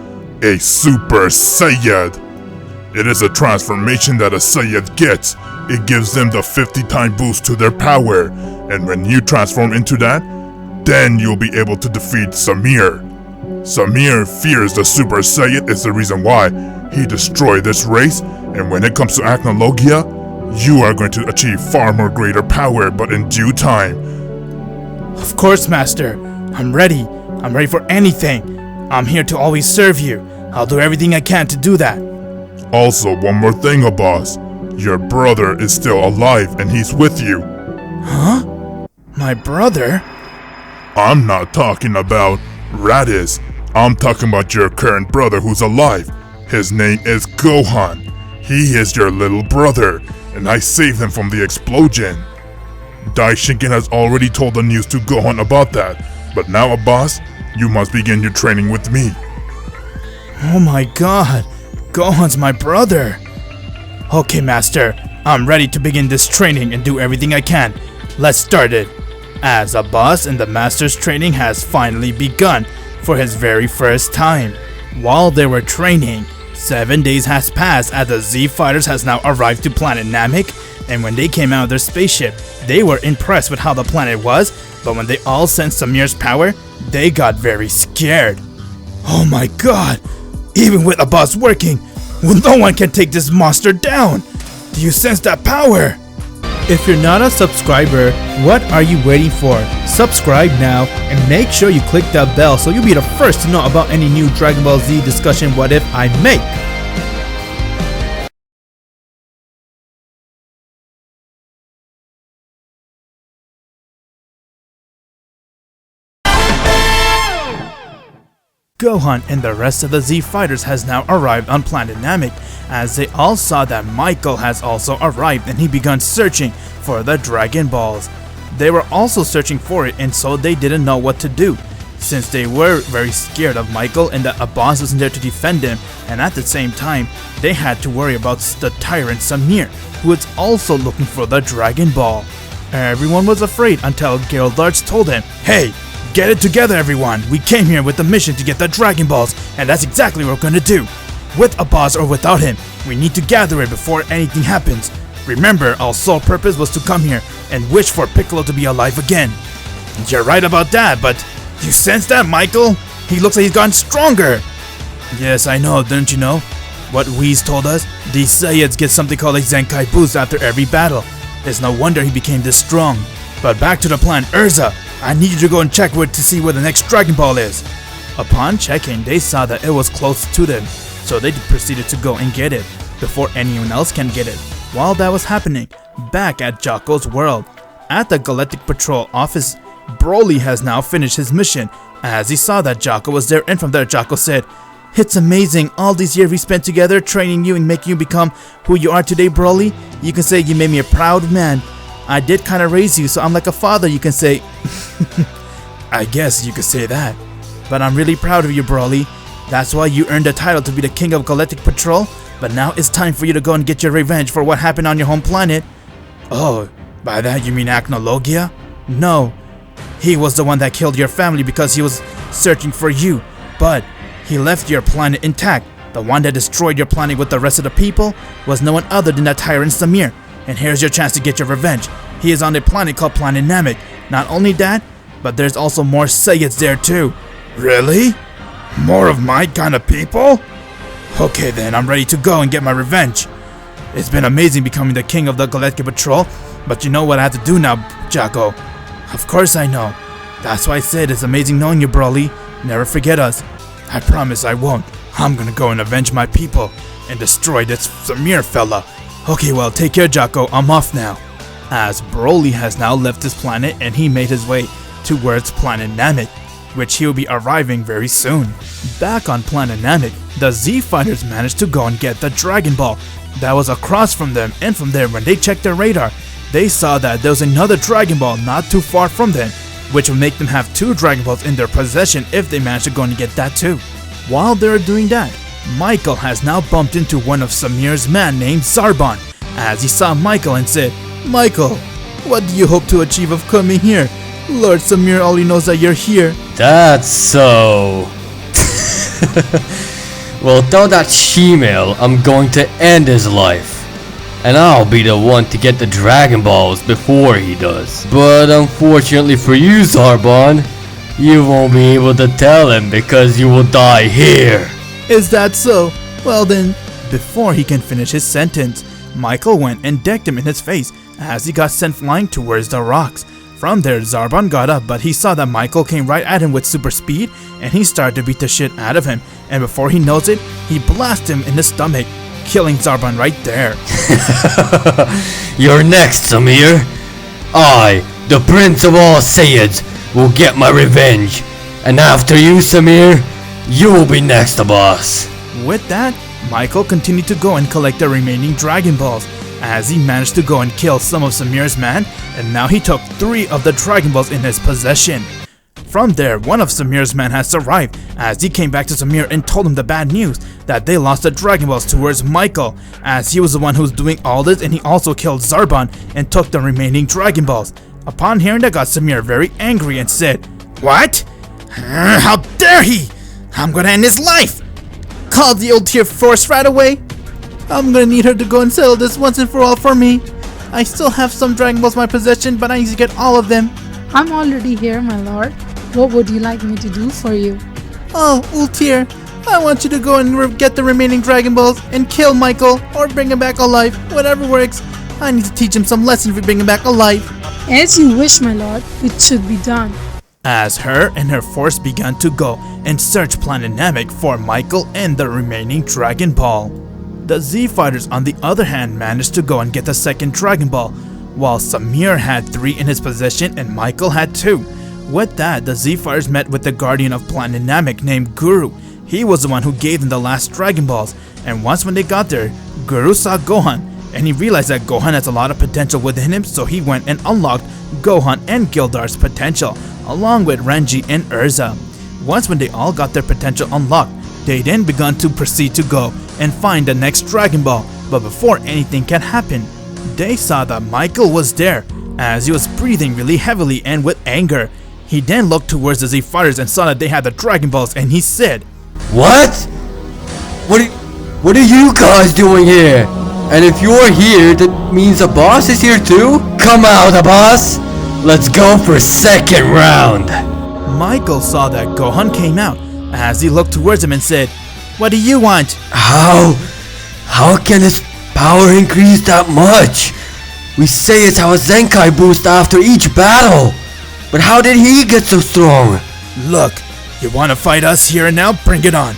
a Super Saiyan. It is a transformation that a Saiyan gets. It gives them the 50-time boost to their power. And when you transform into that, then you'll be able to defeat Samir. Samir fears the Super Saiyan is the reason why he destroyed this race. And when it comes to Acnologia, you are going to achieve far more greater power, but in due time. Of course, Master. I'm ready. I'm ready for anything. I'm here to always serve you. I'll do everything I can to do that. Also, one more thing, Abbas. Your brother is still alive and he's with you. Huh? My brother? I'm not talking about Raditz. I'm talking about your current brother who's alive. His name is Gohan. He is your little brother, and I saved him from the explosion. Daishinken has already told the news to Gohan about that, but now, Abbas, you must begin your training with me. Oh my god, Gohan's my brother. Okay, Master, I'm ready to begin this training and do everything I can. Let's start it. As Abbas and the Master's training has finally begun for his very first time. While they were training, 7 days has passed as the Z Fighters has now arrived to planet Namek, and when they came out of their spaceship, they were impressed with how the planet was, but when they all sensed Samir's power, they got very scared. Oh my god, even with Abbas working, no one can take this monster down. Do you sense that power? If you're not a subscriber, what are you waiting for? Subscribe now and make sure you click that bell so you'll be the first to know about any new Dragon Ball Z discussion what if I make. Gohan and the rest of the Z Fighters has now arrived on planet Namek, as they all saw that Michael has also arrived and he began searching for the Dragon Balls. They were also searching for it, and so they didn't know what to do, since they were very scared of Michael and that Abbas wasn't there to defend him, and at the same time, they had to worry about the tyrant Samir, who was also looking for the Dragon Ball. Everyone was afraid until Gildarts told him, "Hey, get it together, everyone. We came here with the mission to get the Dragon Balls, and that's exactly what we're gonna do. With Abbas or without him, we need to gather it before anything happens. Remember, our sole purpose was to come here and wish for Piccolo to be alive again." You're right about that, but you sense that, Michael? He looks like he's gotten stronger. Yes, I know, didn't you know? What Whis told us, these Saiyans get something called a Zenkai boost after every battle. It's no wonder he became this strong. But back to the plan, Urza, I need you to go and check to see where the next Dragon Ball is. Upon checking, they saw that it was close to them, so they proceeded to go and get it before anyone else can get it. While that was happening, back at Jocko's world, at the Galactic Patrol office, Broly has now finished his mission. As he saw that Jocko was there, and from there Jocko said, "It's amazing, all these years we spent together training you and making you become who you are today, Broly. You can say you made me a proud man. I did kind of raise you, so I'm like a father, you can say." I guess you could say that. But I'm really proud of you, Broly. That's why you earned the title to be the king of Galactic Patrol. But now it's time for you to go and get your revenge for what happened on your home planet. Oh, by that you mean Acnologia? No. He was the one that killed your family because he was searching for you. But he left your planet intact. The one that destroyed your planet with the rest of the people was no one other than that tyrant Samir. And here's your chance to get your revenge. He is on a planet called Planet Namek. Not only that, but there's also more Saiyans there too. Really? More of my kind of people? Okay then, I'm ready to go and get my revenge. It's been amazing becoming the king of the Galactic Patrol, but you know what I have to do now, Jocko. Of course I know. That's why I said it's amazing knowing you, Broly. Never forget us. I promise I won't. I'm gonna go and avenge my people and destroy this Samir fella. Okay, well, take care, Jocko. I'm off now. As Broly has now left his planet and he made his way towards Planet Namek, which he will be arriving very soon. Back on Planet Namek, the Z Fighters managed to go and get the Dragon Ball that was across from them, and from there, when they checked their radar, they saw that there was another Dragon Ball not too far from them, which would make them have 2 Dragon Balls in their possession if they managed to go and get that too. While they were doing that, Michael has now bumped into one of Samir's men named Zarbon, as he saw Michael and said, "Michael, what do you hope to achieve of coming here? Lord Samir only knows that you're here." That's so. Well, tell that shemale I'm going to end his life. And I'll be the one to get the Dragon Balls before he does. But unfortunately for you, Zarbon, you won't be able to tell him because you will die here. Is that so? Well then, before he can finish his sentence, Michael went and decked him in his face as he got sent flying towards the rocks. From there, Zarbon got up, but he saw that Michael came right at him with super speed, and he started to beat the shit out of him. And before he knows it, he blasted him in the stomach, killing Zarbon right there. You're next, Samir. I, the Prince of all Saiyans, will get my revenge. And after you, Samir, you will be next, Abbas. With that, Michael continued to go and collect the remaining Dragon Balls, as he managed to go and kill some of Samir's men, and now he took 3 of the Dragon Balls in his possession. From there, one of Samir's men has arrived, as he came back to Samir and told him the bad news that they lost the Dragon Balls towards Michael, as he was the one who was doing all this, and he also killed Zarbon and took the remaining Dragon Balls. Upon hearing that, got Samir very angry and said, "What? How dare he? I'm gonna end his life! Call the old tier force right away. I'm gonna need her to go and settle this once and for all for me. I still have some Dragon Balls in my possession, but I need to get all of them." I'm already here, my lord. What would you like me to do for you? "Oh, Ultir, I want you to go and get the remaining Dragon Balls and kill Michael, or bring him back alive, whatever works. I need to teach him some lessons for bringing him back alive." As you wish, my lord. It should be done. As her and her force began to go and search Planet Namek for Michael and the remaining Dragon Ball. The Z Fighters, on the other hand, managed to go and get the second Dragon Ball, while Samir had 3 in his possession and Michael had 2. With that, the Z Fighters met with the guardian of Planet Namek named Guru. He was the one who gave them the last Dragon Balls, and once when they got there, Guru saw Gohan, and he realized that Gohan has a lot of potential within him, so he went and unlocked Gohan and Gildar's potential, along with Renji and Urza. Once when they all got their potential unlocked, they then began to proceed to go and find the next Dragon Ball, but before anything can happen, they saw that Michael was there, as he was breathing really heavily and with anger. He then looked towards the Z Fighters and saw that they had the Dragon Balls, and he said, "What? What are you guys doing here? And if you're here, that means Abbas is here too? Come out, Abbas! Let's go for second round!" Michael saw that Gohan came out, as he looked towards him and said, "What do you want?" How How can his power increase that much? We say it's how a Zenkai boost after each battle. But how did he get so strong? Look, you wanna fight us here and now? Bring it on.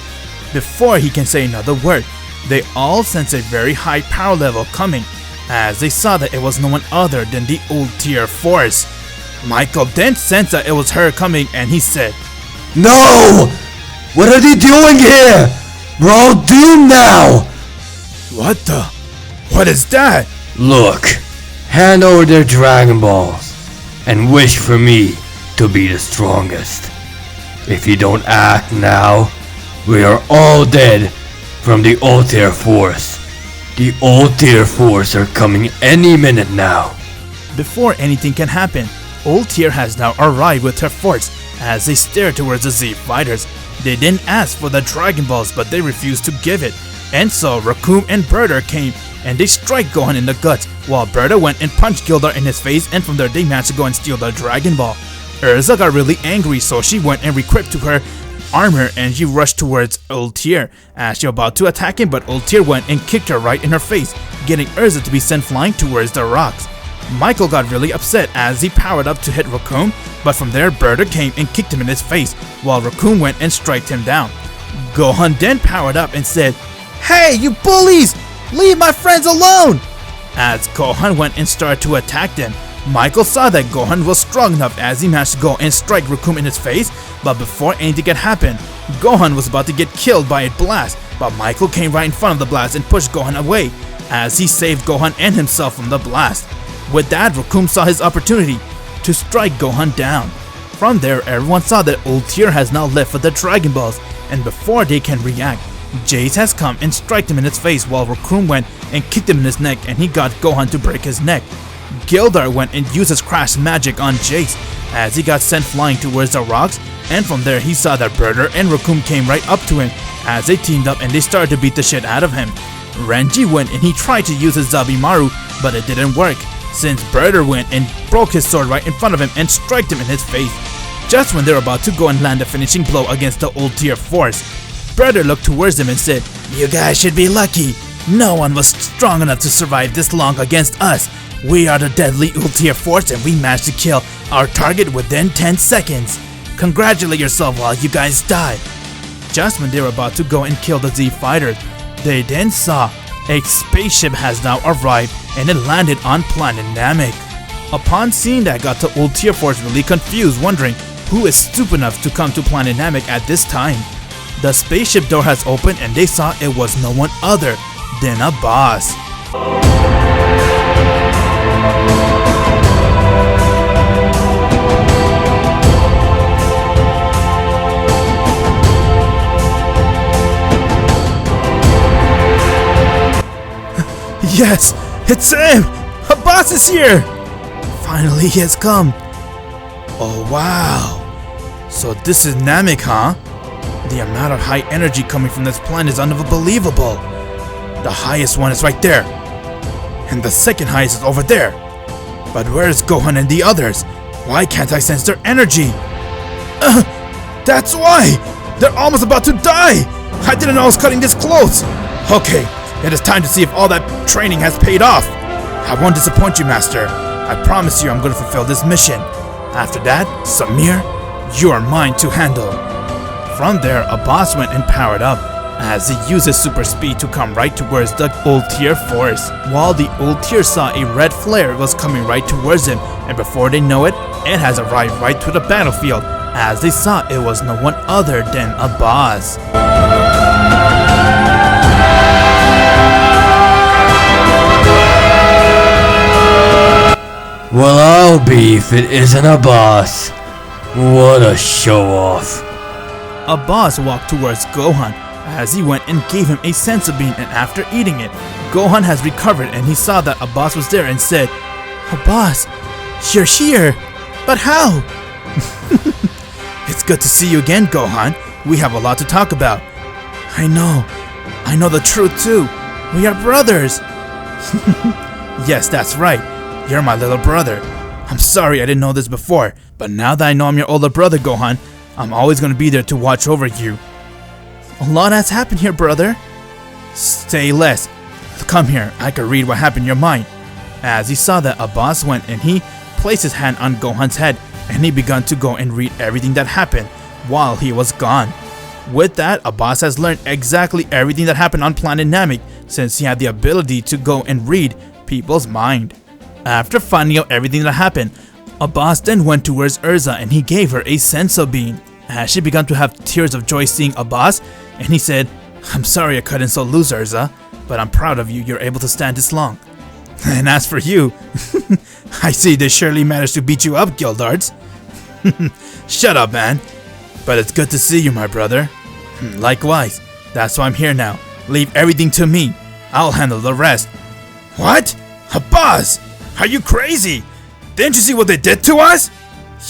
Before he can say another word, they all sense a very high power level coming, as they saw that it was no one other than the ulterior force. Michael then sensed that it was her coming and he said, No! What are they doing here? We're all doomed now! What the? What is that? Look, hand over their Dragon Balls and wish for me to be the strongest. If you don't act now, we are all dead from the ulterior force. The ulterior force are coming any minute now. Before anything can happen, Ulterior has now arrived with her force as they stare towards the Z fighters. They didn't ask for the Dragon Balls, but they refused to give it. And so Raccoon and Berta came and they strike Gohan in the guts, while Berta went and punched Gildar in his face, and from there they managed to go and steal the Dragon Ball. Urza got really angry, so she went and equipped to her armor and she rushed towards Ulterior as she was about to attack him, but Ulterior went and kicked her right in her face, getting Urza to be sent flying towards the rocks. Michael got really upset as he powered up to hit Raccoon, but from there Berta came and kicked him in his face, while Raccoon went and striked him down. Gohan then powered up and said, "Hey, you bullies! Leave my friends alone!" As Gohan went and started to attack them, Michael saw that Gohan was strong enough as he managed to go and strike Raccoon in his face, but before anything could happen, Gohan was about to get killed by a blast, but Michael came right in front of the blast and pushed Gohan away, as he saved Gohan and himself from the blast. With that, Raccoon saw his opportunity to strike Gohan down. From there, everyone saw that Ulterior has now left with the Dragon Balls, and before they can react, Jace has come and struck him in his face, while Raccoon went and kicked him in his neck, and he got Gohan to break his neck. Gildar went and used his crash magic on Jace as he got sent flying towards the rocks, and from there he saw that Berta and Raccoon came right up to him as they teamed up and they started to beat the shit out of him. Renji went and he tried to use his Zabimaru, but it didn't work, since Berta went and broke his sword right in front of him and struck him in his face. Just when they were about to go and land a finishing blow against the Ulterior force, Berta looked towards them and said, "You guys should be lucky. No one was strong enough to survive this long against us. We are the deadly Ulterior force and we managed to kill our target within 10 seconds. Congratulate yourself while you guys die." Just when they were about to go and kill the Z fighters, they then saw a spaceship has now arrived and it landed on planet Namek. Upon seeing that, got the Ulterior force really confused, wondering who is stupid enough to come to planet Namek at this time. The spaceship door has opened and they saw it was no one other than Abbas. Yes, it's him! Abbas is here! Finally, he has come. Oh wow. So this is Namek, huh? The amount of high energy coming from this planet is unbelievable. The highest one is right there. And the second highest is over there. But where is Gohan and the others? Why can't I sense their energy? That's why! They're almost about to die! I didn't know I was cutting this close! Okay, it is time to see if all that training has paid off. I won't disappoint you, Master. I promise you I'm going to fulfill this mission. After that, Samir, you are mine to handle. From there, Abbas went and powered up, as he used his super speed to come right towards the Ulterior force. While the Ulterior saw a red flare was coming right towards him, and before they know it, it has arrived right to the battlefield, as they saw it was no one other than Abbas. Well, I'll be if it isn't Abbas. What a show-off. Abbas walked towards Gohan as he went and gave him a senzu bean, and after eating it, Gohan has recovered and he saw that Abbas was there and said, "Abbas, you're here, but how?" "It's good to see you again, Gohan. We have a lot to talk about." I know the truth too. We are brothers." "Yes, that's right. You're my little brother. I'm sorry I didn't know this before, but now that I know I'm your older brother, Gohan, I'm always going to be there to watch over you." "A lot has happened here, brother." "Say less. come here, I could read what happened in your mind. As he saw that, Abbas went and he placed his hand on Gohan's head and he began to go and read everything that happened while he was gone. With that, Abbas has learned exactly everything that happened on Planet Namek since he had the ability to go and read people's mind. After finding out everything that happened, Abbas then went towards Urza and he gave her a senso bean. As she began to have tears of joy seeing Abbas, and he said, "I'm sorry I couldn't so lose Urza, but I'm proud of you, you're able to stand this long. And as for you, I see they surely managed to beat you up, Gildards." "Shut up, man. But it's good to see you, my brother." "Likewise. That's why I'm here now. Leave everything to me. I'll handle the rest." "What? Abbas! Are you crazy? Didn't you see what they did to us?"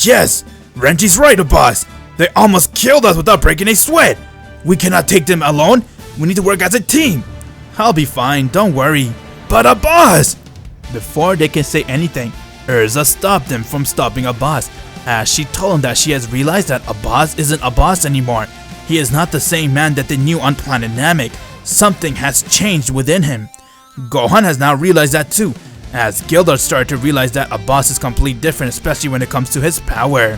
"Yes, Renji's right, Abbas. They almost killed us without breaking a sweat. We cannot take them alone. We need to work as a team." "I'll be fine, don't worry." "But Abbas!" Before they can say anything, Urza stopped them from stopping Abbas, as she told him that she has realized that Abbas isn't Abbas anymore. He is not the same man that they knew on Planet Namek. Something has changed within him. Gohan has now realized that too, as Gildar started to realize that Abbas is completely different, especially when it comes to his power.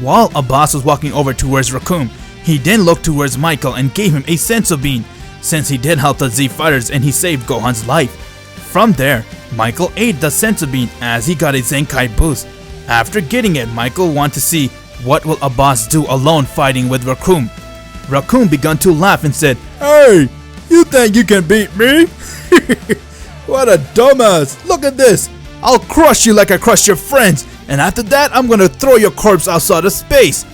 While Abbas was walking over towards Raccoon, he then looked towards Michael and gave him a senso bean, since he did help the Z fighters and he saved Gohan's life. From there, Michael ate the senso bean as he got a Zenkai boost. After getting it, Michael wanted to see what will Abbas do alone fighting with Raccoon. Raccoon began to laugh and said, "Hey, you think you can beat me? What a dumbass! Look at this! I'll crush you like I crushed your friends, and after that I'm gonna throw your corpse outside of space."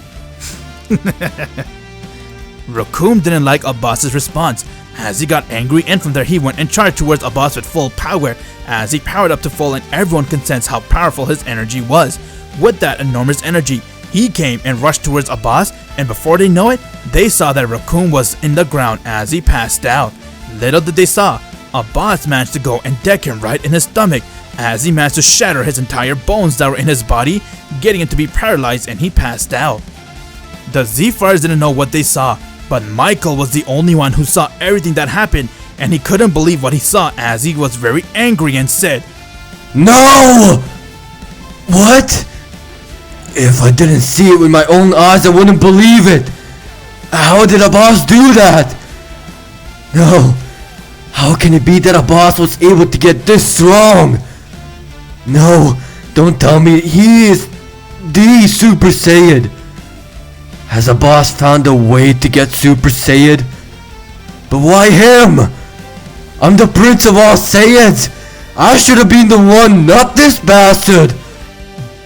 Raccoon didn't like Abbas's response, as he got angry, and from there he went and charged towards Abbas with full power, as he powered up to full and everyone can sense how powerful his energy was. With that enormous energy, he came and rushed towards Abbas, and before they know it, they saw that Raccoon was in the ground as he passed out. Little did they saw, Abbas managed to go and deck him right in his stomach, as he managed to shatter his entire bones that were in his body, getting him to be paralyzed, and he passed out. The Z-Fighters didn't know what they saw, but Michael was the only one who saw everything that happened, and he couldn't believe what he saw as he was very angry and said, "No! What? If I didn't see it with my own eyes, I wouldn't believe it. How did Abbas do that? No. How can it be that Abbas was able to get this strong? No, don't tell me he is the Super Saiyan. Has Abbas found a way to get Super Saiyan? But why him? I'm the Prince of all Saiyans. I should have been the one, not this bastard."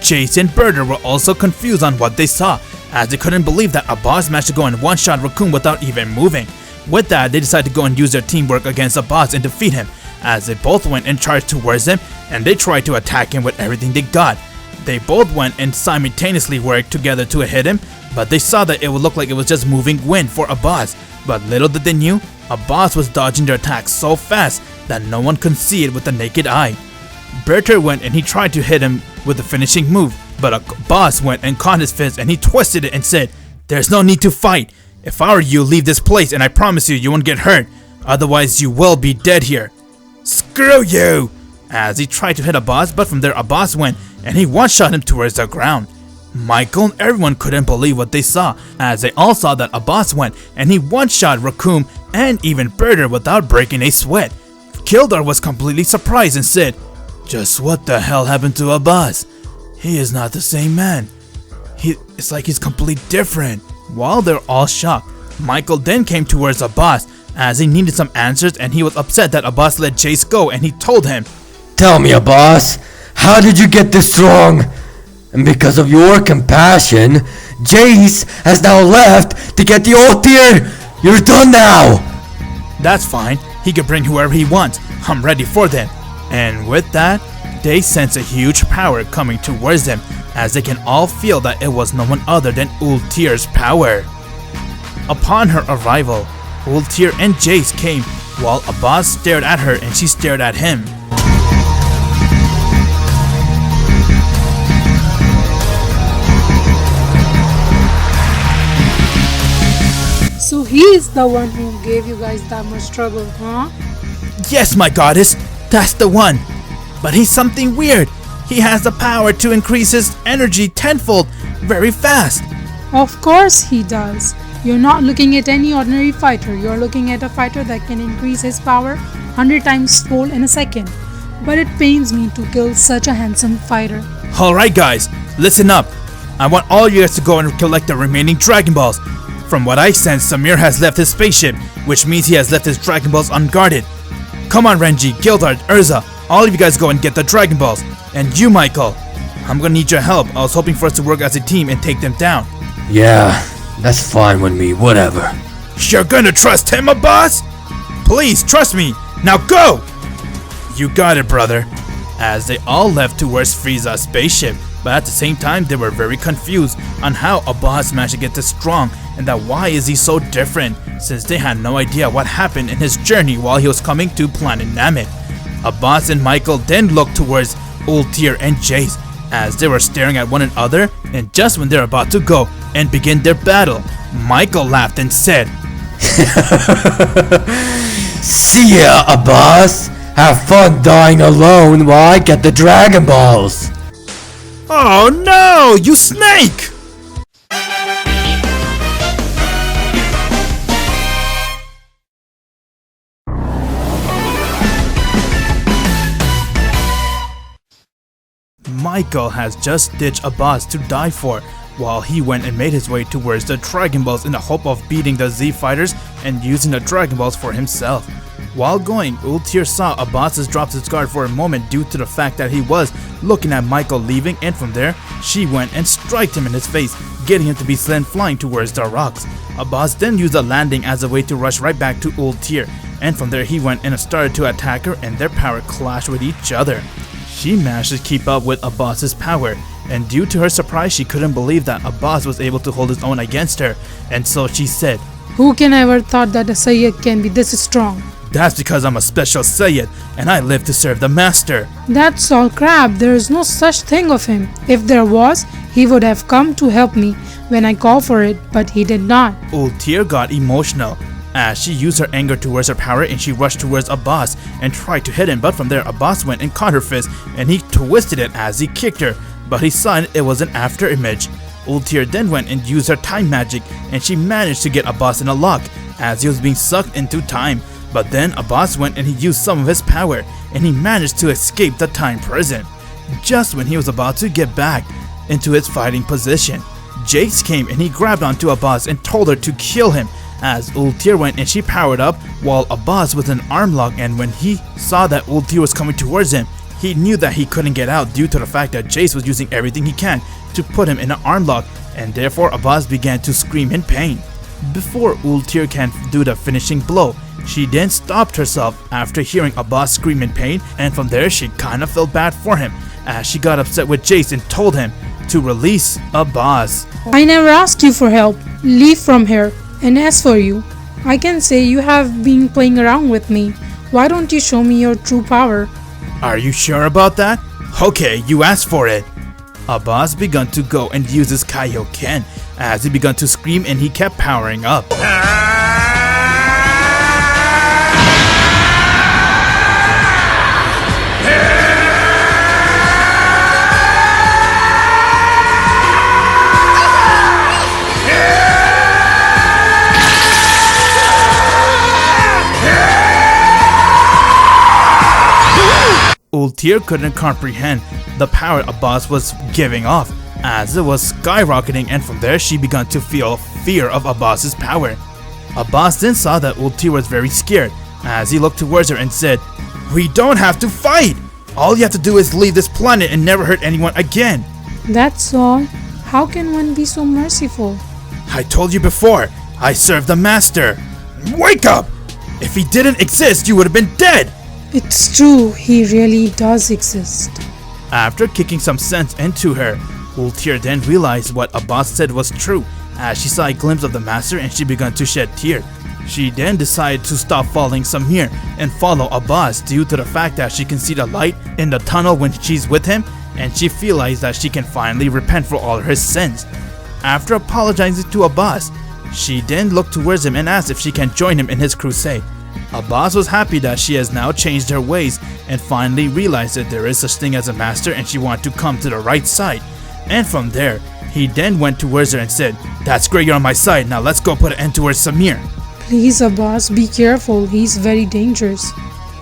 Chase and Birder were also confused on what they saw, as they couldn't believe that Abbas managed to go and one-shot Raccoon without even moving. With that, they decided to go and use their teamwork against Abbas and defeat him, as they both went and charged towards him, and they tried to attack him with everything they got. They both went and simultaneously worked together to hit him, but they saw that it would look like it was just moving wind for Abbas. But little did they knew, Abbas was dodging their attacks so fast that no one could see it with the naked eye. Berter went and he tried to hit him with the finishing move, but Abbas went and caught his fist and he twisted it and said, "There's no need to fight. If I were you, leave this place and I promise you, you won't get hurt. Otherwise, you will be dead here." "Screw you!" As he tried to hit Abbas, but from there Abbas went and he one-shot him towards the ground. Michael and everyone couldn't believe what they saw, as they all saw that Abbas went and he one-shot Raccoon and even Birder without breaking a sweat. Kildar was completely surprised and said, "Just what the hell happened to Abbas? He is not the same man. It's like he's completely different." While they're all shocked, Michael then came towards Abbas as he needed some answers, and he was upset that Abbas let Chase go, and he told him, "Tell me, Abbas, how did you get this strong? And because of your compassion, Jace has now left to get the old tier. You're done now." "That's fine. He can bring whoever he wants. I'm ready for them." And with that, they sense a huge power coming towards them, as they can all feel that it was no one other than Ultir's power. Upon her arrival, Ultir and Jace came, while Abbas stared at her and she stared at him. So he is the one who gave you guys that much trouble, huh? Yes, my goddess, that's the one. But he's something weird. He has the power to increase his energy tenfold very fast. Of course he does. You're not looking at any ordinary fighter. You're looking at a fighter that can increase his power 100 times fold in a second. But it pains me to kill such a handsome fighter. Alright guys, listen up. I want all you guys to go and collect the remaining Dragon Balls. From what I sense, Samir has left his spaceship, which means he has left his Dragon Balls unguarded. Come on Renji, Gildard, Urza, all of you guys go and get the Dragon Balls. And you Michael, I'm gonna need your help. I was hoping for us to work as a team and take them down. Yeah, that's fine with me, whatever. You're gonna trust him, Abbas? Please, trust me. Now go! You got it, brother. As they all left towards Frieza's spaceship, but at the same time they were very confused on how Abbas managed to get this strong and that why is he so different, since they had no idea what happened in his journey while he was coming to Planet Namek. Abbas and Michael then looked towards Ultir and Jace as they were staring at one another, and just when they're about to go and begin their battle, Michael laughed and said, See ya, Abbas! Have fun dying alone while I get the Dragon Balls! Oh no, you snake! Michael has just ditched Abbas to die for, while he went and made his way towards the Dragon Balls in the hope of beating the Z fighters and using the Dragon Balls for himself. While going, Ultir saw Abbas dropped his guard for a moment due to the fact that he was looking at Michael leaving, and from there, she went and struck him in his face, getting him to be sent flying towards the rocks. Abbas then used a landing as a way to rush right back to Ultir, and from there he went and started to attack her, and their power clashed with each other. She managed to keep up with Abbas's power, and due to her surprise she couldn't believe that Abbas was able to hold his own against her, and so she said, Who can ever thought that a Saiyan can be this strong? That's because I'm a special Saiyan, and I live to serve the master. That's all crap. There is no such thing of him. If there was, he would have come to help me when I called for it, but he did not. Ultir got emotional as she used her anger towards her power, and she rushed towards Abbas and tried to hit him, but from there Abbas went and caught her fist and he twisted it as he kicked her, but he saw it was an after image. Ultir then went and used her time magic, and she managed to get Abbas in a lock as he was being sucked into time. But then Abbas went and he used some of his power, and he managed to escape the time prison. Just when he was about to get back into his fighting position, Jace came and he grabbed onto Abbas and told her to kill him, as Ultir went and she powered up while Abbas was in arm lock, and when he saw that Ultir was coming towards him, he knew that he couldn't get out due to the fact that Jace was using everything he can to put him in an arm lock, and therefore Abbas began to scream in pain. Before Ultir can do the finishing blow, she then stopped herself after hearing Abbas scream in pain, and from there she kinda felt bad for him as she got upset with Jace and told him to release Abbas. I never asked you for help. Leave from here. And as for you, I can say you have been playing around with me. Why don't you show me your true power? Are you sure about that? Okay, you asked for it. Abbas began to go and use his Kaioken as he began to scream, and he kept powering up. Ultir couldn't comprehend the power Abbas was giving off, as it was skyrocketing, and from there she began to feel fear of Abbas's power. Abbas then saw that Ultir was very scared, as he looked towards her and said, "We don't have to fight! All you have to do is leave this planet and never hurt anyone again." That's all. How can one be so merciful? I told you before, I serve the master. Wake up! If he didn't exist, you would have been dead! It's true, he really does exist. After kicking some sense into her, Ultir then realized what Abbas said was true, as she saw a glimpse of the master and she began to shed tears. She then decided to stop following Samir and follow Abbas due to the fact that she can see the light in the tunnel when she's with him, and she realized that she can finally repent for all her sins. After apologizing to Abbas, she then looked towards him and asked if she can join him in his crusade. Abbas was happy that she has now changed her ways and finally realized that there is such thing as a master, and she wanted to come to the right side. And from there, he then went towards her and said, "That's great, you're on my side, now let's go put an end towards Samir." Please, Abbas, be careful. He's very dangerous.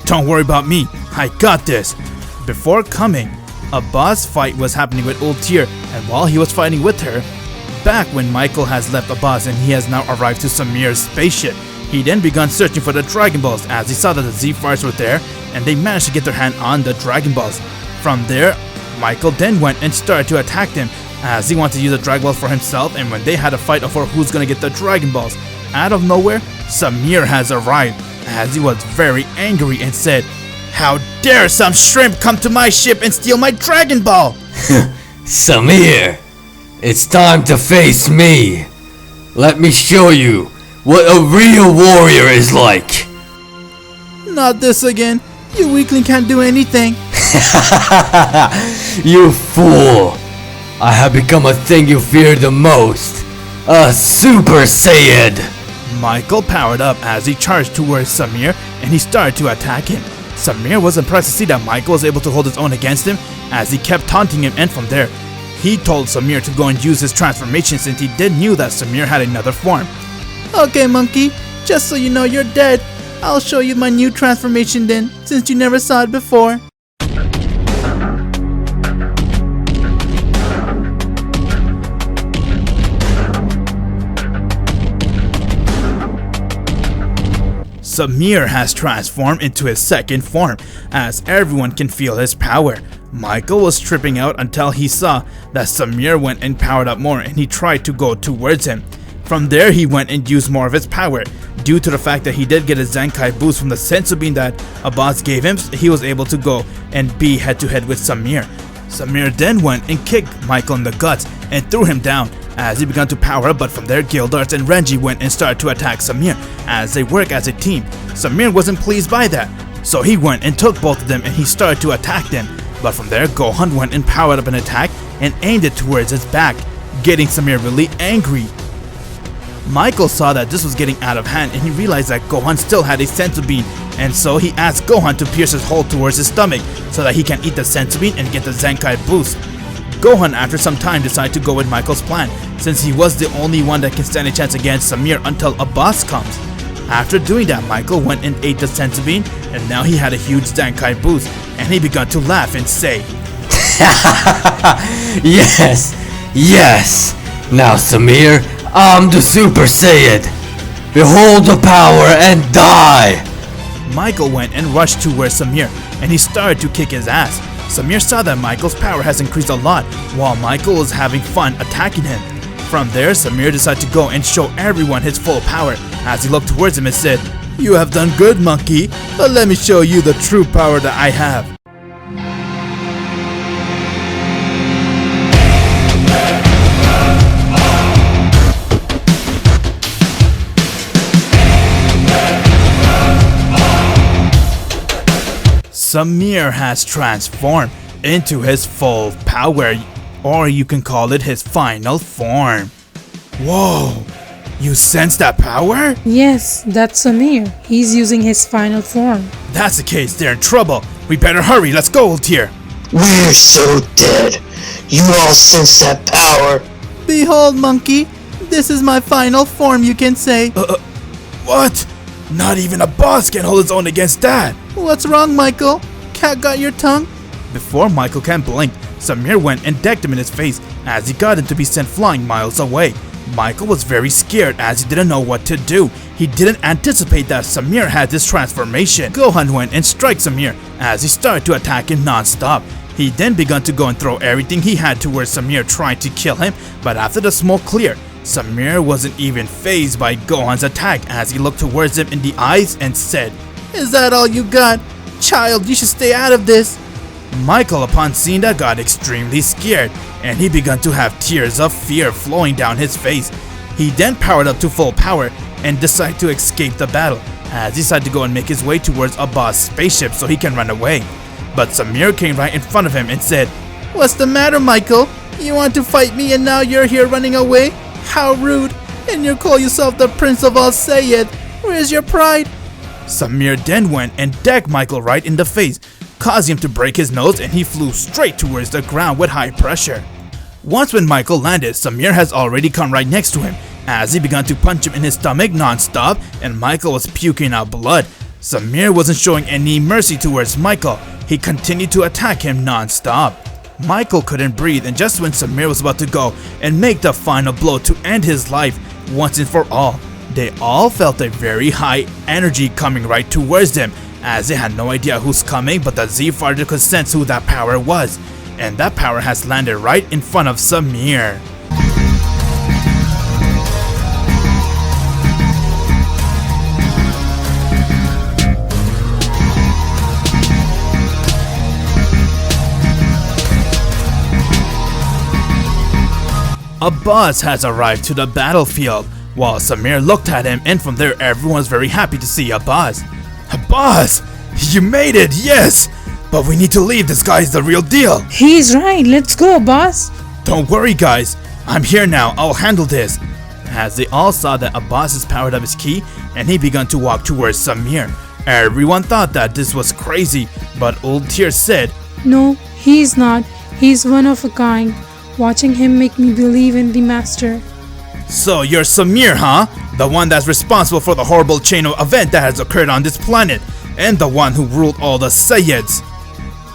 "Don't worry about me, I got this." Before coming, Abbas' fight was happening with Ultir, and while he was fighting with her, back when Michael has left Abbas and he has now arrived to Samir's spaceship, he then began searching for the Dragon Balls as he saw that the Z-Fires were there and they managed to get their hand on the Dragon Balls. From there, Michael then went and started to attack them as he wanted to use the Dragon Balls for himself, and when they had a fight over who's gonna get the Dragon Balls, out of nowhere, Samir has arrived as he was very angry and said, "How dare some shrimp come to my ship and steal my Dragon Ball!" Samir, it's time to face me. Let me show you what a real warrior is like. "Not this again. You weakling can't do anything." You fool! I have become a thing you fear the most. A Super Saiyan! Michael powered up as he charged towards Samir and he started to attack him. Samir was impressed to see that Michael was able to hold his own against him as he kept taunting him, and from there, he told Samir to go and use his transformation since he did knew that Samir had another form. "Okay, monkey, just so you know you're dead, I'll show you my new transformation then, since you never saw it before." Samir has transformed into his second form, as everyone can feel his power. Michael was tripping out until he saw that Samir went and powered up more, and he tried to go towards him. From there, he went and used more of his power. Due to the fact that he did get a Zenkai boost from the sensu bean that Abbas gave him, he was able to go and be head to head with Samir. Samir then went and kicked Michael in the guts and threw him down as he began to power up, but from there Gildarts and Renji went and started to attack Samir as they work as a team. Samir wasn't pleased by that, so he went and took both of them and he started to attack them, but from there Gohan went and powered up an attack and aimed it towards his back, getting Samir really angry. Michael saw that this was getting out of hand and he realized that Gohan still had a sensu bean, and so he asked Gohan to pierce his hole towards his stomach so that he can eat the sensu bean and get the Zenkai boost. Gohan after some time decided to go with Michael's plan since he was the only one that can stand a chance against Samir until Abbas comes. After doing that, Michael went and ate the sensu bean and now he had a huge Zenkai boost and he began to laugh and say, Yes, yes. Now Samir, I'm the Super Saiyan. Behold the power and die. Michael went and rushed towards Samir and he started to kick his ass. Samir saw that Michael's power has increased a lot while Michael was having fun attacking him. From there, Samir decided to go and show everyone his full power as he looked towards him and said, "You have done good, monkey, but let me show you the true power that I have." Samir has transformed into his full power, or you can call it his final form. Whoa, you sense that power? Yes, that's Samir. He's using his final form. That's the case, they're in trouble. We better hurry, let's go, Ultir. We're so dead. You all sense that power. Behold, monkey, this is my final form, you can say. What? Not even a boss can hold his own against that. What's wrong, Michael? Cat got your tongue? Before Michael can blink, Samir went and decked him in his face as he got him to be sent flying miles away. Michael was very scared as he didn't know what to do. He didn't anticipate that Samir had this transformation. Gohan went and struck Samir as he started to attack him non-stop. He then began to go and throw everything he had towards Samir trying to kill him, but after the smoke cleared, Samir wasn't even fazed by Gohan's attack as he looked towards him in the eyes and said, "Is that all you got? Child, you should stay out of this." Michael, upon seeing that, got extremely scared and he began to have tears of fear flowing down his face. He then powered up to full power and decided to escape the battle as he decided to go and make his way towards Abbas' spaceship so he can run away. But Samir came right in front of him and said, "What's the matter, Michael? You want to fight me and now you're here running away? How rude! And you call yourself the Prince of all Saiyan. Where's your pride?" Samir then went and decked Michael right in the face, causing him to break his nose, and he flew straight towards the ground with high pressure. Once when Michael landed, Samir has already come right next to him, as he began to punch him in his stomach non-stop, and Michael was puking out blood. Samir wasn't showing any mercy towards Michael. He continued to attack him non-stop. Michael couldn't breathe, and just when Samir was about to go and make the final blow to end his life once and for all, they all felt a very high energy coming right towards them, as they had no idea who's coming, but the Z Fighter could sense who that power was, and that power has landed right in front of Samir. Abbas has arrived to the battlefield, while Samir looked at him, and from there everyone was very happy to see Abbas. Abbas! You made it, yes! But we need to leave, this guy is the real deal! He's right, let's go, boss! Don't worry guys, I'm here now, I'll handle this! As they all saw that Abbas has powered up his ki, and he began to walk towards Samir. Everyone thought that this was crazy, but Old Tear said, No, he's not. He's one of a kind. Watching him make me believe in the master. So you're Samir, huh? The one that's responsible for the horrible chain of events that has occurred on this planet, and the one who ruled all the Saiyans.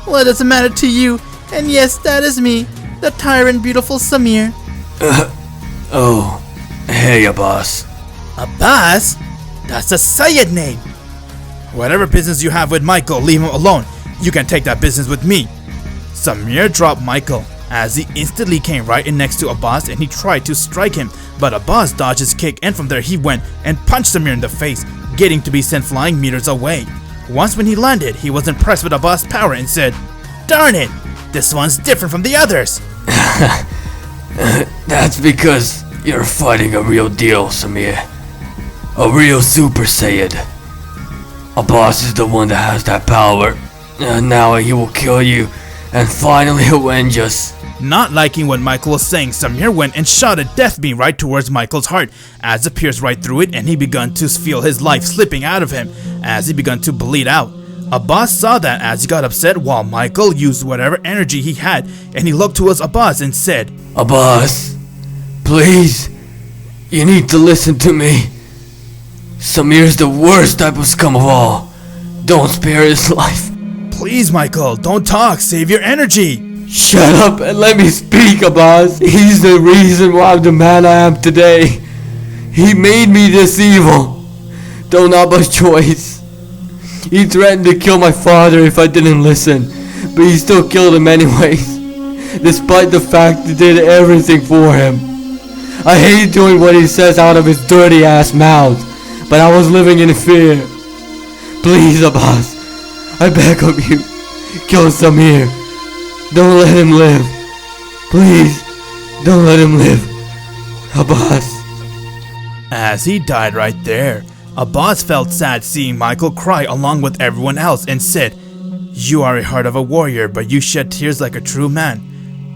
What does it matter to you? And yes, that is me, the tyrant beautiful Samir. Oh, hey Abbas. Abbas? That's a Saiyan name. Whatever business you have with Michael, leave him alone. You can take that business with me. Samir dropped Michael, as he instantly came right in next to Abbas, and he tried to strike him, but Abbas dodged his kick, and from there he went and punched Samir in the face, getting to be sent flying meters away. Once when he landed, he was impressed with Abbas' power and said, "Darn it, this one's different from the others." That's because you're fighting a real deal, Samir. A real Super Saiyan. Abbas is the one that has that power, and now he will kill you and finally avenge us. Not liking what Michael was saying, Samir went and shot a death beam right towards Michael's heart, as it pierced right through it, and he began to feel his life slipping out of him as he began to bleed out. Abbas saw that as he got upset, while Michael used whatever energy he had, and he looked towards Abbas and said, Abbas, please, you need to listen to me. Samir's the worst type of scum of all. Don't spare his life. Please, Michael, don't talk, save your energy. Shut up and let me speak, Abbas. He's the reason why I'm the man I am today. He made me this evil. Though not by choice. He threatened to kill my father if I didn't listen, but he still killed him anyways, despite the fact he did everything for him. I hate doing what he says out of his dirty ass mouth, but I was living in fear. Please, Abbas, I beg of you, kill Samir. Don't let him live. Please, don't let him live. Abbas. As he died right there, Abbas felt sad seeing Michael cry along with everyone else and said, "You are a heart of a warrior, but you shed tears like a true man.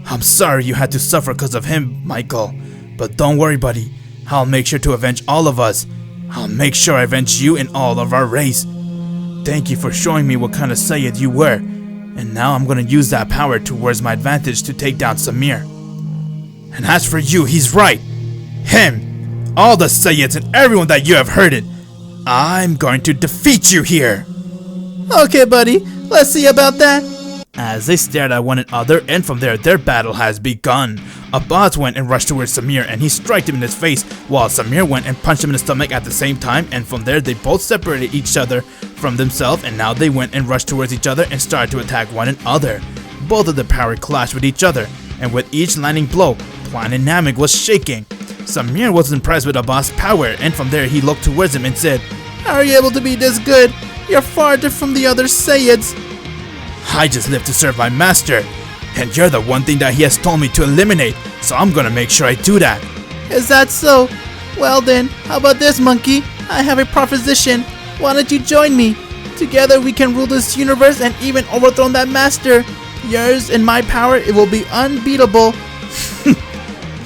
I'm sorry you had to suffer because of him, Michael. But don't worry, buddy. I'll make sure to avenge all of us. I'll make sure I avenge you and all of our race. Thank you for showing me what kind of Saiyan you were. And now I'm gonna use that power towards my advantage to take down Samir. And as for you, he's right. Him, all the Saiyans and everyone that you have hurted. I'm going to defeat you here." Okay, buddy, let's see about that. As they stared at one another, and from there, their battle has begun. Abbas went and rushed towards Samir, and he struck him in his face, while Samir went and punched him in the stomach at the same time, and from there, they both separated each other from themselves, and now they went and rushed towards each other and started to attack one another. Both of their power clashed with each other, and with each landing blow, Planet Namek was shaking. Samir was impressed with Abbas' power, and from there, he looked towards him and said, "How are you able to be this good? You're far different from the other Saiyans." "I just live to serve my master, and you're the one thing that he has told me to eliminate, so I'm gonna make sure I do that." "Is that so? Well then, how about this, monkey? I have a proposition. Why don't you join me? Together we can rule this universe and even overthrow that master. Yours and my power, it will be unbeatable."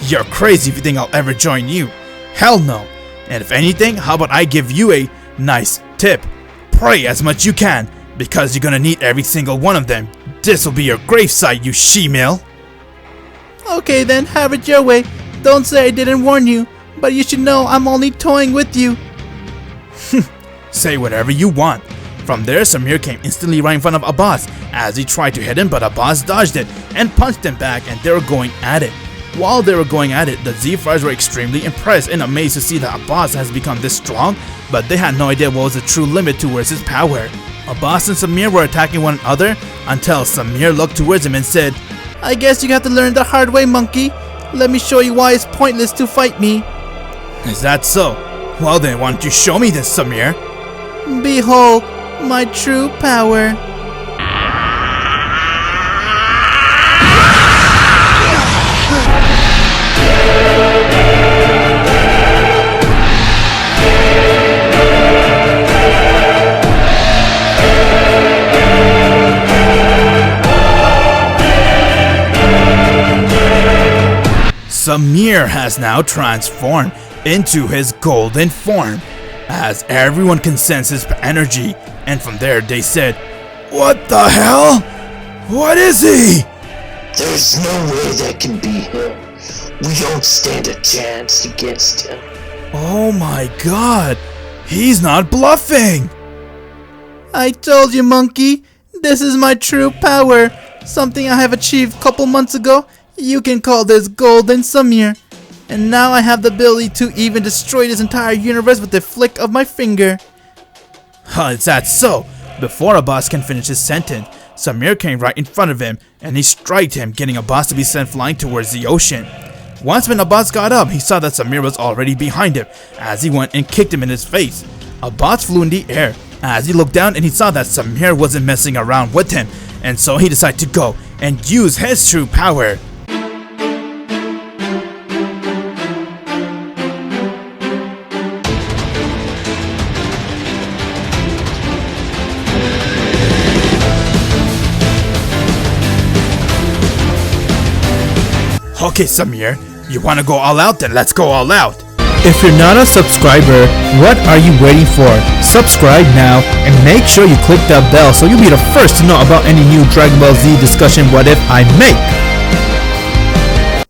"You're crazy if you think I'll ever join you. Hell no. And if anything, how about I give you a nice tip? pray as much you can, because you're gonna need every single one of them. This will be your gravesite, you she-male. Okay then, have it your way. Don't say I didn't warn you, but you should know I'm only toying with you. Say whatever you want. From there, Samir came instantly right in front of Abbas as he tried to hit him, but Abbas dodged it and punched him back, and they were going at it. While they were going at it, the Z-Fighters were extremely impressed and amazed to see that Abbas has become this strong, but they had no idea what was the true limit towards his power. Abbas and Samir were attacking one another until Samir looked towards him and said, I guess you have to learn the hard way, monkey. Let me show you why it's pointless to fight me. Is that so? Well then, why don't you show me this, Samir? Behold, my true power. Samir has now transformed into his golden form, as everyone can sense his energy, and from there they said, What the hell? What is he? There's no way that can be him. We don't stand a chance against him. Oh my god, he's not bluffing! I told you, monkey, this is my true power. Something I have achieved a couple months ago. You can call this Golden Samir. And now I have the ability to even destroy this entire universe with the flick of my finger. Is that so? Before Abbas can finish his sentence, Samir came right in front of him and he struck him, getting Abbas to be sent flying towards the ocean. Once when Abbas got up, he saw that Samir was already behind him as he went and kicked him in his face. Abbas flew in the air as he looked down and he saw that Samir wasn't messing around with him, and so he decided to go and use his true power. Okay, Samir, you wanna go all out? Then let's go all out. If you're not a subscriber, what are you waiting for? Subscribe now and make sure you click that bell so you'll be the first to know about any new Dragon Ball Z discussion what if I make.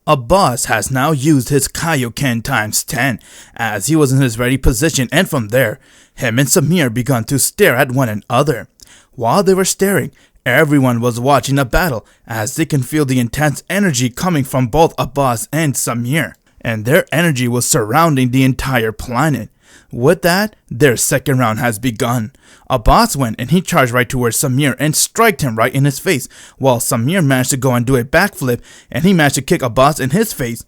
Abbas has now used his Kaioken times 10 as he was in his ready position, and from there, him and Samir began to stare at one another. While they were staring, everyone was watching the battle as they can feel the intense energy coming from both Abbas and Samir, and their energy was surrounding the entire planet. With that, their second round has begun. Abbas went and he charged right towards Samir and struck him right in his face, while Samir managed to go and do a backflip and he managed to kick Abbas in his face.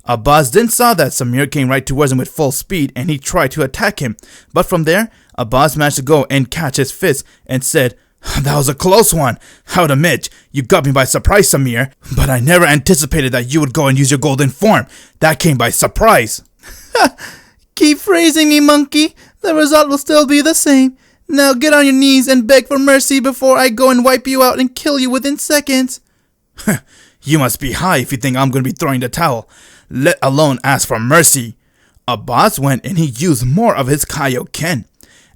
Abbas then saw that Samir came right towards him with full speed and he tried to attack him, but from there, Abbas managed to go and catch his fist and said, That was a close one. I'll admit, you got me by surprise, Samir, but I never anticipated that you would go and use your golden form. That came by surprise. Keep praising me, monkey. The result will still be the same. Now get on your knees and beg for mercy before I go and wipe you out and kill you within seconds. You must be high if you think I'm going to be throwing the towel, let alone ask for mercy. Abbas went and he used more of his Kaioken,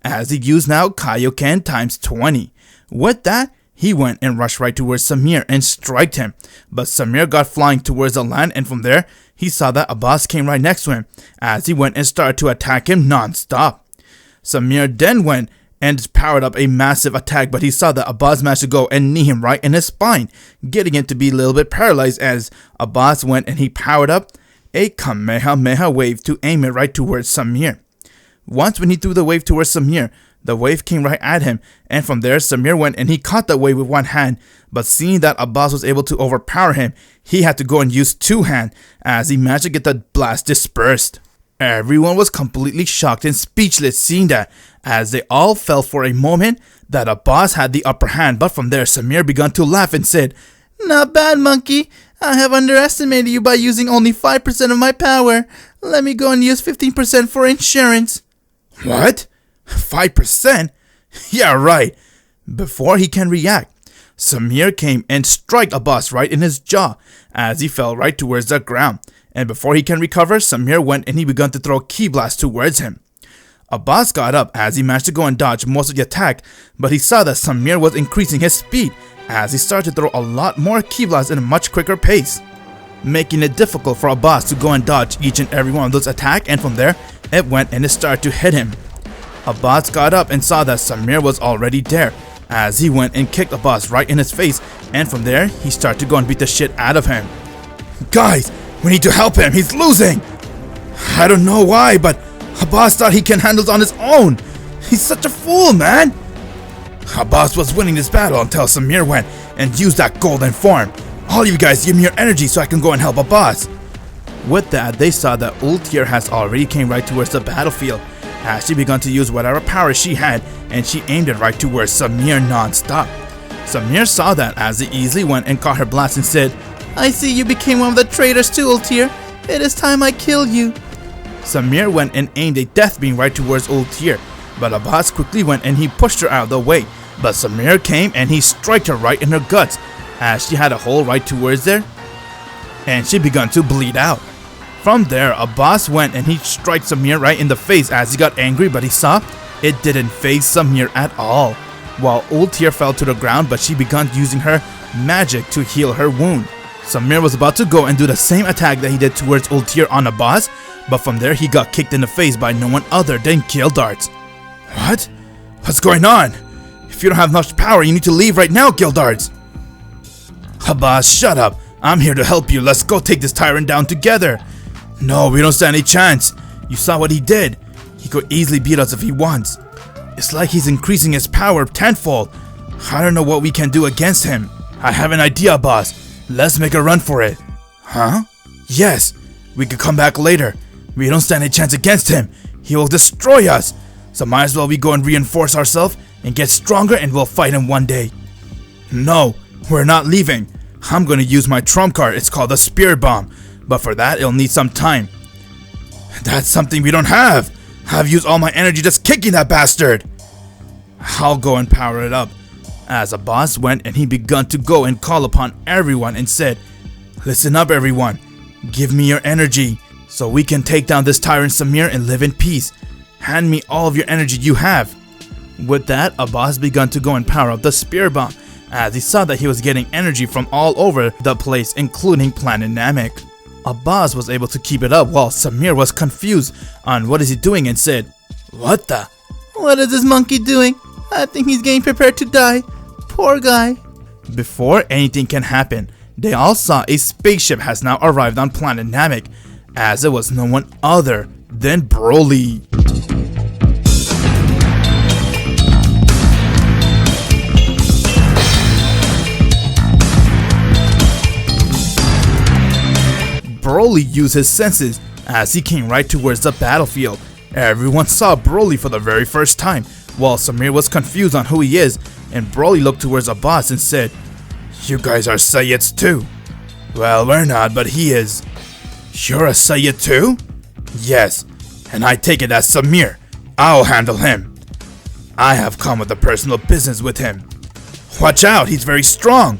as he used now Kaioken times 20. With that, he went and rushed right towards Samir and struck him, but Samir got flying towards the land, and from there, he saw that Abbas came right next to him, as he went and started to attack him non-stop. Samir then went and powered up a massive attack, but he saw that Abbas managed to go and knee him right in his spine, getting him to be a little bit paralyzed, as Abbas went and he powered up a Kamehameha wave to aim it right towards Samir. Once when he threw the wave towards Samir, the wave came right at him, and from there Samir went and he caught the wave with one hand, but seeing that Abbas was able to overpower him, he had to go and use two hands as he managed to get the blast dispersed. Everyone was completely shocked and speechless seeing that, as they all felt for a moment that Abbas had the upper hand, but from there Samir began to laugh and said, Not bad, monkey. I have underestimated you by using only 5% of my power. Let me go and use 15% for insurance. What? 5%? Yeah, right. Before he can react, Samir came and struck Abbas right in his jaw as he fell right towards the ground. And before he can recover, Samir went and he began to throw a ki blast towards him. Abbas got up as he managed to go and dodge most of the attack, but he saw that Samir was increasing his speed as he started to throw a lot more ki blasts at a much quicker pace, making it difficult for Abbas to go and dodge each and every one of those attacks, and from there, it went and it started to hit him. Abbas got up and saw that Samir was already there, as he went and kicked Abbas right in his face, and from there, he started to go and beat the shit out of him. Guys, we need to help him, he's losing! I don't know why, but Abbas thought he can handle it on his own. He's such a fool, man! Abbas was winning this battle until Samir went and used that golden form. All you guys give me your energy so I can go and help Abbas. With that, they saw that Ultier has already came right towards the battlefield, as she began to use whatever power she had, and she aimed it right towards Samir non-stop. Samir saw that as he easily went and caught her blast and said, I see you became one of the traitors too, Ultier. It is time I kill you. Samir went and aimed a death beam right towards Ultier, but Abbas quickly went and he pushed her out of the way. But Samir came and he struck her right in her guts, as she had a hole right towards there, and she began to bleed out. From there, Abbas went and he struck Samir right in the face as he got angry, but he saw it didn't faze Samir at all. While Ultier fell to the ground, but she began using her magic to heal her wound. Samir was about to go and do the same attack that he did towards Ultier on Abbas, but from there he got kicked in the face by no one other than Gildarts. What? What's going on? If you don't have much power, you need to leave right now, Gildarts. Abbas, shut up. I'm here to help you. Let's go take this tyrant down together. No, we don't stand any chance. You saw what he did. He could easily beat us if he wants. It's like he's increasing his power tenfold. I don't know what we can do against him. I have an idea, boss. Let's make a run for it. Huh? Yes. We could come back later. We don't stand a chance against him. He will destroy us. So might as well we go and reinforce ourselves and get stronger, and we'll fight him one day. No, we're not leaving. I'm going to use my trump card. It's called the Spear Bomb. But for that, it'll need some time. That's something we don't have. I've used all my energy just kicking that bastard. I'll go and power it up. As Abbas went and he begun to go and call upon everyone and said, listen up everyone. Give me your energy so we can take down this tyrant Samir and live in peace. Hand me all of your energy you have. With that, Abbas began to go and power up the Spear Bomb, as he saw that he was getting energy from all over the place, including Planet Namek. Abbas was able to keep it up while Samir was confused on what is he doing and said, what the? What is this monkey doing? I think he's getting prepared to die. Poor guy. Before anything can happen, they all saw a spaceship has now arrived on Planet Namek, as it was no one other than Broly. Broly used his senses as he came right towards the battlefield. Everyone saw Broly for the very first time, while Samir was confused on who he is, and Broly looked towards Abbas and said, you guys are Saiyans too. Well, we're not, but he is. You're a Saiyan too? Yes, and I take it as Samir. I'll handle him. I have come with a personal business with him. Watch out, he's very strong.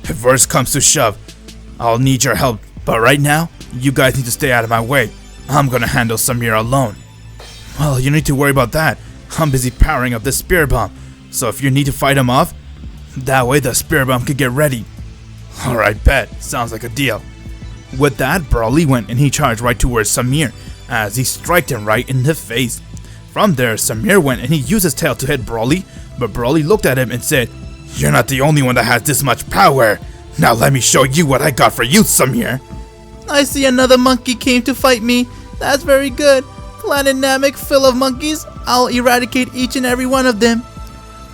If worse comes to shove, I'll need your help. But right now, you guys need to stay out of my way. I'm gonna handle Samir alone. Well, you need to worry about that. I'm busy powering up the Spear Bomb. So if you need to fight him off, that way the Spear Bomb could get ready. Alright, bet. Sounds like a deal. With that, Broly went and he charged right towards Samir, as he struck him right in the face. From there, Samir went and he used his tail to hit Broly, but Broly looked at him and said, you're not the only one that has this much power. Now let me show you what I got for you, Samir. I see another monkey came to fight me. That's very good. Planet Namek full of monkeys. I'll eradicate each and every one of them.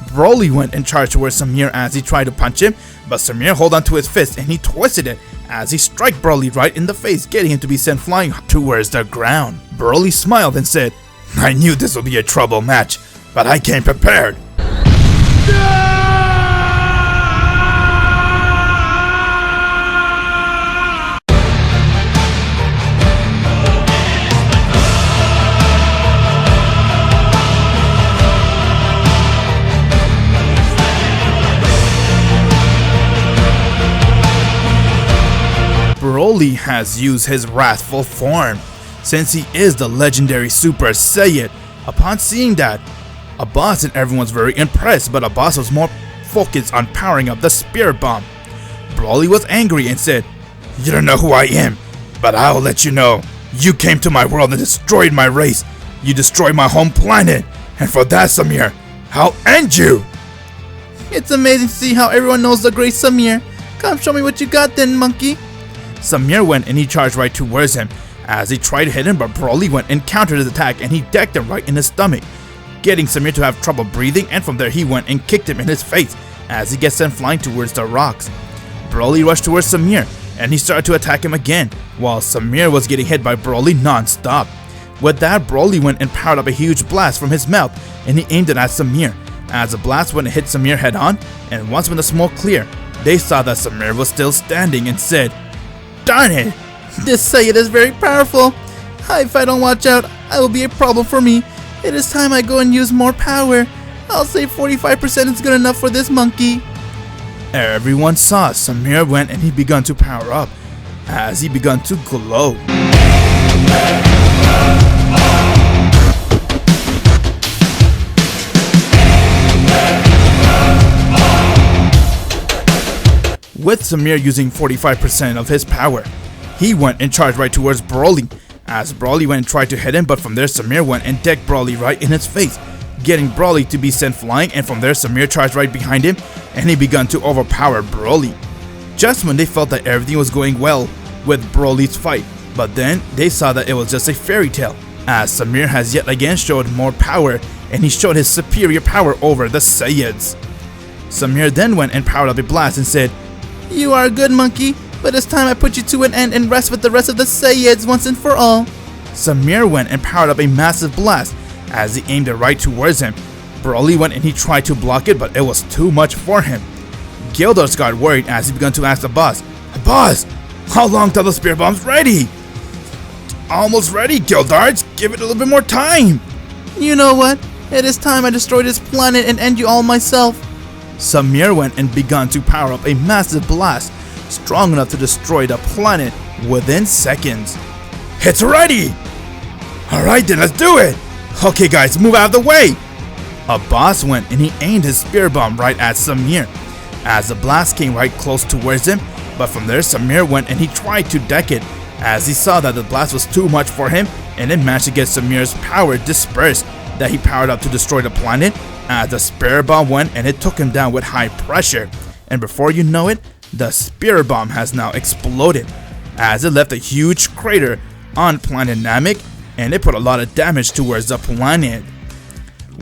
Broly went and charged towards Samir as he tried to punch him, but Samir held on to his fist and he twisted it as he struck Broly right in the face, getting him to be sent flying towards the ground. Broly smiled and said, I knew this would be a trouble match, but I came prepared. Broly has used his wrathful form, since he is the legendary Super Saiyan, Upon seeing that, Abbas and everyone was very impressed, but Abbas was more focused on powering up the spirit bomb. Broly was angry and said, "You don't know who I am, but I'll let you know. You came to my world and destroyed my race. You destroyed my home planet, and for that, Samir, I'll end you." It's amazing to see how everyone knows the great Samir. Come show me what you got then, monkey. Samir went and he charged right towards him. As he tried to hit him, but Broly went and countered his attack and he decked him right in his stomach, getting Samir to have trouble breathing, and from there he went and kicked him in his face as he gets sent flying towards the rocks. Broly rushed towards Samir and he started to attack him again, while Samir was getting hit by Broly non-stop. With that, Broly went and powered up a huge blast from his mouth and he aimed it at Samir. As the blast went and hit Samir head on, and once when the smoke cleared, they saw that Samir was still standing and said, "Darn it! This Saiyan is very powerful. If I don't watch out, I will be a problem for me. It is time I go and use more power. I'll say 45% is good enough for this monkey." Everyone saw Samir went and he began to power up as he began to glow. With Samir using 45% of his power, he went and charged right towards Broly. As Broly went and tried to hit him, but from there Samir went and decked Broly right in his face, getting Broly to be sent flying, and from there Samir charged right behind him and he began to overpower Broly. Just when they felt that everything was going well with Broly's fight, but then they saw that it was just a fairy tale, as Samir has yet again showed more power and he showed his superior power over the Saiyans. Samir then went and powered up a blast and said, "You are a good monkey, but it's time I put you to an end and rest with the rest of the Saiyans once and for all." Samir went and powered up a massive blast as he aimed it right towards him. Broly went and he tried to block it, but it was too much for him. Gildarts got worried as he began to ask Abbas, "Abbas, how long till the spirit bomb's ready?" "Almost ready, Gildarts. Give it a little bit more time." "You know what? It is time I destroy this planet and end you all myself." Samir went and began to power up a massive blast, strong enough to destroy the planet within seconds. "It's ready!" "Alright then, let's do it!" "Okay guys, move out of the way!" Abbas went and he aimed his spirit bomb right at Samir, as the blast came right close towards him, but from there Samir went and he tried to deck it, as he saw that the blast was too much for him, and it managed to get Samir's power dispersed that he powered up to destroy the planet, as the spirit bomb went and it took him down with high pressure, and before you know it, the spirit bomb has now exploded, as it left a huge crater on planet Namek, and it put a lot of damage towards the planet.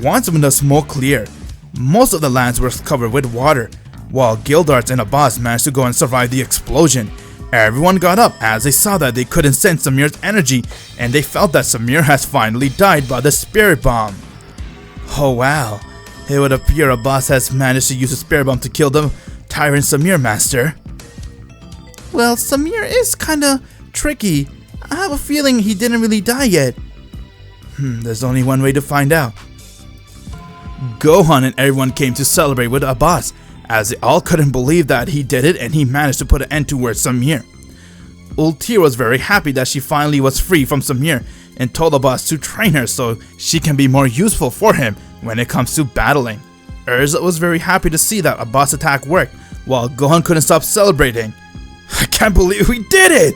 Once when the smoke cleared, most of the lands were covered with water, while Gildarts and Abbas managed to go and survive the explosion. Everyone got up as they saw that they couldn't sense Samir's energy, and they felt that Samir has finally died by the spirit bomb. Oh wow, it would appear Abbas has managed to use the spirit bomb to kill the tyrant Samir, master. Well, Samir is kinda tricky. I have a feeling he didn't really die yet. There's only one way to find out. Gohan and everyone came to celebrate with Abbas, as they all couldn't believe that he did it and he managed to put an end towards Samir. Ultir was very happy that she finally was free from Samir and told Abbas to train her so she can be more useful for him when it comes to battling. Urza was very happy to see that Abbas' attack worked, while Gohan couldn't stop celebrating. "I can't believe we did it!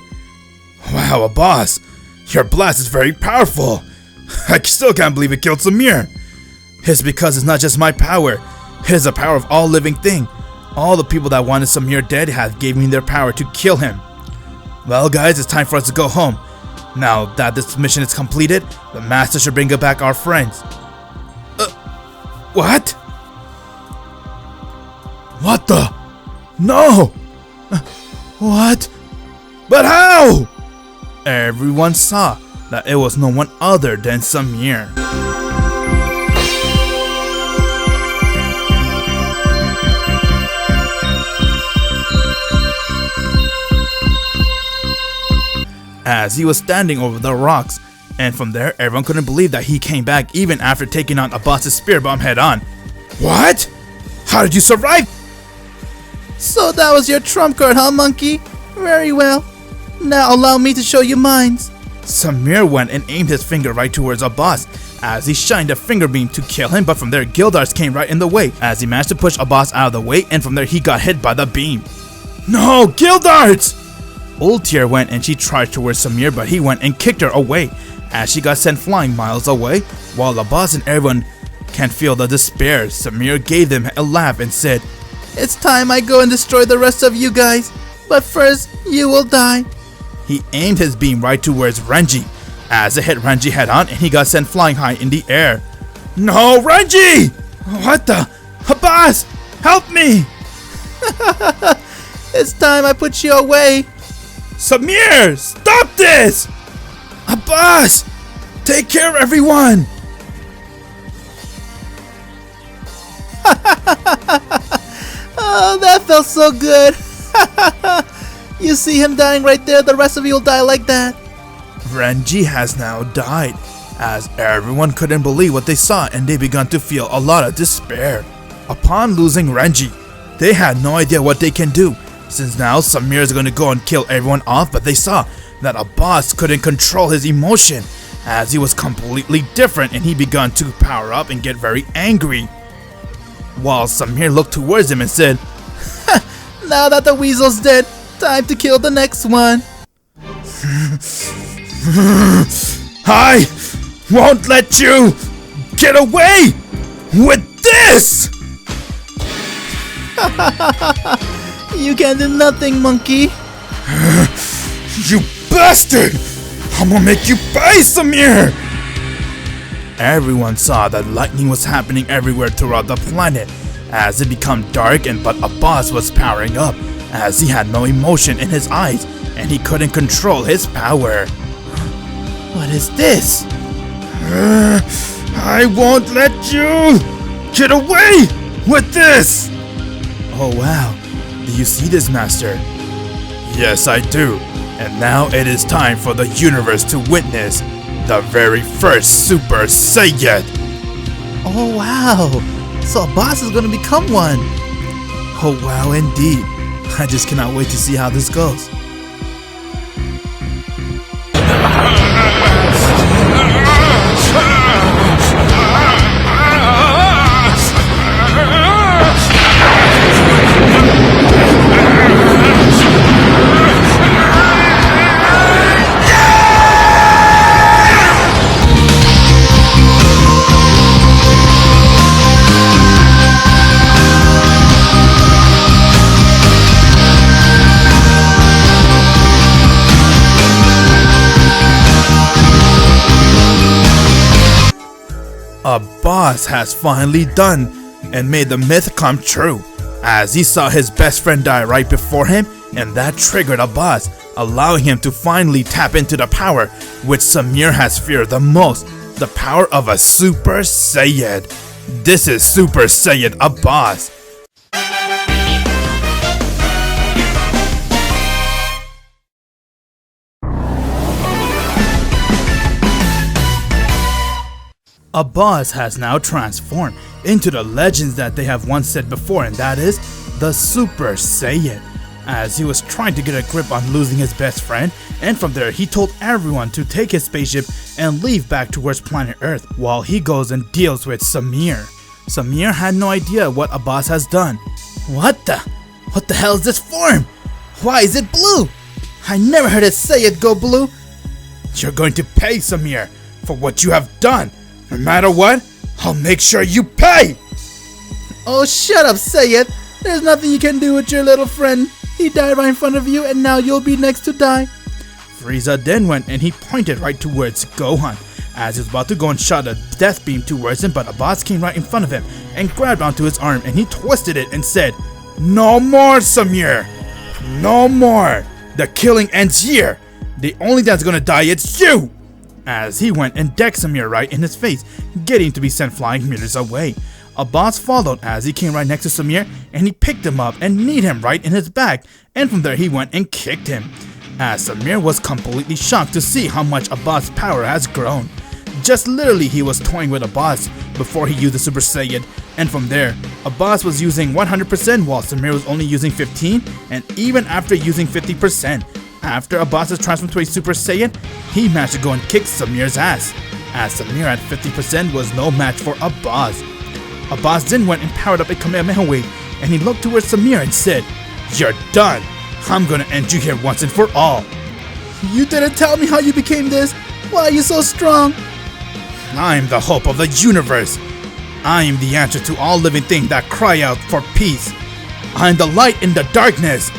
Wow, Abbas, your blast is very powerful. I still can't believe it killed Samir. It's because it's not just my power, it is the power of all living thing. All the people that wanted Samir dead have given me their power to kill him. Well guys, it's time for us to go home. Now that this mission is completed, the master should bring back our friends." What? What the? No! What? But how? Everyone saw that it was no one other than Samir. As he was standing over the rocks, and from there everyone couldn't believe that he came back even after taking on Abbas' spirit bomb head on. What? How did you survive? So that was your trump card, huh, monkey? Very well. Now allow me to show you mine. Samir went and aimed his finger right towards Abbas, as he shined a finger beam to kill him, but from there Gildarts came right in the way as he managed to push Abbas out of the way, and from there he got hit by the beam. No, Gildarts! Ultier went and she tried towards Samir, but he went and kicked her away as she got sent flying miles away. While Abbas and everyone can feel the despair, Samir gave them a laugh and said, "It's time I go and destroy the rest of you guys, but first you will die." He aimed his beam right towards Renji as it hit Renji head on, and he got sent flying high in the air. No, Renji! What the? Abbas, help me! It's time I put you away. Samir, stop this! Abbas, take care, everyone! Oh, that felt so good. You see him dying right there, the rest of you will die like that. Renji has now died, as everyone couldn't believe what they saw, and they began to feel a lot of despair. Upon losing Renji, they had no idea what they can do, since now Samir is going to go and kill everyone off, but they saw that Abbas couldn't control his emotion, as he was completely different, and he began to power up and get very angry. While Samir looked towards him and said, "Now that the weasel's dead, time to kill the next one." I won't let you get away with this! You can do nothing, monkey. You bastard! I'm gonna make you pay, Samir! Everyone saw that lightning was happening everywhere throughout the planet as it became dark, but Abbas was powering up as he had no emotion in his eyes and he couldn't control his power. What is this? I won't let you get away with this! Oh wow, do you see this, Master? Yes, I do. And now it is time for the universe to witness the very first Super Saiyan. Oh wow, so Abbas is gonna become one. Oh wow, indeed. I just cannot wait to see how this goes. Abbas has finally done and made the myth come true, as he saw his best friend die right before him, and that triggered Abbas, allowing him to finally tap into the power which Samir has feared the most, the power of a Super Saiyan. This is Super Saiyan Abbas. Abbas has now transformed into the legends that they have once said before, and that is the Super Saiyan, as he was trying to get a grip on losing his best friend, and from there he told everyone to take his spaceship and leave back towards planet Earth while he goes and deals with Samir. Samir had no idea what Abbas has done. What the hell is this form? Why is it blue? I never heard it say it go blue. You're going to pay, Samir, for what you have done. No matter what, I'll make sure you pay! Oh, shut up, Saiyan. There's nothing you can do with your little friend. He died right in front of you, and now you'll be next to die. Frieza then went and he pointed right towards Gohan, as he was about to go and shot a death beam towards him, but Abbas came right in front of him and grabbed onto his arm and he twisted it and said, "No more, Samir! No more! The killing ends here! The only that's gonna die is you!" As he went and decked Samir right in his face, getting to be sent flying meters away. Abbas followed as he came right next to Samir and he picked him up and kneed him right in his back, and from there he went and kicked him. As Samir was completely shocked to see how much Abbas' power has grown. Just literally he was toying with Abbas before he used the Super Saiyan, and from there, Abbas was using 100% while Samir was only using 15%, and even after using 50%, after Abbas transformed to a Super Saiyan, he managed to go and kick Samir's ass. as Samir at 50% was no match for Abbas. Abbas then went and powered up a Kamehameha wave, and he looked towards Samir and said, "You're done. I'm gonna end you here once and for all." You didn't tell me how you became this. Why are you so strong? I'm the hope of the universe. I am the answer to all living things that cry out for peace. I'm the light in the darkness.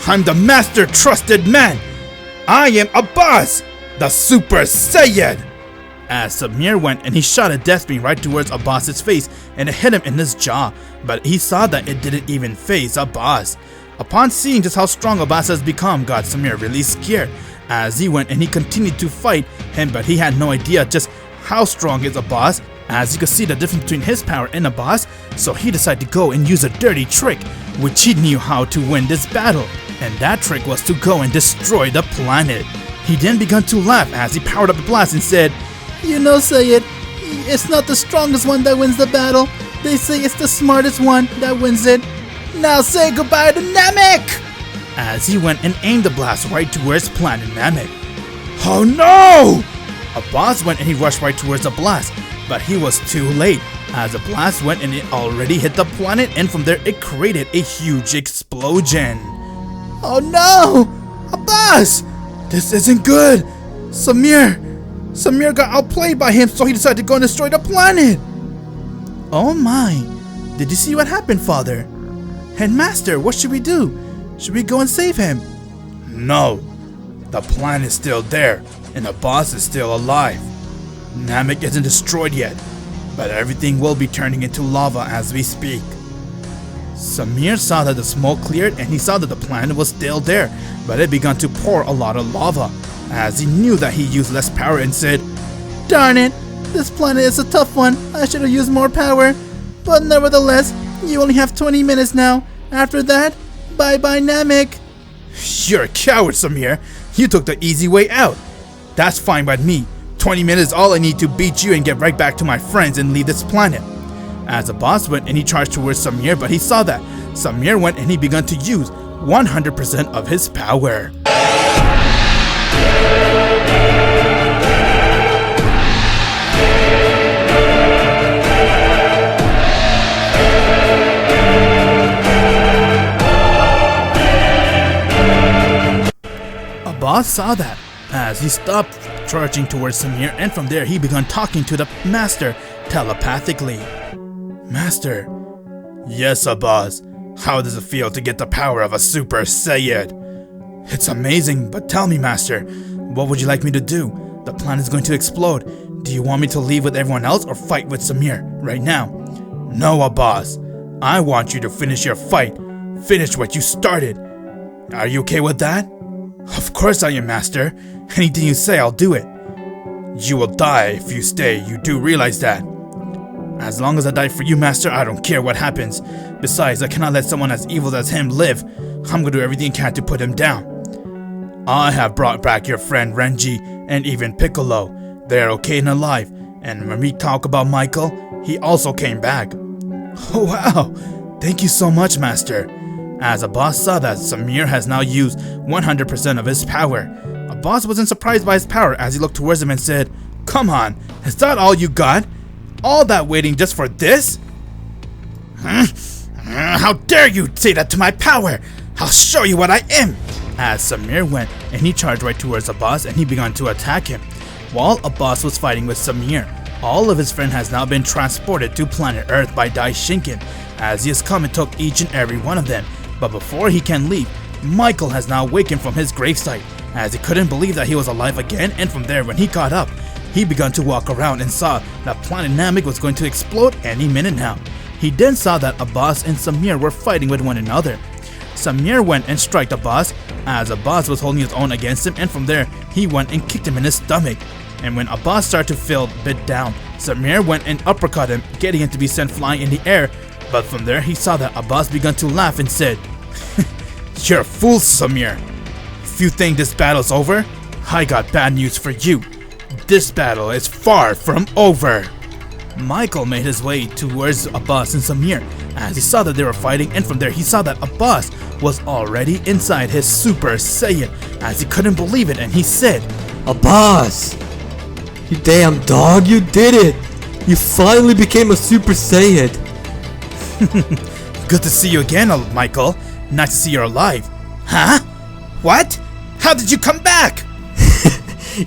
I'm the master trusted man. I am Abbas, the Super Saiyan. As Samir went and he shot a death beam right towards Abbas's face and it hit him in his jaw, but he saw that it didn't even phase Abbas. Upon seeing just how strong Abbas has become, got Samir really scared as he went and he continued to fight him, but he had no idea just how strong is Abbas, as you could see the difference between his power and Abbas, so he decided to go and use a dirty trick, which he knew how to win this battle, and that trick was to go and destroy the planet. He then began to laugh as he powered up the blast and said, "You know, Sayed, it's not the strongest one that wins the battle. They say it's the smartest one that wins it. Now say goodbye to Namek!" As he went and aimed the blast right towards Planet Namek. Oh no! Abbas went and he rushed right towards the blast, but he was too late, as the blast went and it already hit the planet, and from there it created a huge explosion. Oh no! Abbas! This isn't good! Samir got outplayed by him, so he decided to go and destroy the planet! Oh my! Did you see what happened, Father? And Master, what should we do? Should we go and save him? No! The planet's still there, and Abbas is still alive. Namek isn't destroyed yet, but everything will be turning into lava as we speak. Samir saw that the smoke cleared and he saw that the planet was still there, but it began to pour a lot of lava, as he knew that he used less power and said, "Darn it, this planet is a tough one. I should have used more power. But nevertheless, you only have 20 minutes now. After that, bye-bye Namek." You're a coward, Samir. You took the easy way out. That's fine by me. 20 minutes is all I need to beat you and get right back to my friends and leave this planet. As Abbas went and he charged towards Samir, but he saw that Samir went and he began to use 100% of his power. Abbas saw that as he stopped charging towards Samir, and from there he began talking to the Master telepathically. Master. Yes, Abbas. How does it feel to get the power of a Super Saiyan? It's amazing, but tell me, Master, what would you like me to do? The planet is going to explode. Do you want me to leave with everyone else or fight with Samir right now? No, Abbas. I want you to finish your fight. Finish what you started. Are you okay with that? Of course I am, Master. Anything you say, I'll do it. You will die if you stay. You do realize that. As long as I die for you, Master, I don't care what happens. Besides, I cannot let someone as evil as him live. I'm going to do everything I can to put him down. I have brought back your friend Renji and even Piccolo. They are okay and alive. And when we talk about Michael, he also came back. Oh wow! Thank you so much, Master. As Abbas saw that Samir has now used 100% of his power, Abbas wasn't surprised by his power as he looked towards him and said, "Come on, is that all you got? All that waiting just for this? How dare you say that to my power? I'll show you what I am!" As Samir went and he charged right towards Abbas and he began to attack him. While Abbas was fighting with Samir, all of his friends has now been transported to planet Earth by Dai Shinken, as he has come and took each and every one of them. But before he can leave, Michael has now awakened from his gravesite, as he couldn't believe that he was alive again, and from there when he got up, he began to walk around and saw that Planet Namek was going to explode any minute now. He then saw that Abbas and Samir were fighting with one another. Samir went and struck Abbas, as Abbas was holding his own against him, and from there he went and kicked him in his stomach. And when Abbas started to feel a bit down, Samir went and uppercut him, getting him to be sent flying in the air. But from there he saw that Abbas began to laugh and said, "You're a fool, Samir. If you think this battle's over, I got bad news for you. This battle is far from over." Michael made his way towards Abbas and Samir as he saw that they were fighting, and from there he saw that Abbas was already inside his Super Saiyan, as he couldn't believe it, and he said, "Abbas! You damn dog, you did it! You finally became a Super Saiyan! Good to see you again, Michael. Nice to see you're alive. Huh? What? How did you come back?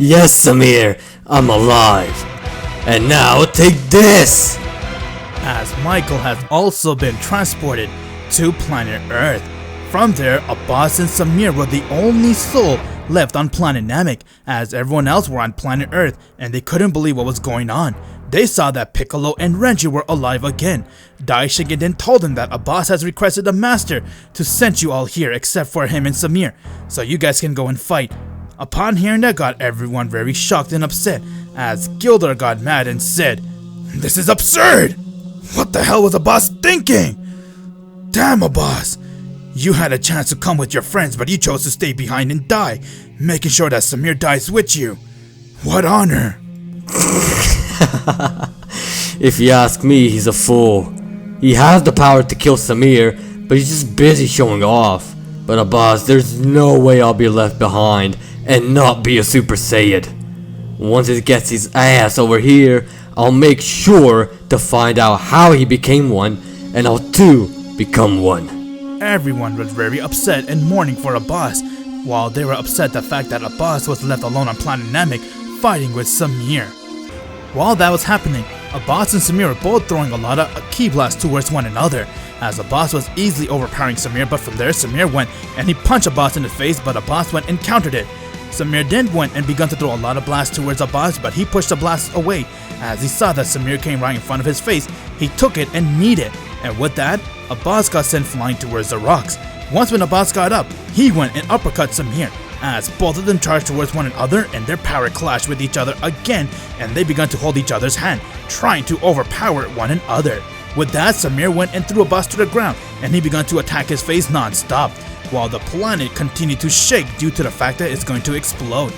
Yes, Samir, I'm alive. And now take this! As Michael has also been transported to planet Earth. From there, Abbas and Samir were the only soul left on planet Namek, as everyone else were on planet Earth, and they couldn't believe what was going on. They saw that Piccolo and Renji were alive again. Daishigen then told them that Abbas has requested the master to send you all here except for him and Samir, so you guys can go and fight. Upon hearing that, got everyone very shocked and upset, as Gilder got mad and said, "This is absurd! What the hell was Abbas thinking? Damn, Abbas! You had a chance to come with your friends, but you chose to stay behind and die, making sure that Samir dies with you. What honor!" If you ask me, he's a fool. He has the power to kill Samir, but he's just busy showing off. But Abbas, there's no way I'll be left behind and not be a Super Saiyan. Once he gets his ass over here, I'll make sure to find out how he became one, and I'll too become one. Everyone was very upset and mourning for Abbas, while they were upset the fact that Abbas was left alone on planet Namek fighting with Samir. While that was happening, Abbas and Samir were both throwing a lot of ki blasts towards one another, as Abbas was easily overpowering Samir, but from there Samir went and he punched Abbas in the face, but Abbas went and countered it. Samir then went and began to throw a lot of blasts towards Abbas, but he pushed the blasts away. As he saw that Samir came right in front of his face, he took it and kneed it, and with that, Abbas got sent flying towards the rocks. Once when Abbas got up, he went and uppercut Samir, as both of them charged towards one another and their power clashed with each other again, and they began to hold each other's hand, trying to overpower one another. With that, Samir went and threw Abbas to the ground, and he began to attack his face non-stop, while the planet continued to shake due to the fact that it's going to explode.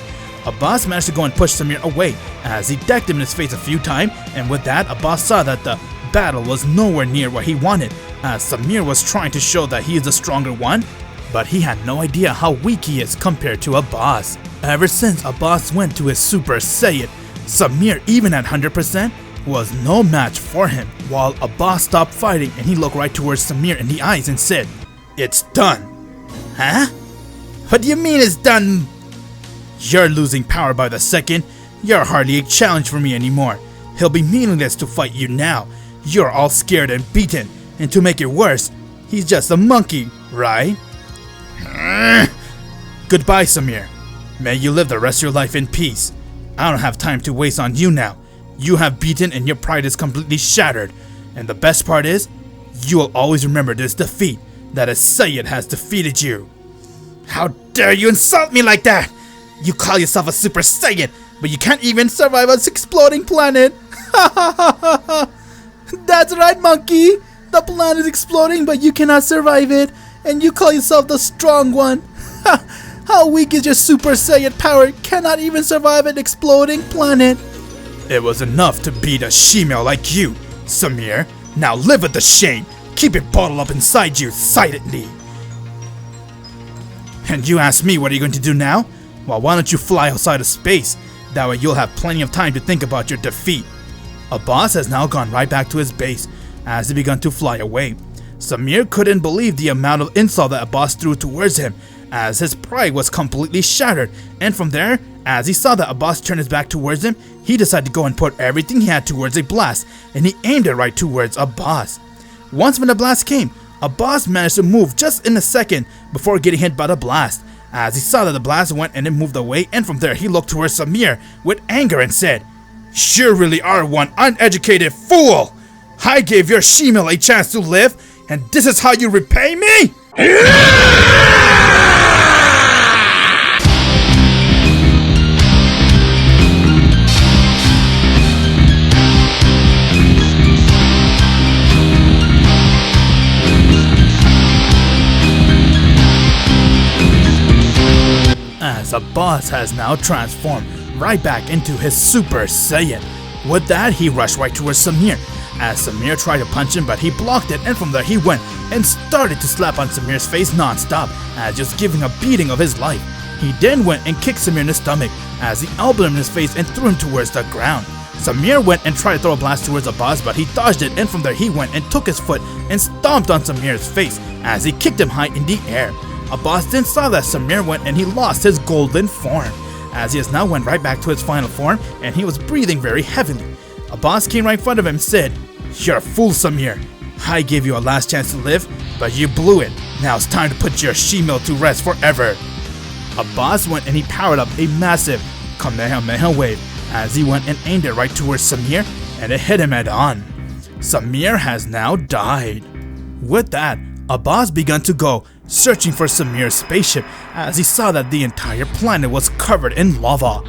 Abbas managed to go and push Samir away, as he decked him in his face a few times, and with that, Abbas saw that the battle was nowhere near what he wanted, as Samir was trying to show that he is the stronger one, but he had no idea how weak he is compared to Abbas. Ever since Abbas went to his Super Saiyan, Samir, even at 100%, was no match for him, while Abbas stopped fighting and he looked right towards Samir in the eyes and said, "It's done." Huh? What do you mean it's done? You're losing power by the second. You're hardly a challenge for me anymore. He'll be meaningless to fight you now. You're all scared and beaten, and to make it worse, he's just a monkey, right? Goodbye, Samir. May you live the rest of your life in peace. I don't have time to waste on you now. You have beaten and your pride is completely shattered. And the best part is, you will always remember this defeat, that a Saiyan has defeated you. How dare you insult me like that? You call yourself a Super Saiyan, but you can't even survive on this exploding planet. That's right, monkey. The planet is exploding, but you cannot survive it. And you call yourself the strong one. How weak is your Super Saiyan power? Cannot even survive an exploding planet. It was enough to beat a she-male like you, Samir. Now live with the shame. Keep it bottled up inside you silently. And you ask me, what are you going to do now? Well, why don't you fly outside of space? That way you'll have plenty of time to think about your defeat. Abbas has now gone right back to his base as he began to fly away. Samir couldn't believe the amount of insult that Abbas threw towards him, as his pride was completely shattered, and from there, as he saw that Abbas turned his back towards him, he decided to go and put everything he had towards a blast, and he aimed it right towards Abbas. Once when the blast came, Abbas managed to move just in a second before getting hit by the blast, as he saw that the blast went and it moved away, and from there he looked towards Samir with anger and said, "You really are one uneducated fool! I gave your she-male a chance to live, and this is how you repay me?" As Abbas has now transformed right back into his Super Saiyan. With that, he rushed right towards Samir, as Samir tried to punch him, but he blocked it, and from there he went and started to slap on Samir's face non-stop, as just giving a beating of his life. He then went and kicked Samir in the stomach, as he elbowed him in his face and threw him towards the ground. Samir went and tried to throw a blast towards Abbas, but he dodged it, and from there he went and took his foot and stomped on Samir's face as he kicked him high in the air. Abbas then saw that Samir went and he lost his golden form, as he has now went right back to his final form and he was breathing very heavily. Abbas came right in front of him and said, "You're a fool, Samir. I gave you a last chance to live, but you blew it. Now it's time to put your she-mill to rest forever." Abbas went and he powered up a massive Kamehameha wave as he went and aimed it right towards Samir, and it hit him head on. Samir has now died. With that, Abbas began to go searching for Samir's spaceship as he saw that the entire planet was covered in lava.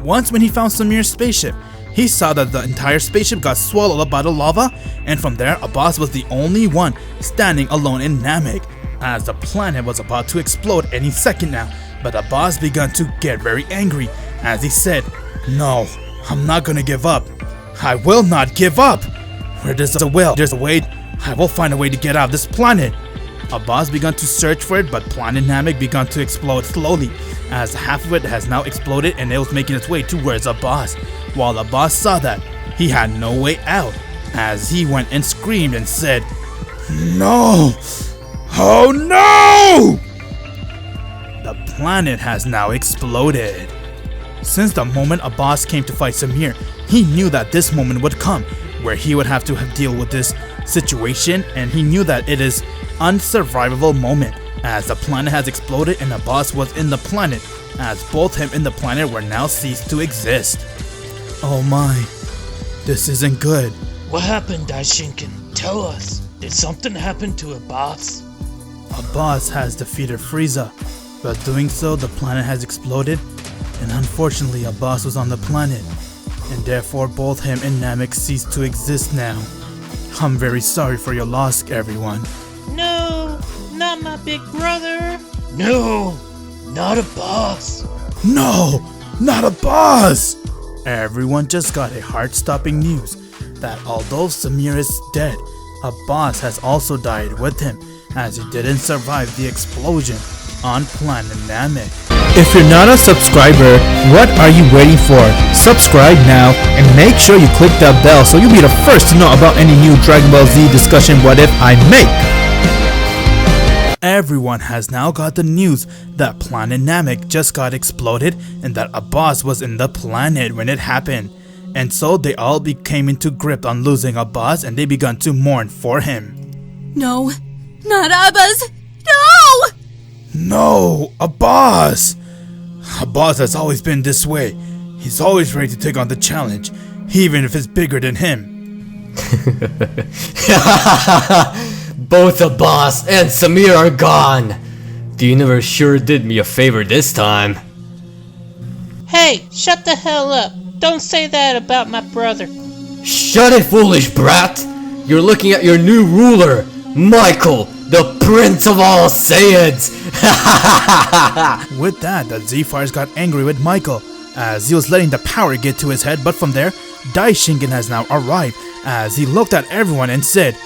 Once when he found Samir's spaceship, he saw that the entire spaceship got swallowed up by the lava, and from there Abbas was the only one standing alone in Namek, as the planet was about to explode any second now. But Abbas began to get very angry as he said, "No, I'm not gonna give up. I will not give up. Where there's a will, there's a way. I will find a way to get out of this planet." Abbas began to search for it, but planet Namek began to explode slowly, as half of it has now exploded and it was making its way towards Abbas. While Abbas saw that, he had no way out, as he went and screamed and said, "No! Oh no!" The planet has now exploded. Since the moment Abbas came to fight Samir, he knew that this moment would come, where he would have to deal with this situation, and he knew that it is unsurvivable moment, as the planet has exploded and Abbas was in the planet, as both him and the planet were now ceased to exist. Oh my, this isn't good. What happened, Daishinken? Tell us. Did something happen to Abbas? Abbas has defeated Frieza, but doing so the planet has exploded, and unfortunately Abbas was on the planet, and therefore both him and Namek ceased to exist now. I'm very sorry for your loss, everyone. No, not my big brother. No, not Abbas. No, not Abbas! Everyone just got a heart-stopping news that although Samir is dead, Abbas has also died with him, as he didn't survive the explosion on planet Namek. If you're not a subscriber, what are you waiting for? Subscribe now and make sure you click that bell so you'll be the first to know about any new Dragon Ball Z discussion what if I make. Everyone has now got the news that planet Namek just got exploded and that Abbas was in the planet when it happened. And so they all came into grip on losing Abbas and they began to mourn for him. No, not Abbas! No! No, Abbas! Abbas has always been this way. He's always ready to take on the challenge, even if it's bigger than him. Both Abbas and Samir are gone. The universe sure did me a favor this time. Hey, shut the hell up. Don't say that about my brother. Shut it, foolish brat! You're looking at your new ruler, Michael, the Prince of all Saiyans! With that, the Z-Fires got angry with Michael, as he was letting the power get to his head, but from there, Daishinken has now arrived, as he looked at everyone and said,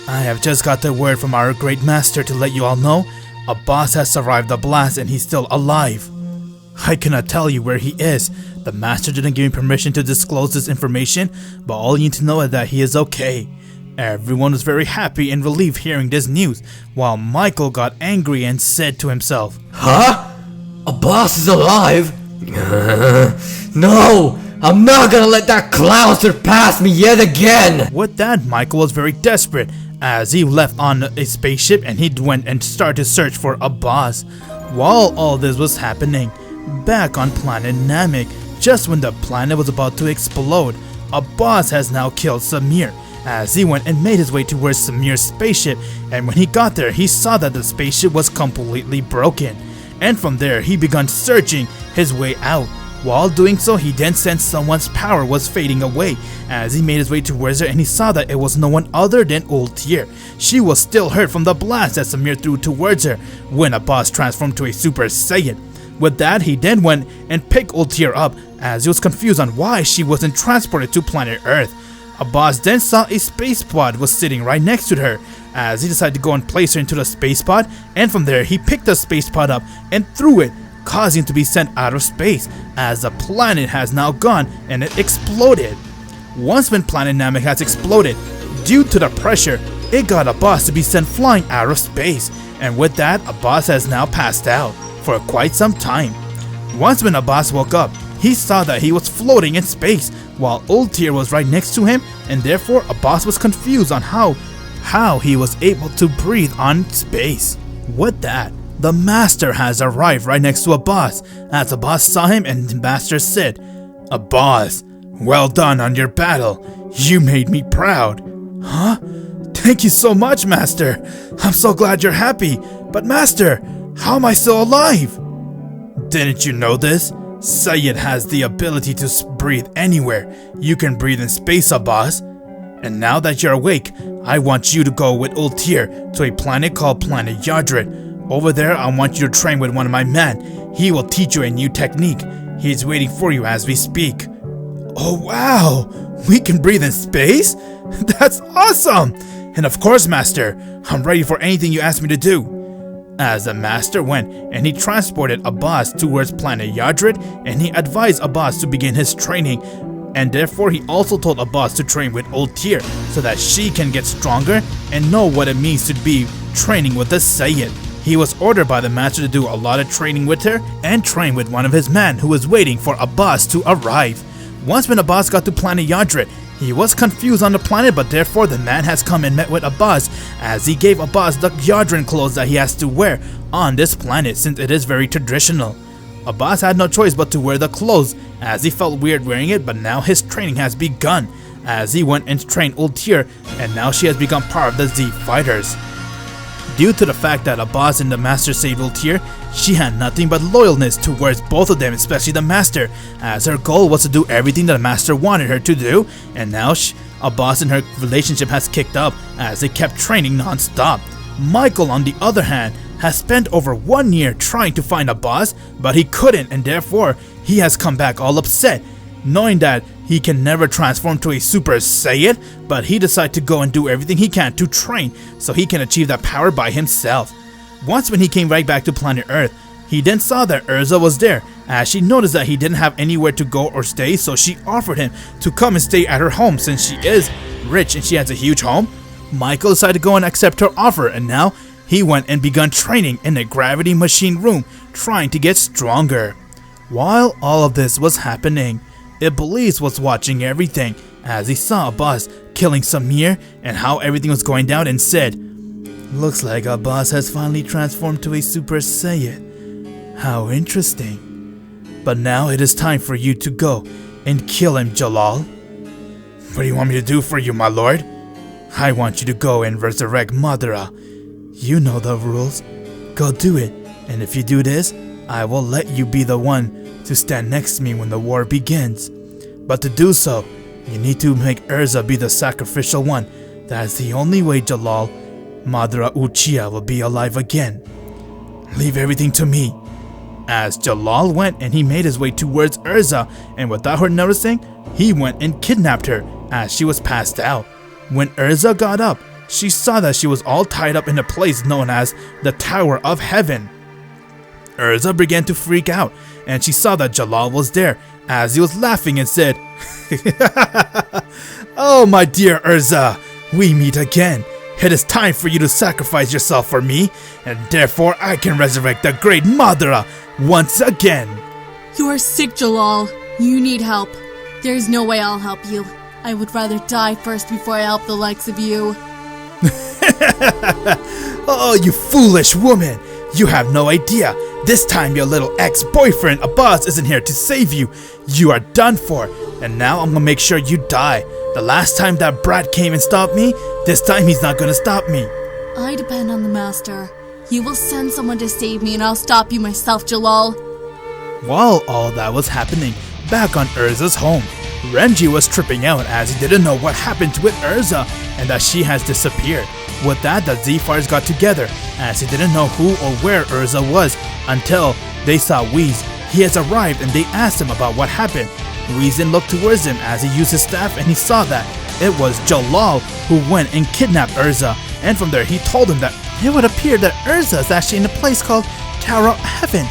"I have just got the word from our great master to let you all know, Abbas has survived the blast and he's still alive. I cannot tell you where he is. The master didn't give me permission to disclose this information, but all you need to know is that he is okay." Everyone was very happy and relieved hearing this news, while Michael got angry and said to himself, "Huh? Abbas is alive? No! I'm not gonna let that clown surpass me yet again!" With that, Michael was very desperate, as he left on a spaceship and he went and started to search for Abbas. While all this was happening, back on planet Namek, just when the planet was about to explode, Abbas has now killed Samir, as he went and made his way towards Samir's spaceship, and when he got there, he saw that the spaceship was completely broken. And from there, he began searching his way out. While doing so, he then sensed someone's power was fading away, as he made his way towards her and he saw that it was no one other than Ultier. She was still hurt from the blast that Samir threw towards her when Abbas transformed to a Super Saiyan. With that, he then went and picked Ultier up, as he was confused on why she wasn't transported to planet Earth. Abbas then saw a space pod was sitting right next to her, as he decided to go and place her into the space pod, and from there he picked the space pod up and threw it causing him to be sent out of space, as the planet has now gone and it exploded. Once when planet Namek has exploded, due to the pressure, it got Abbas to be sent flying out of space, and with that, Abbas has now passed out for quite some time. Once when Abbas woke up, he saw that he was floating in space, while Ultir was right next to him, and therefore Abbas was confused on how he was able to breathe on space. With that, the Master has arrived right next to Abbas, as Abbas saw him and the Master said, "Abbas, well done on your battle. You made me proud." "Huh? Thank you so much, Master. I'm so glad you're happy. But Master, how am I still alive?" "Didn't you know this? Saiyan has the ability to breathe anywhere. You can breathe in space, Abbas. And now that you're awake, I want you to go with Ultir to a planet called Planet Yadrit. Over there, I want you to train with one of my men. He will teach you a new technique. He's waiting for you as we speak." "Oh wow! We can breathe in space? That's awesome! And of course, Master, I'm ready for anything you ask me to do." As the Master went and he transported Abbas towards Planet Yadrit, and he advised Abbas to begin his training, and therefore he also told Abbas to train with Ultir so that she can get stronger and know what it means to be training with the Saiyan. He was ordered by the Master to do a lot of training with her and train with one of his men who was waiting for Abbas to arrive. Once when Abbas got to Planet Yadrit, he was confused on the planet, but therefore the man has come and met with Abbas, as he gave Abbas the Yadrin clothes that he has to wear on this planet since it is very traditional. Abbas had no choice but to wear the clothes, as he felt weird wearing it, but now his training has begun, as he went and trained Ultir, and now she has become part of the Z Fighters. Due to the fact that Abbas and the Master saved Ultir, she had nothing but loyalness towards both of them, especially the Master, as her goal was to do everything that the Master wanted her to do, and now Abbas and her relationship has kicked up as they kept training non-stop. Michael, on the other hand, has spent over 1 year trying to find Abbas, but he couldn't, and therefore he has come back all upset, knowing that he can never transform to a Super Saiyan, but he decided to go and do everything he can to train so he can achieve that power by himself. Once when he came right back to planet Earth, he then saw that Urza was there, as she noticed that he didn't have anywhere to go or stay, so she offered him to come and stay at her home since she is rich and she has a huge home. Michael decided to go and accept her offer, and now he went and begun training in a gravity machine room, trying to get stronger. While all of this was happening, Iblis was watching everything, as he saw Abbas killing Samir and how everything was going down, and said, "Looks like Abbas has finally transformed to a Super Saiyan. How interesting. But now it is time for you to go and kill him, Jalal." "What do you want me to do for you, my lord?" "I want you to go and resurrect Madara. You know the rules. Go do it, and if you do this, I will let you be the one to stand next to me when the war begins. But to do so, you need to make Urza be the sacrificial one. That is the only way, Jalal. Madara Uchiha will be alive again. Leave everything to me." As Jalal went and he made his way towards Urza, and without her noticing, he went and kidnapped her as she was passed out. When Urza got up, she saw that she was all tied up in a place known as the Tower of Heaven. Urza began to freak out, and she saw that Jalal was there, as he was laughing and said, "Oh, my dear Urza, we meet again. It is time for you to sacrifice yourself for me, and therefore I can resurrect the great Madara once again." "You are sick, Jalal. You need help. There's no way I'll help you. I would rather die first before I help the likes of you." "Oh, you foolish woman. You have no idea. This time your little ex-boyfriend Abbas isn't here to save you. You are done for, and now I'm gonna make sure you die. The last time that brat came and stopped me, this time he's not gonna stop me." "I depend on the Master. He will send someone to save me, and I'll stop you myself, Jalal." While all that was happening, back on Urza's home, Renji was tripping out as he didn't know what happened with Urza and that she has disappeared. With that, the Z-Fighters got together, as he didn't know who or where Urza was until they saw Whis. He has arrived and they asked him about what happened. Whis then looked towards him as he used his staff, and he saw that it was Jalal who went and kidnapped Urza, and from there he told him that it would appear that Urza is actually in a place called Tower of Heaven.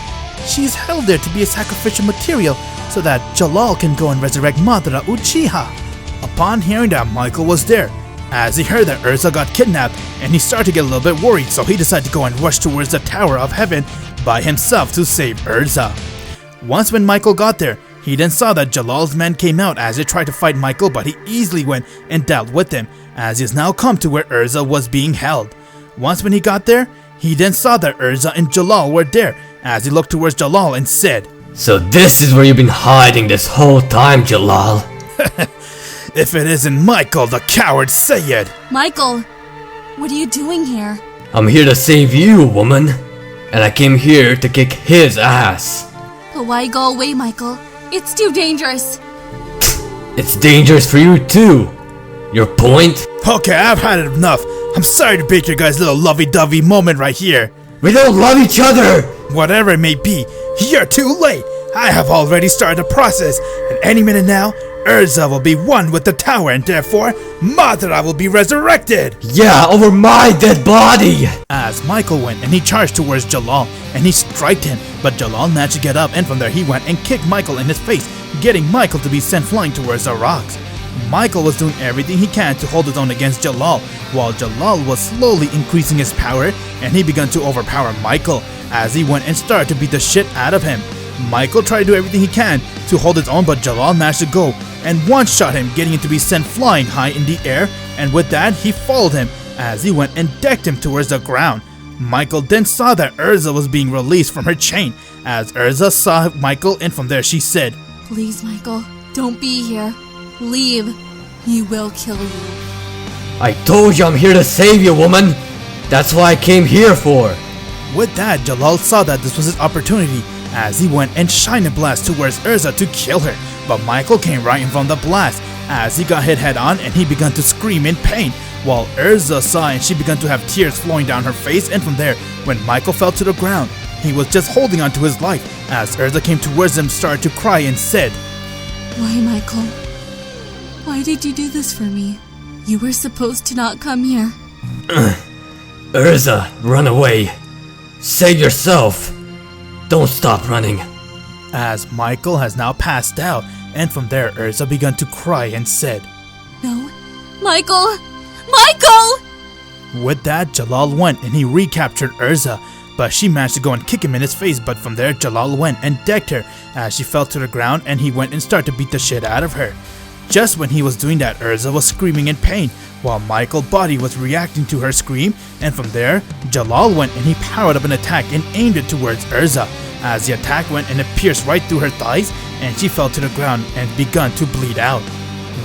she's held there to be a sacrificial material so that Jalal can go and resurrect Madara Uchiha. Upon hearing that Michael was there, as he heard that Urza got kidnapped, and he started to get a little bit worried, so he decided to go and rush towards the Tower of Heaven by himself to save Urza. Once when Michael got there, he then saw that Jalal's men came out as they tried to fight Michael, but he easily went and dealt with him, as he has now come to where Urza was being held. Once when he got there, he then saw that Urza and Jalal were there, as he looked towards Jalal and said, "So this is where you've been hiding this whole time, Jalal." "If it isn't Michael, the coward Saiyan." Michael, what are you doing here? I'm here to save you, woman. And I came here to kick his ass. But why go away, Michael? It's too dangerous. It's dangerous for you too. Your point? Okay, I've had it enough. I'm sorry to break your guys' little lovey-dovey moment right here. We don't love each other! Whatever it may be, you're too late. I have already started the process, and any minute now, Urza will be one with the tower, and therefore, Madara will be resurrected! Yeah, over my dead body! As Michael went and he charged towards Jalal, and he striked him, but Jalal managed to get up, and from there he went and kicked Michael in his face, getting Michael to be sent flying towards the rocks. Michael was doing everything he can to hold his own against Jalal, while Jalal was slowly increasing his power, and he began to overpower Michael, as he went and started to beat the shit out of him. Michael tried to do everything he can to hold his own, but Jalal managed to go and one-shot him, getting him to be sent flying high in the air, and with that he followed him as he went and decked him towards the ground. Michael then saw that Urza was being released from her chain. As Urza saw Michael, and from there she said, "Please, Michael, don't be here. Leave. He will kill you." I told you I'm here to save you, woman. That's what I came here for. With that, Jalal saw that this was his opportunity, as he went and shined a blast towards Urza to kill her. But Michael came right in from the blast, as he got hit head on and he began to scream in pain, while Urza saw and she began to have tears flowing down her face, and from there, when Michael fell to the ground, he was just holding on to his life, as Urza came towards him, started to cry and said, "Why, Michael? Why did you do this for me? You were supposed to not come here." Urza, run away. Save yourself. Don't stop running. As Michael has now passed out, and from there Urza began to cry and said, "No, Michael! Michael!" With that, Jalal went and he recaptured Urza, but she managed to go and kick him in his face, but from there Jalal went and decked her as she fell to the ground, and he went and started to beat the shit out of her. Just when he was doing that, Urza was screaming in pain, while Michael's body was reacting to her scream, and from there, Jalal went and he powered up an attack and aimed it towards Urza. As the attack went and it pierced right through her thighs, and she fell to the ground and began to bleed out.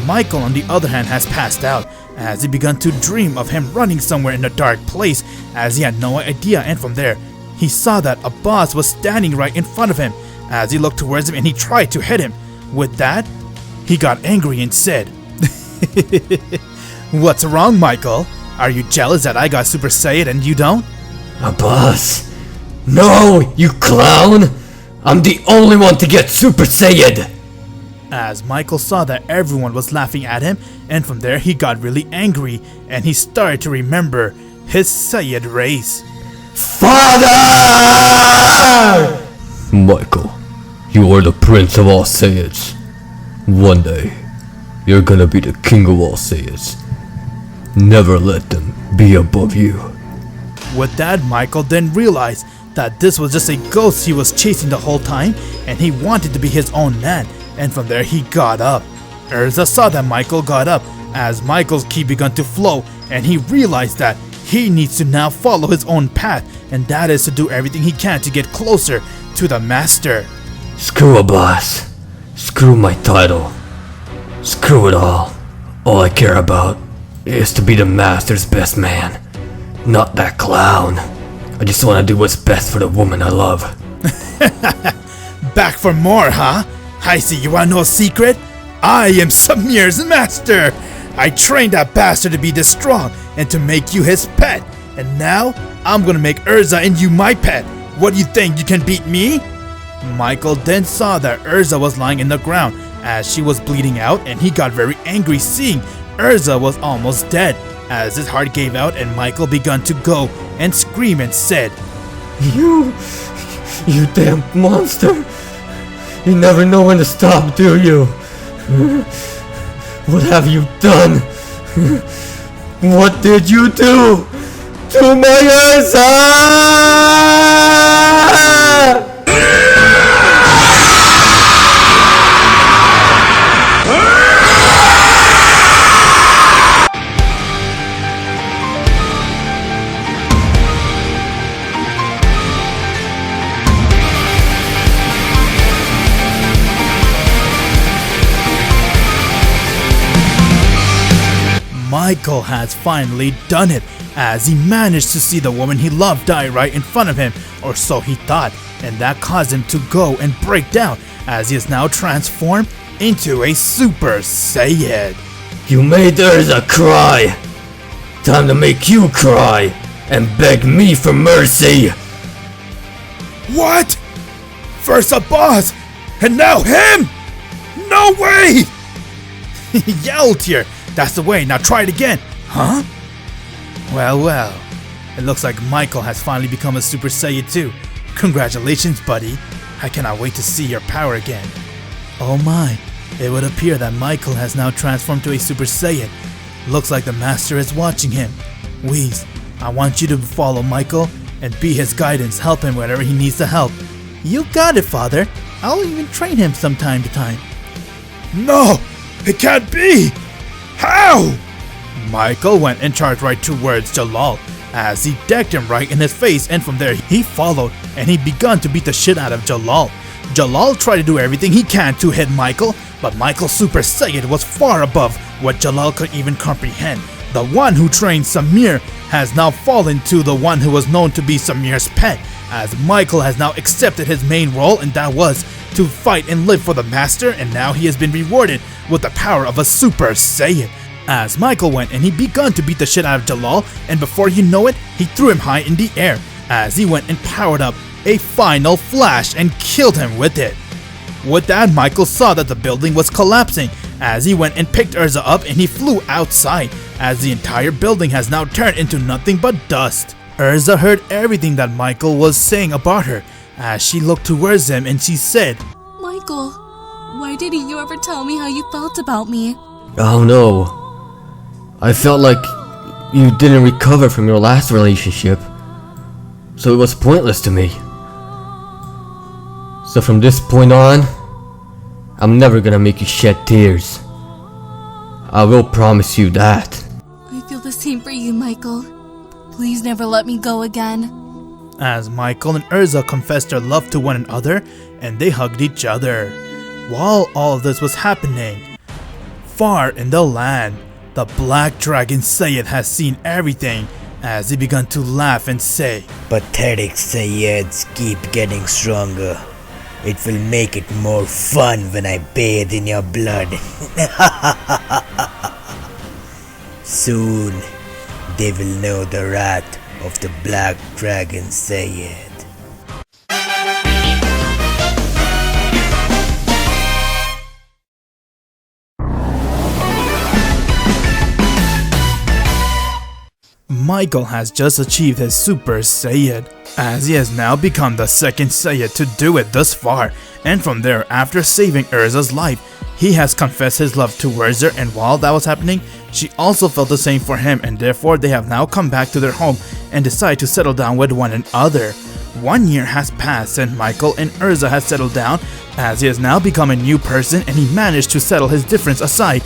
Michael, on the other hand, has passed out, as he began to dream of him running somewhere in a dark place, as he had no idea, and from there, he saw that Abbas was standing right in front of him, as he looked towards him and he tried to hit him. With that, he got angry and said, "What's wrong, Michael? Are you jealous that I got Super Saiyan and you don't?" Abbas. No, you clown! I'm the only one to get Super Saiyan! As Michael saw that everyone was laughing at him, and from there he got really angry, and he started to remember his Saiyan race. Father! Michael, you are the prince of all Saiyans. One day, you're gonna be the king of all Saiyans. Never let them be above you. With that, Michael then realized that this was just a ghost he was chasing the whole time, and he wanted to be his own man, and from there he got up. Urza saw that Michael got up, as Michael's ki began to flow, and he realized that he needs to now follow his own path, and that is to do everything he can to get closer to the master. Screw Abbas. Screw my title. Screw it all. All I care about is to be the master's best man, not that clown. I just want to do what's best for the woman I love. Back for more, huh? I see you want no secret? I am Samir's master! I trained that bastard to be this strong and to make you his pet. And now, I'm gonna make Urza and you my pet. What do you think, you can beat me? Michael then saw that Urza was lying in the ground as she was bleeding out, and he got very angry seeing Urza was almost dead. As his heart gave out and Michael began to go and scream and said, You damn monster! You never know when to stop, do you? What have you done? What did you do to my Ursa? Michael has finally done it, as he managed to see the woman he loved die right in front of him, or so he thought, and that caused him to go and break down, as he is now transformed into a Super Saiyan. You made Ursa cry. Time to make you cry and beg me for mercy. What? First Abbas, and now him? No way! He yelled here. That's the way, now try it again. Huh? Well. It looks like Michael has finally become a Super Saiyan too. Congratulations, buddy. I cannot wait to see your power again. Oh my, it would appear that Michael has now transformed to a Super Saiyan. Looks like the Master is watching him. Whis, I want you to follow Michael and be his guidance, help him wherever he needs the help. You got it, Father. I'll even train him from time to time. No, it can't be! How? Michael went and charged right towards Jalal, as he decked him right in his face, and from there he followed and he begun to beat the shit out of Jalal. Jalal tried to do everything he can to hit Michael, but Michael's Super Saiyan was far above what Jalal could even comprehend. The one who trained Samir has now fallen to the one who was known to be Samir's pet, as Michael has now accepted his main role, and that was to fight and live for the Master, and now he has been rewarded with the power of a Super Saiyan. As Michael went and he begun to beat the shit out of Jalal, and before you know it, he threw him high in the air, as he went and powered up a final flash and killed him with it. With that, Michael saw that the building was collapsing, as he went and picked Ursa up and he flew outside, as the entire building has now turned into nothing but dust. Ursa heard everything that Michael was saying about her, as she looked towards him and she said, Michael, why didn't you ever tell me how you felt about me? Oh no. I felt like you didn't recover from your last relationship, so it was pointless to me. So from this point on, I'm never gonna make you shed tears. I will promise you that. I feel the same for you, Michael. Please never let me go again. As Michael and Ursa confessed their love to one another, and they hugged each other. While all of this was happening, far in the land, the Black Dragon Saiyan has seen everything, as he began to laugh and say, Pathetic Saiyans keep getting stronger. It will make it more fun when I bathe in your blood. Soon, they will know the wrath of the Black Dragon Saiyan. Michael has just achieved his Super Saiyan, as he has now become the second Saiyan to do it thus far, and from there, after saving Ursa's life, he has confessed his love towards her, and while that was happening, she also felt the same for him, and therefore they have now come back to their home and decide to settle down with one another. 1 year has passed and Michael and Ursa has settled down, as he has now become a new person and he managed to settle his difference aside,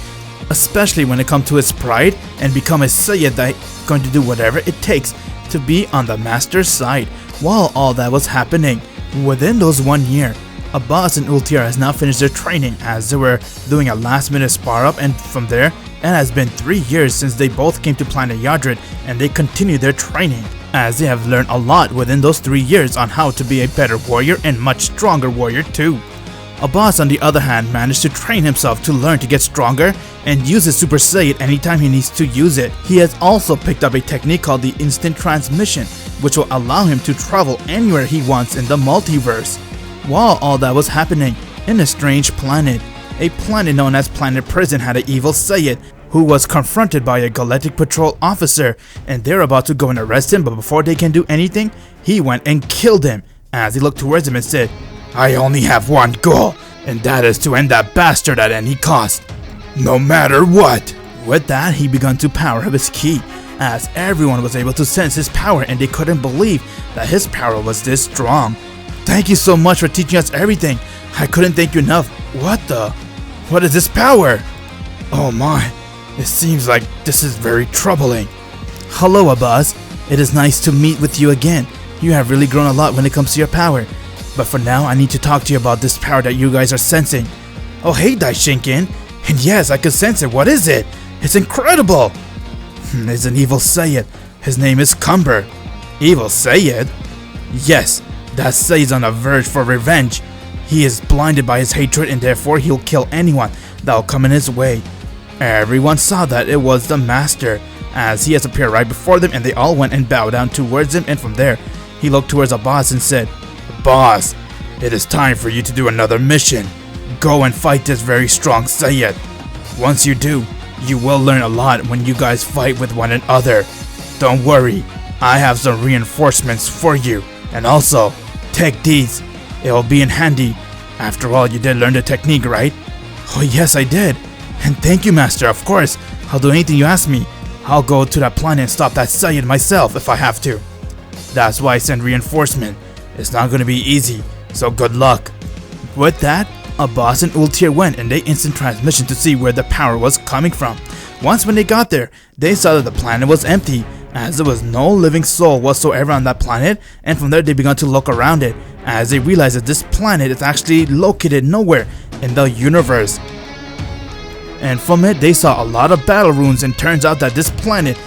especially when it comes to his pride, and become a Saiyan that is going to do whatever it takes to be on the Master's side. While all that was happening, within those 1 year, Abbas and Ultiar has now finished their training, as they were doing a last minute spar up, and from there, it has been 3 years since they both came to Planet Yadrid, and they continue their training, as they have learned a lot within those 3 years on how to be a better warrior and much stronger warrior too. Abbas, on the other hand, managed to train himself to learn to get stronger and use his Super Saiyan anytime he needs to use it. He has also picked up a technique called the instant transmission, which will allow him to travel anywhere he wants in the multiverse. While all that was happening, in a strange planet, a planet known as Planet Prison had an evil Saiyan who was confronted by a galactic patrol officer, and they're about to go and arrest him, but before they can do anything, he went and killed him, as he looked towards him and said, I only have one goal, and that is to end that bastard at any cost, no matter what. With that, he began to power up his ki, as everyone was able to sense his power and they couldn't believe that his power was this strong. Thank you so much for teaching us everything. I couldn't thank you enough. What is this power? Oh my, it seems like this is very troubling. Hello, Abbas. It is nice to meet with you again. You have really grown a lot when it comes to your power. But for now, I need to talk to you about this power that you guys are sensing. Oh hey, Daishinkin. And yes, I can sense it. What is it? It's incredible. It's an evil Saiyan. His name is Cumber. Evil Saiyan? Yes, that Saiyan's on the verge for revenge. He is blinded by his hatred and therefore he'll kill anyone that will come in his way. Everyone saw that it was the Master, as he has appeared right before them and they all went and bowed down towards him, and from there, he looked towards Abbas and said, Boss, it is time for you to do another mission. Go and fight this very strong Saiyan. Once you do, you will learn a lot when you guys fight with one another. Don't worry, I have some reinforcements for you. And also, take these. It will be in handy. After all, you did learn the technique, right? Oh yes, I did. And thank you, Master, of course. I'll do anything you ask me. I'll go to that planet and stop that Saiyan myself if I have to. That's why I send reinforcement. It's not going to be easy, so good luck. With that, Abbas and Ultir went and they instant transmission to see where the power was coming from. Once when they got there, they saw that the planet was empty, as there was no living soul whatsoever on that planet, and from there they began to look around it, as they realized that this planet is actually located nowhere in the universe. And from it, they saw a lot of battle runes, and turns out that this planet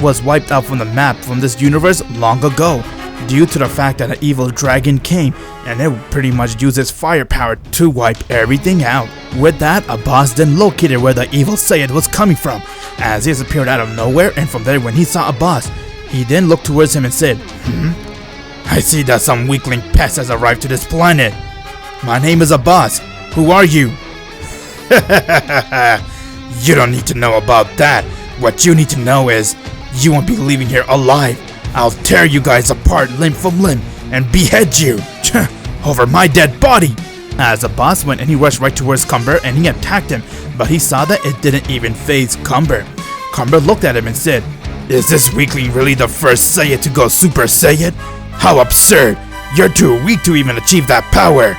was wiped out from the map from this universe long ago, due to the fact that an evil dragon came and it pretty much used its firepower to wipe everything out. With that, Abbas then located where the evil Saiyan was coming from, as he has appeared out of nowhere, and from there when he saw Abbas, he then looked towards him and said, I see that some weakling pest has arrived to this planet. My name is Abbas. Who are you? You don't need to know about that. What you need to know is, you won't be leaving here alive. I'll tear you guys apart limb from limb and behead you over my dead body. As Abbas went and he rushed right towards Cumber and he attacked him, but he saw that it didn't even faze Cumber. Cumber looked at him and said, Is this weakling really the first Saiyan to go Super Saiyan? How absurd! You're too weak to even achieve that power!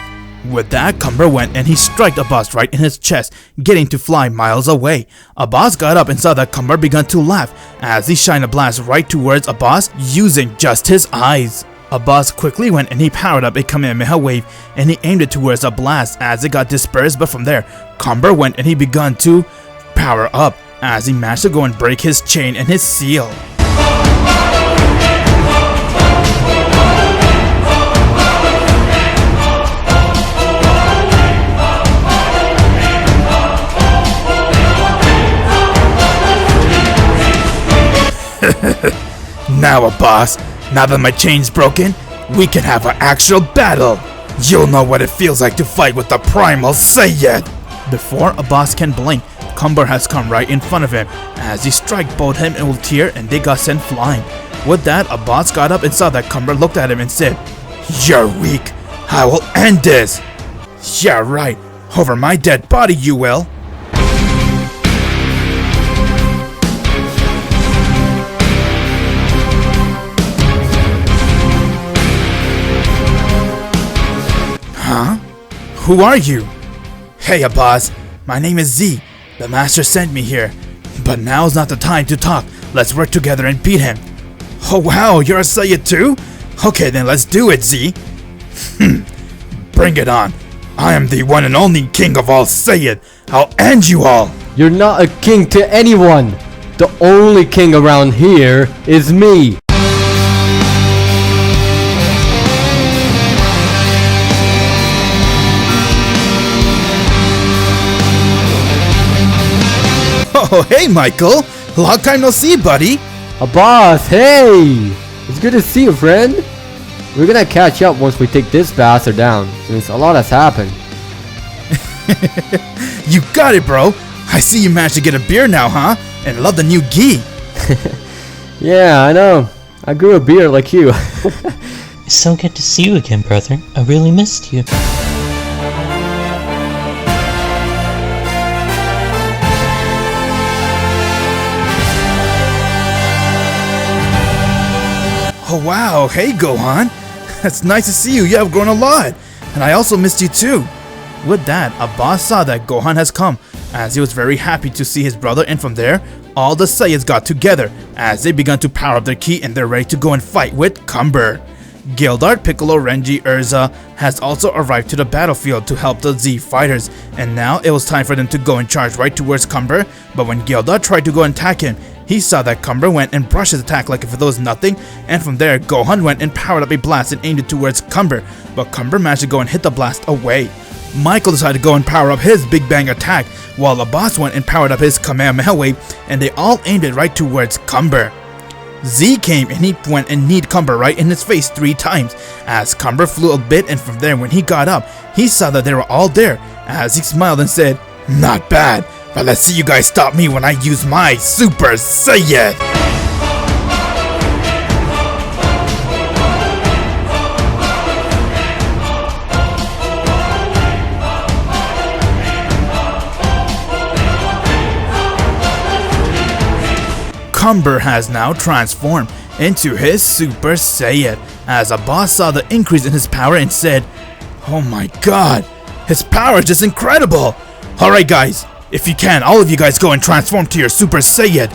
With that, Cumber went and he struck Abbas right in his chest, getting to fly miles away. Abbas got up and saw that Cumber began to laugh as he shined a blast right towards Abbas using just his eyes. Abbas quickly went and he powered up a Kamehameha wave and he aimed it towards a blast as it got dispersed, but from there, Cumber went and he began to power up as he managed to go and break his chain and his seal. Now, Abbas, now that my chain's broken, we can have an actual battle. You'll know what it feels like to fight with the primal Saiyan. Before Abbas can blink, Cumber has come right in front of him as he struck both him and Ultir and they got sent flying. With that, Abbas got up and saw that Cumber looked at him and said, You're weak. I will end this. Yeah, right. Over my dead body, you will. Huh? Who are you? Hey, Abbas. My name is Z. The Master sent me here. But now's not the time to talk. Let's work together and beat him. Oh wow, you're a Saiyan too? Okay then, let's do it, Z. Bring it on. I am the one and only king of all Saiyan. I'll end you all. You're not a king to anyone. The only king around here is me. Oh, hey, Michael. Long time no see, buddy. Abbas, hey! It's good to see you, friend. We're gonna catch up once we take this bastard down, since a lot has happened. You got it, bro. I see you managed to get a beard now, huh? And love the new gi. Yeah, I know. I grew a beard like you. It's so good to see you again, brother. I really missed you. Oh wow, hey Gohan! It's nice to see you, you have grown a lot! And I also missed you too! With that, Abbas saw that Gohan has come, as he was very happy to see his brother, and from there, all the Saiyans got together, as they began to power up their ki and they're ready to go and fight with Cumber. Gildart, Piccolo, Renji, Urza has also arrived to the battlefield to help the Z fighters, and now it was time for them to go and charge right towards Cumber, but when Gildart tried to go and attack him, he saw that Cumber went and brushed his attack like if it was nothing, and from there, Gohan went and powered up a blast and aimed it towards Cumber, but Cumber managed to go and hit the blast away. Michael decided to go and power up his Big Bang attack, while Abbas went and powered up his Kamehameha wave, and they all aimed it right towards Cumber. Z came and he went and kneed Cumber right in his face 3 times, as Cumber flew a bit, and from there when he got up, he saw that they were all there, as he smiled and said, "Not bad, but let's see you guys stop me when I use my Super Saiyan!" Cumber has now transformed into his Super Saiyan, as Abbas saw the increase in his power and said, "Oh my god, his power is just incredible! Alright guys, if you can, all of you guys go and transform to your Super Saiyan!"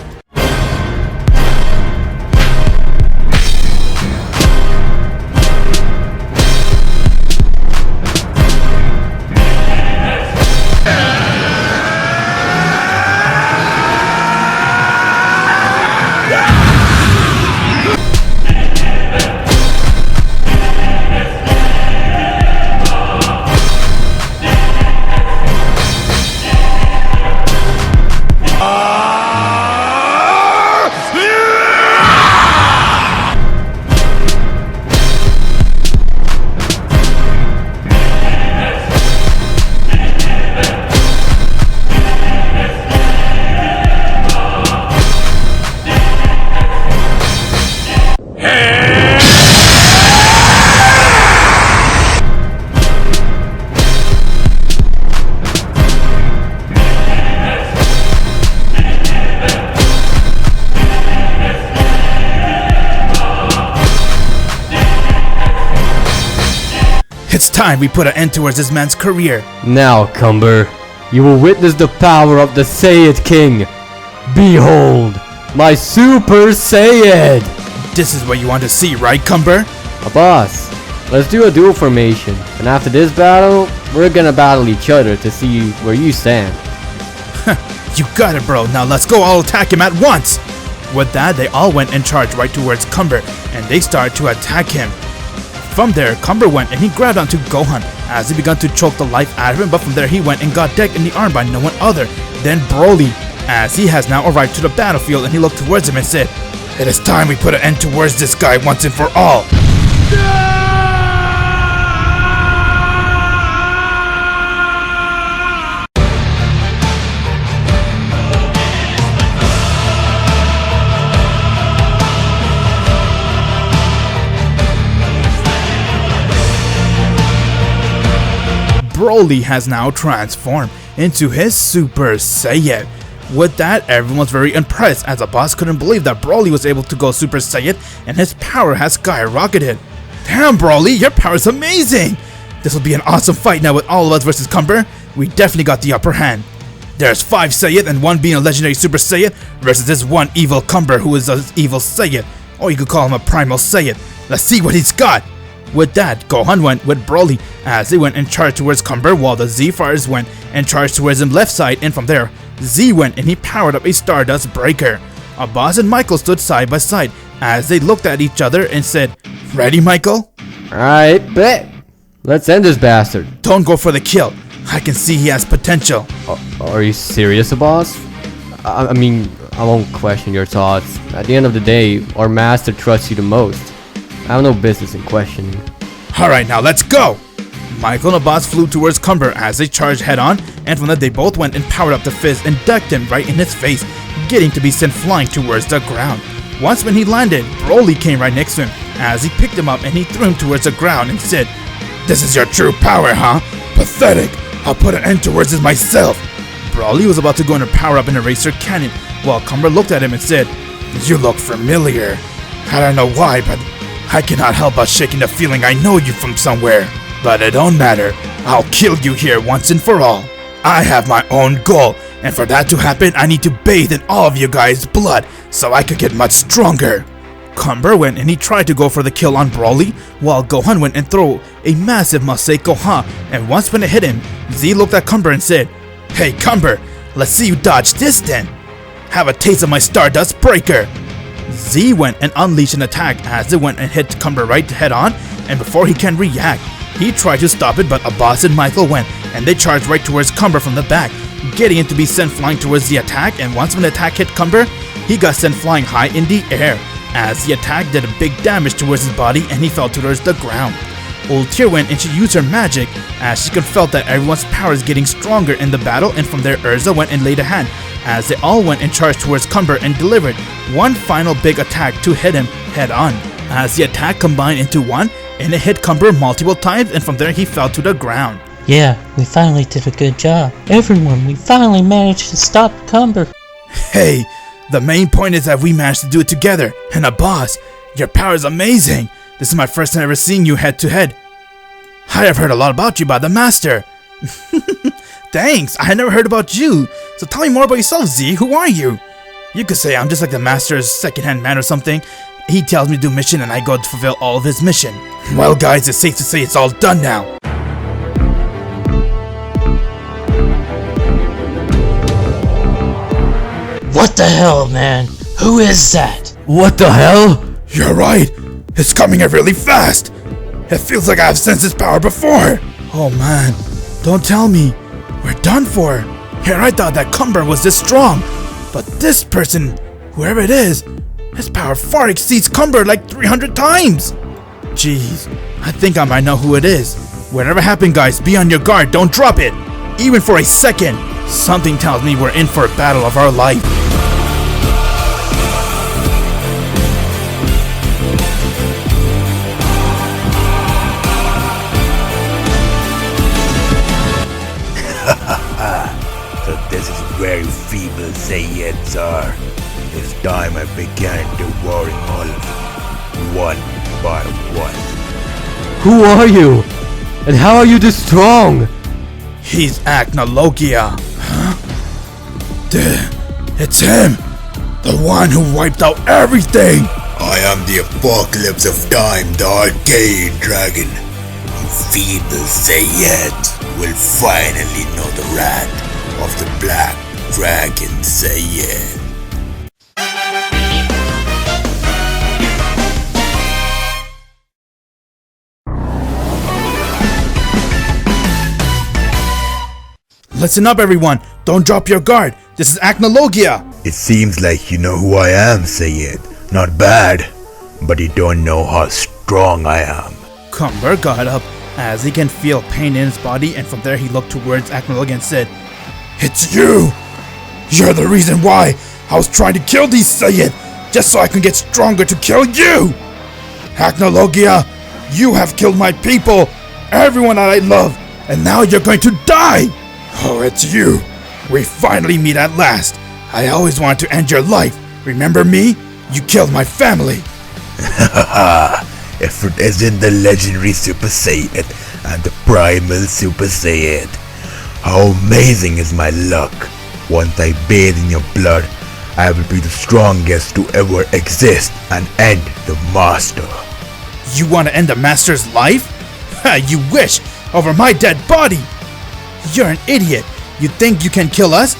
It's time we put an end towards this man's career. Now, Cumber, you will witness the power of the Saiyan King. Behold, my Super Saiyan! This is what you want to see, right, Cumber? Abbas, let's do a duel formation, and after this battle, we're gonna battle each other to see where you stand. You got it, bro. Now let's go all attack him at once! With that, they all went and charged right towards Cumber, and they started to attack him. From there, Cumber went and he grabbed onto Gohan, as he began to choke the life out of him, but from there he went and got decked in the arm by no one other than Broly, as he has now arrived to the battlefield, and he looked towards him and said, "It is time we put an end towards this guy once and for all." Broly has now transformed into his Super Saiyan. With that, everyone was very impressed, as Abbas couldn't believe that Broly was able to go Super Saiyan and his power has skyrocketed. Damn Broly, your power is amazing! This will be an awesome fight now with all of us versus Cumber. We definitely got the upper hand. There's 5 Saiyan and 1 being a legendary Super Saiyan versus this one evil Cumber who is an evil Saiyan. Or you could call him a primal Saiyan. Let's see what he's got. With that, Gohan went with Broly, as they went and charged towards Cumber, while the Z fighters went and charged towards him left side, and from there, Z went and he powered up a Stardust Breaker. Abbas and Michael stood side by side, as they looked at each other and said, "Ready, Michael?" Alright, bet. Let's end this bastard. Don't go for the kill. I can see he has potential. Are you serious, Abbas? I mean, I won't question your thoughts. At the end of the day, our master trusts you the most. I have no business in questioning. Alright, now let's go! Michael and Abbas flew towards Cumber as they charged head on, and from that they both went and powered up the fist and decked him right in his face, getting to be sent flying towards the ground. Once when he landed, Broly came right next to him, as he picked him up and he threw him towards the ground and said, "This is your true power, huh? Pathetic. I'll put an end towards this myself." Broly was about to go into power up an eraser cannon while Cumber looked at him and said, "You look familiar. I don't know why, but I cannot help but shaking the feeling I know you from somewhere. But it don't matter. I'll kill you here once and for all. I have my own goal, and for that to happen, I need to bathe in all of you guys' blood so I could get much stronger." Cumber went and he tried to go for the kill on Broly, while Gohan went and threw a massive Masei Gohan, and once when it hit him, Z looked at Cumber and said, "Hey Cumber, let's see you dodge this then. Have a taste of my Stardust Breaker." Z went and unleashed an attack as it went and hit Cumber right head on, and before he can react, he tried to stop it, but Abbas and Michael went and they charged right towards Cumber from the back, getting him to be sent flying towards the attack, and once when the attack hit Cumber, he got sent flying high in the air as the attack did a big damage towards his body and he fell towards the ground. Ultir went and she used her magic as she could felt that everyone's power is getting stronger in the battle, and from there Urza went and laid a hand as they all went and charged towards Cumber and delivered one final big attack to hit him head on as the attack combined into one and it hit Cumber multiple times, and from there he fell to the ground. Yeah, we finally did a good job. Everyone, we finally managed to stop Cumber. Hey, the main point is that we managed to do it together, and Abbas, your power is amazing. This is my first time ever seeing you head to head. I have heard a lot about you by the Master. Thanks, I had never heard about you. So tell me more about yourself, Z. Who are you? You could say I'm just like the Master's second-hand man or something. He tells me to do mission and I go to fulfill all of his mission. Well guys, it's safe to say it's all done now. What the hell, man? Who is that? What the hell? You're right. It's coming in really fast. It feels like I've sensed its power before. Oh man, don't tell me. We're done for. Here I thought that Cumber was this strong, but this person, whoever it is, his power far exceeds Cumber like 300 times. Jeez, I think I might know who it is. Whatever happened, guys, be on your guard. Don't drop it, even for a second. Something tells me we're in for a battle of our life. So this is where you feeble Saiyans are. It's time I began devouring all of you, one by one. Who are you? And how are you this strong? He's Acnologia. Huh? It's him! The one who wiped out everything! I am the apocalypse of time, the arcade dragon. You feeble Saiyans will finally know the wrath of the Black Dragon Saiyan. Listen up everyone, don't drop your guard. This is Acnologia. It seems like you know who I am, Saiyan. Not bad, but you don't know how strong I am. Cumber got up as he can feel pain in his body, and from there he looked towards Acnologia and said, "It's you! You're the reason why I was trying to kill these Saiyan, just so I can get stronger to kill you! Acnologia, you have killed my people, everyone that I love, and now you're going to die! Oh, it's you! We finally meet at last! I always wanted to end your life! Remember me? You killed my family!" If it isn't the legendary Super Saiyan and the primal Super Saiyan. How amazing is my luck! Once I bathe in your blood, I will be the strongest to ever exist and end the Master. You want to end the Master's life? Ha, you wish! Over my dead body! You're an idiot! You think you can kill us?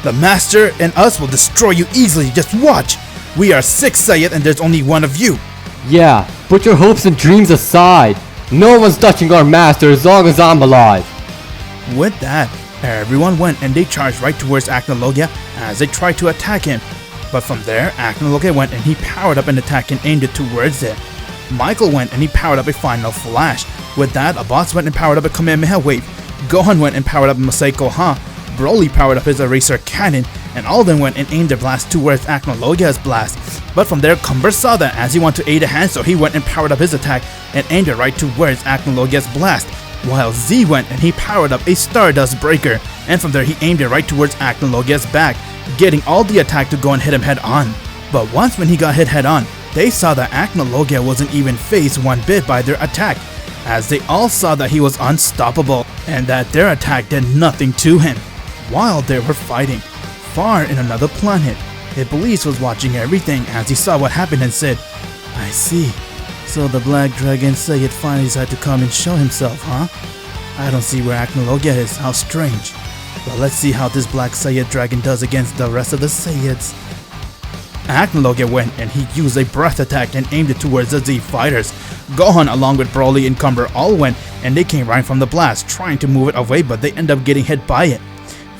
The Master and us will destroy you easily, just watch! We are 6 Saiyan and there's only one of you! Yeah, put your hopes and dreams aside! No one's touching our master as long as I'm alive! With that, everyone went and they charged right towards Acnologia as they tried to attack him. But from there, Acnologia went and he powered up an attack and aimed it towards it. Michael went and he powered up a final flash. With that, Abbas went and powered up a Kamehameha wave. Gohan went and powered up a Masei Gohan. Broly powered up his eraser cannon, and all of them went and aimed their blast towards Acnologia's blast. But from there, Cumber saw that as he wanted to aid a hand, so he went and powered up his attack and aimed it right towards Acnologia's blast. While Z went and he powered up a Stardust Breaker, and from there he aimed it right towards Acnologia's back, getting all the attack to go and hit him head on. But once when he got hit head on, they saw that Acnologia wasn't even phased one bit by their attack, as they all saw that he was unstoppable and that their attack did nothing to him. While they were fighting, far in another planet, Iblis was watching everything as he saw what happened and said, "I see. So the Black Dragon Saiyan finally decided to come and show himself, huh? I don't see where Acnologia is, how strange. But let's see how this Black Saiyan Dragon does against the rest of the Saiyans." Acnologia went and he used a breath attack and aimed it towards the Z fighters. Gohan along with Broly and Cumber all went and they came right from the blast trying to move it away, but they ended up getting hit by it.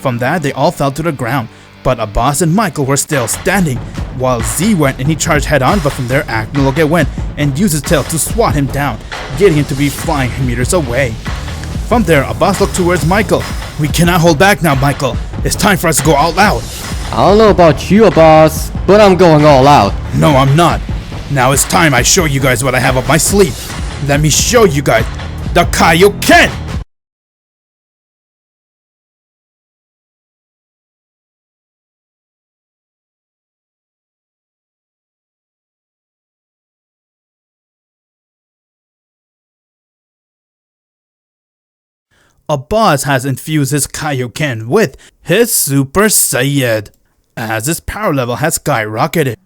From that they all fell to the ground, but Abbas and Michael were still standing, while Z went and he charged head on, but from there Acnologia went and used his tail to swat him down, getting him to be flying meters away. From there Abbas looked towards Michael. "We cannot hold back now, Michael. It's time for us to go all out." I don't know about you, Abbas, but I'm going all out. "No, I'm not. Now it's time I show you guys what I have up my sleeve. Let me show you guys the Kaioken!" Abbas has infused his Kaioken with his Super Saiyan, as his power level has skyrocketed.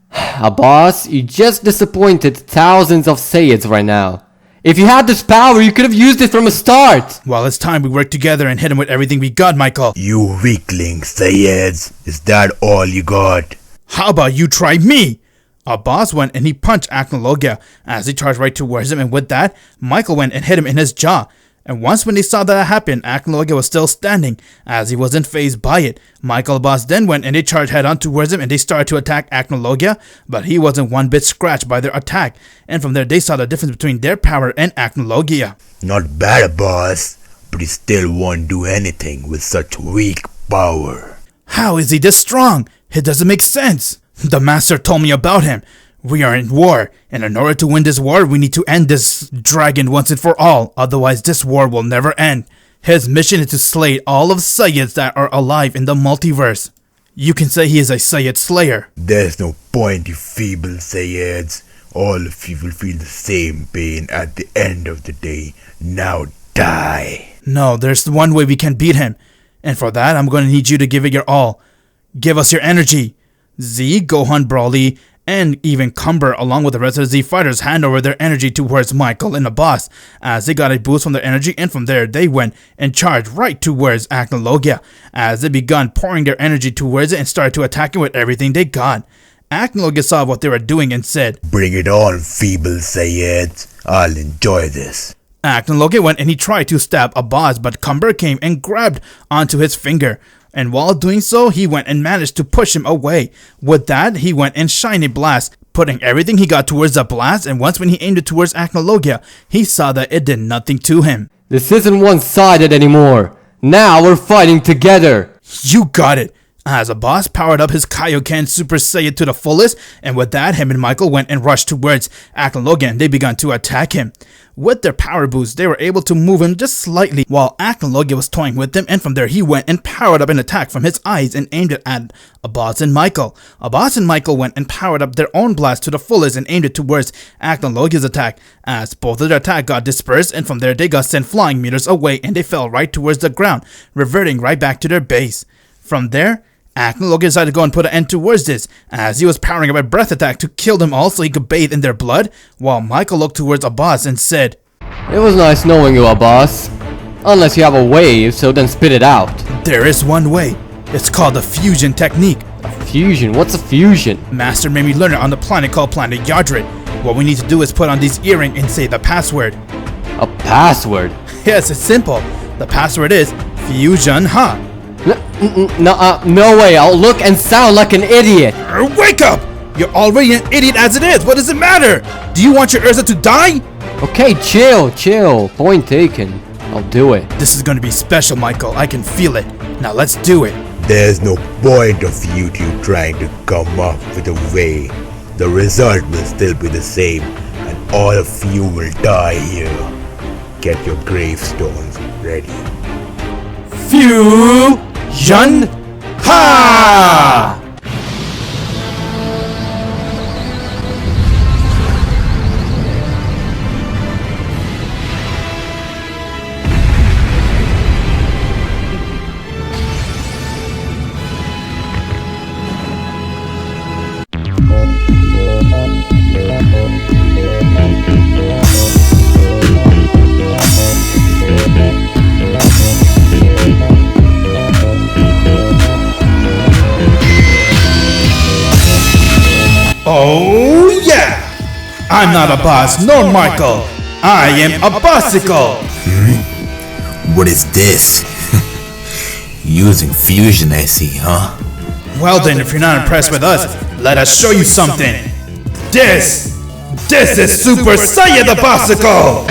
Abbas, you just disappointed thousands of Saiyans right now. If you had this power, you could have used it from the start. Well, it's time we work together and hit him with everything we got, Michael. You weakling, Saiyans. Is that all you got? How about you try me? Abbas went and he punched Acnologia as he charged right towards him, and with that, Michael went and hit him in his jaw. And once when they saw that happen, Acnologia was still standing, as he wasn't fazed by it. Michael Abbas then went and they charged head on towards him and they started to attack Acnologia, but he wasn't one bit scratched by their attack. And from there they saw the difference between their power and Acnologia. Not bad, Abbas, but he still won't do anything with such weak power. How is he this strong? It doesn't make sense. The master told me about him. We are in war, and in order to win this war, we need to end this dragon once and for all, otherwise this war will never end. His mission is to slay all of Saiyans that are alive in the multiverse. You can say he is a Saiyan slayer. There's no point, you feeble Saiyans. All of you will feel the same pain at the end of the day. Now die. No, there's one way we can beat him, and for that I'm going to need you to give it your all. Give us your energy. Z, Gohan, Broly, and even Cumber along with the rest of the Z fighters hand over their energy towards Michael and Abbas as they got a boost from their energy, and from there they went and charged right towards Acnologia as they began pouring their energy towards it and started to attack it with everything they got. Acnologia saw what they were doing and said, "Bring it on, feeble Saiyans. I'll enjoy this." Acnologia went and he tried to stab Abbas, but Cumber came and grabbed onto his finger. And while doing so, he went and managed to push him away. With that, he went and shined a blast, putting everything he got towards the blast, and once when he aimed it towards Acnologia, he saw that it did nothing to him. This isn't one-sided anymore. Now we're fighting together. You got it. As Abbas powered up his Kaioken Super Saiyan to the fullest, and with that, him and Michael went and rushed towards Acnologia and they began to attack him. With their power boost, they were able to move him just slightly while Acnologia was toying with them, and from there he went and powered up an attack from his eyes and aimed it at Abbas and Michael. Abbas and Michael went and powered up their own blast to the fullest and aimed it towards Acnologia's attack, as both of their attack got dispersed, and from there they got sent flying meters away and they fell right towards the ground, reverting right back to their base. From there, Acnologia decided to go and put an end towards this, as he was powering up a breath attack to kill them all so he could bathe in their blood, while Michael looked towards Abbas and said, "It was nice knowing you, Abbas. Unless you have a wave, so then spit it out." "There is one way. It's called the fusion technique." A fusion? What's a fusion? Master made me learn it on the planet called Planet Yardred. What we need to do is put on these earrings and say the password. A password? Yes, it's simple. The password is Fusion Ha. No way, I'll look and sound like an idiot. Wake up! You're already an idiot as it is. What does it matter? Do you want your Urza to die? Okay, chill. Point taken. I'll do it. This is gonna be special, Michael. I can feel it. Now let's do it. There's no point of you two trying to come up with a way. the result will still be the same, and all of you will die here. Get your gravestones ready. Fusion! Ha! Oh yeah! I'm not Abbas nor Michael. I am Abbasical. What is this? Using fusion, I see, huh? Well then, if you're not impressed with us, let us show you something. This is Super Saiyan Abbasical!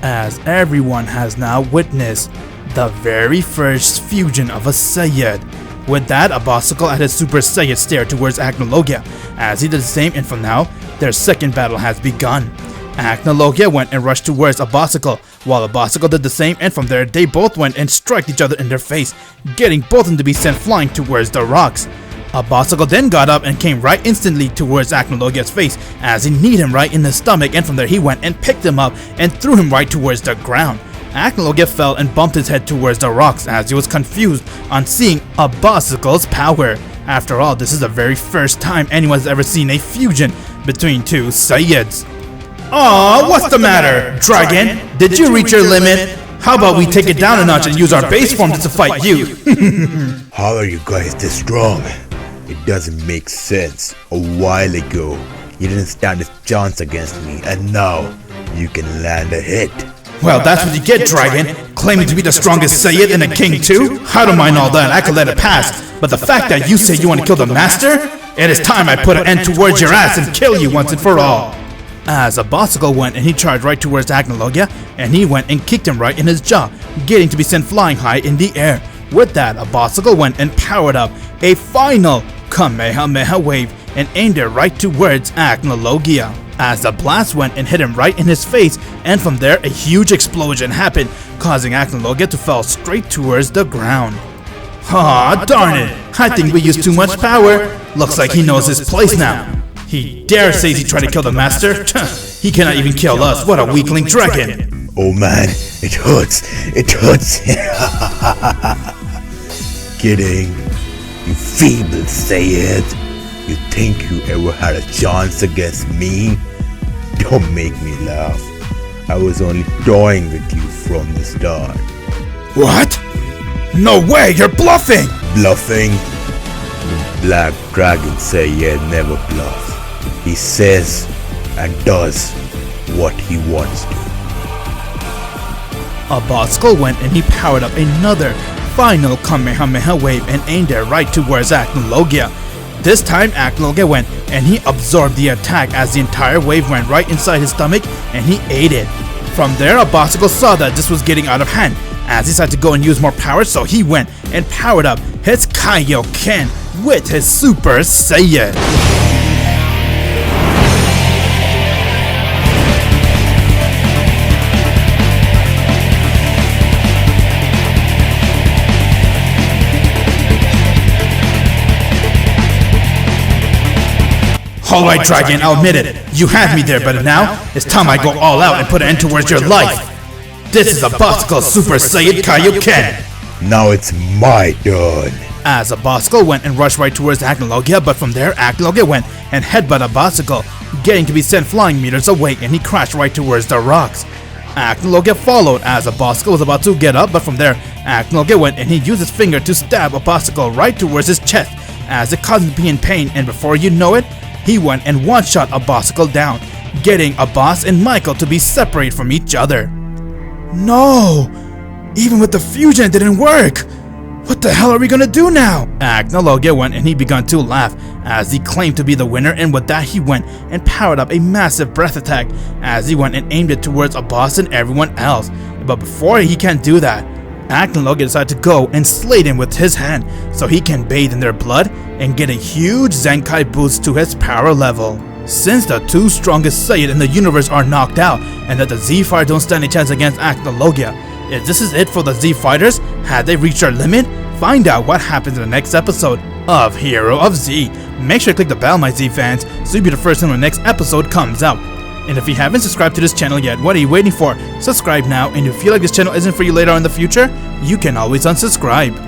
As everyone has now witnessed the very first fusion of a Saiyan. With that, Abbasical and his Super Saiyan stare towards Acnologia. As he did the same, and from now, their second battle has begun. Acnologia went and rushed towards Abbasical, while Abbasical did the same, and from there they both went and struck each other in their face, getting both of them to be sent flying towards the rocks. Abbasical then got up and came right instantly towards Acnologia's face, as he kneed him right in the stomach, and from there he went and picked him up and threw him right towards the ground. Acnologia fell and bumped his head towards the rocks as he was confused on seeing Abbasical's power. After all, this is the very first time anyone's ever seen a fusion between two Saiyans. Aw, what's the matter? Dragon, did you reach your limit? How about we take it down a notch and use our base form to fight you? How are you guys this strong? It doesn't make sense. A while ago, you didn't stand a chance against me, and now you can land a hit. Well, that's what you get, Dragon. Claiming to be the strongest Saiyan and a king too? I don't mind all that, I could let it pass. But the fact that you say you want to kill the master? It is time I put an end towards your ass and kill you once and for all. As Abbasical went and he charged right towards Acnologia, and he went and kicked him right in his jaw, getting to be sent flying high in the air. With that, Abbasical went and powered up a final Kamehameha wave and aimed it right towards Acnologia. As the blast went and hit him right in his face, and from there a huge explosion happened, causing Acnologia to fall straight towards the ground. Aw, darn it! I think we used too much power. Looks like he knows his place now. He dare say he tried to kill the master? He cannot even kill us. What a weakling dragon! Oh man, it hurts. It hurts. Kidding. You feeble Saiyan. You think you ever had a chance against me? Don't make me laugh. I was only toying with you from the start. What? No way, you're bluffing! Bluffing? The Black Dragon Saiyan never bluffs. He says and does what he wants to. Abbasical went and he powered up another final Kamehameha wave and aimed it right towards Acnologia. This time Acnologia went and he absorbed the attack as the entire wave went right inside his stomach and he ate it. From there, Abbasical saw that this was getting out of hand as he decided to go and use more power, so he went and powered up his Kaioken with his Super Saiyan. Alright, Dragon, I'll admit it. You had me there, but now it's time I go all out and put an end towards your life. This is Abbasical's Super Saiyan Kaioken. Now it's my turn. As Abbasical went and rushed right towards Acnologia, but from there Acnologia went and headbutt Abbasical, getting to be sent flying meters away, and he crashed right towards the rocks. Acnologia followed as Abbasical was about to get up, but from there Acnologia went and he used his finger to stab Abbasical right towards his chest as it caused him to be in pain, and before you know it, he went and one-shot Abbasical down, getting Abbas and Michael to be separated from each other. No! Even with the fusion, it didn't work! What the hell are we gonna do now? Acnologia went and he began to laugh as he claimed to be the winner, and with that he went and powered up a massive breath attack as he went and aimed it towards Abbas and everyone else. But before he can do that, Acnologia decided to go and slay them with his hand so he can bathe in their blood and get a huge Zenkai boost to his power level. Since the two strongest Saiyan in the universe are knocked out and that the Z Fighters don't stand a chance against Acnologia, if this is it for the Z Fighters, had they reached their limit? Find out what happens in the next episode of Hero of Z. Make sure to click the bell, my Z fans, so you'll be the first when the next episode comes out. And if you haven't subscribed to this channel yet, what are you waiting for? Subscribe now, and if you feel like this channel isn't for you later on in the future, you can always unsubscribe.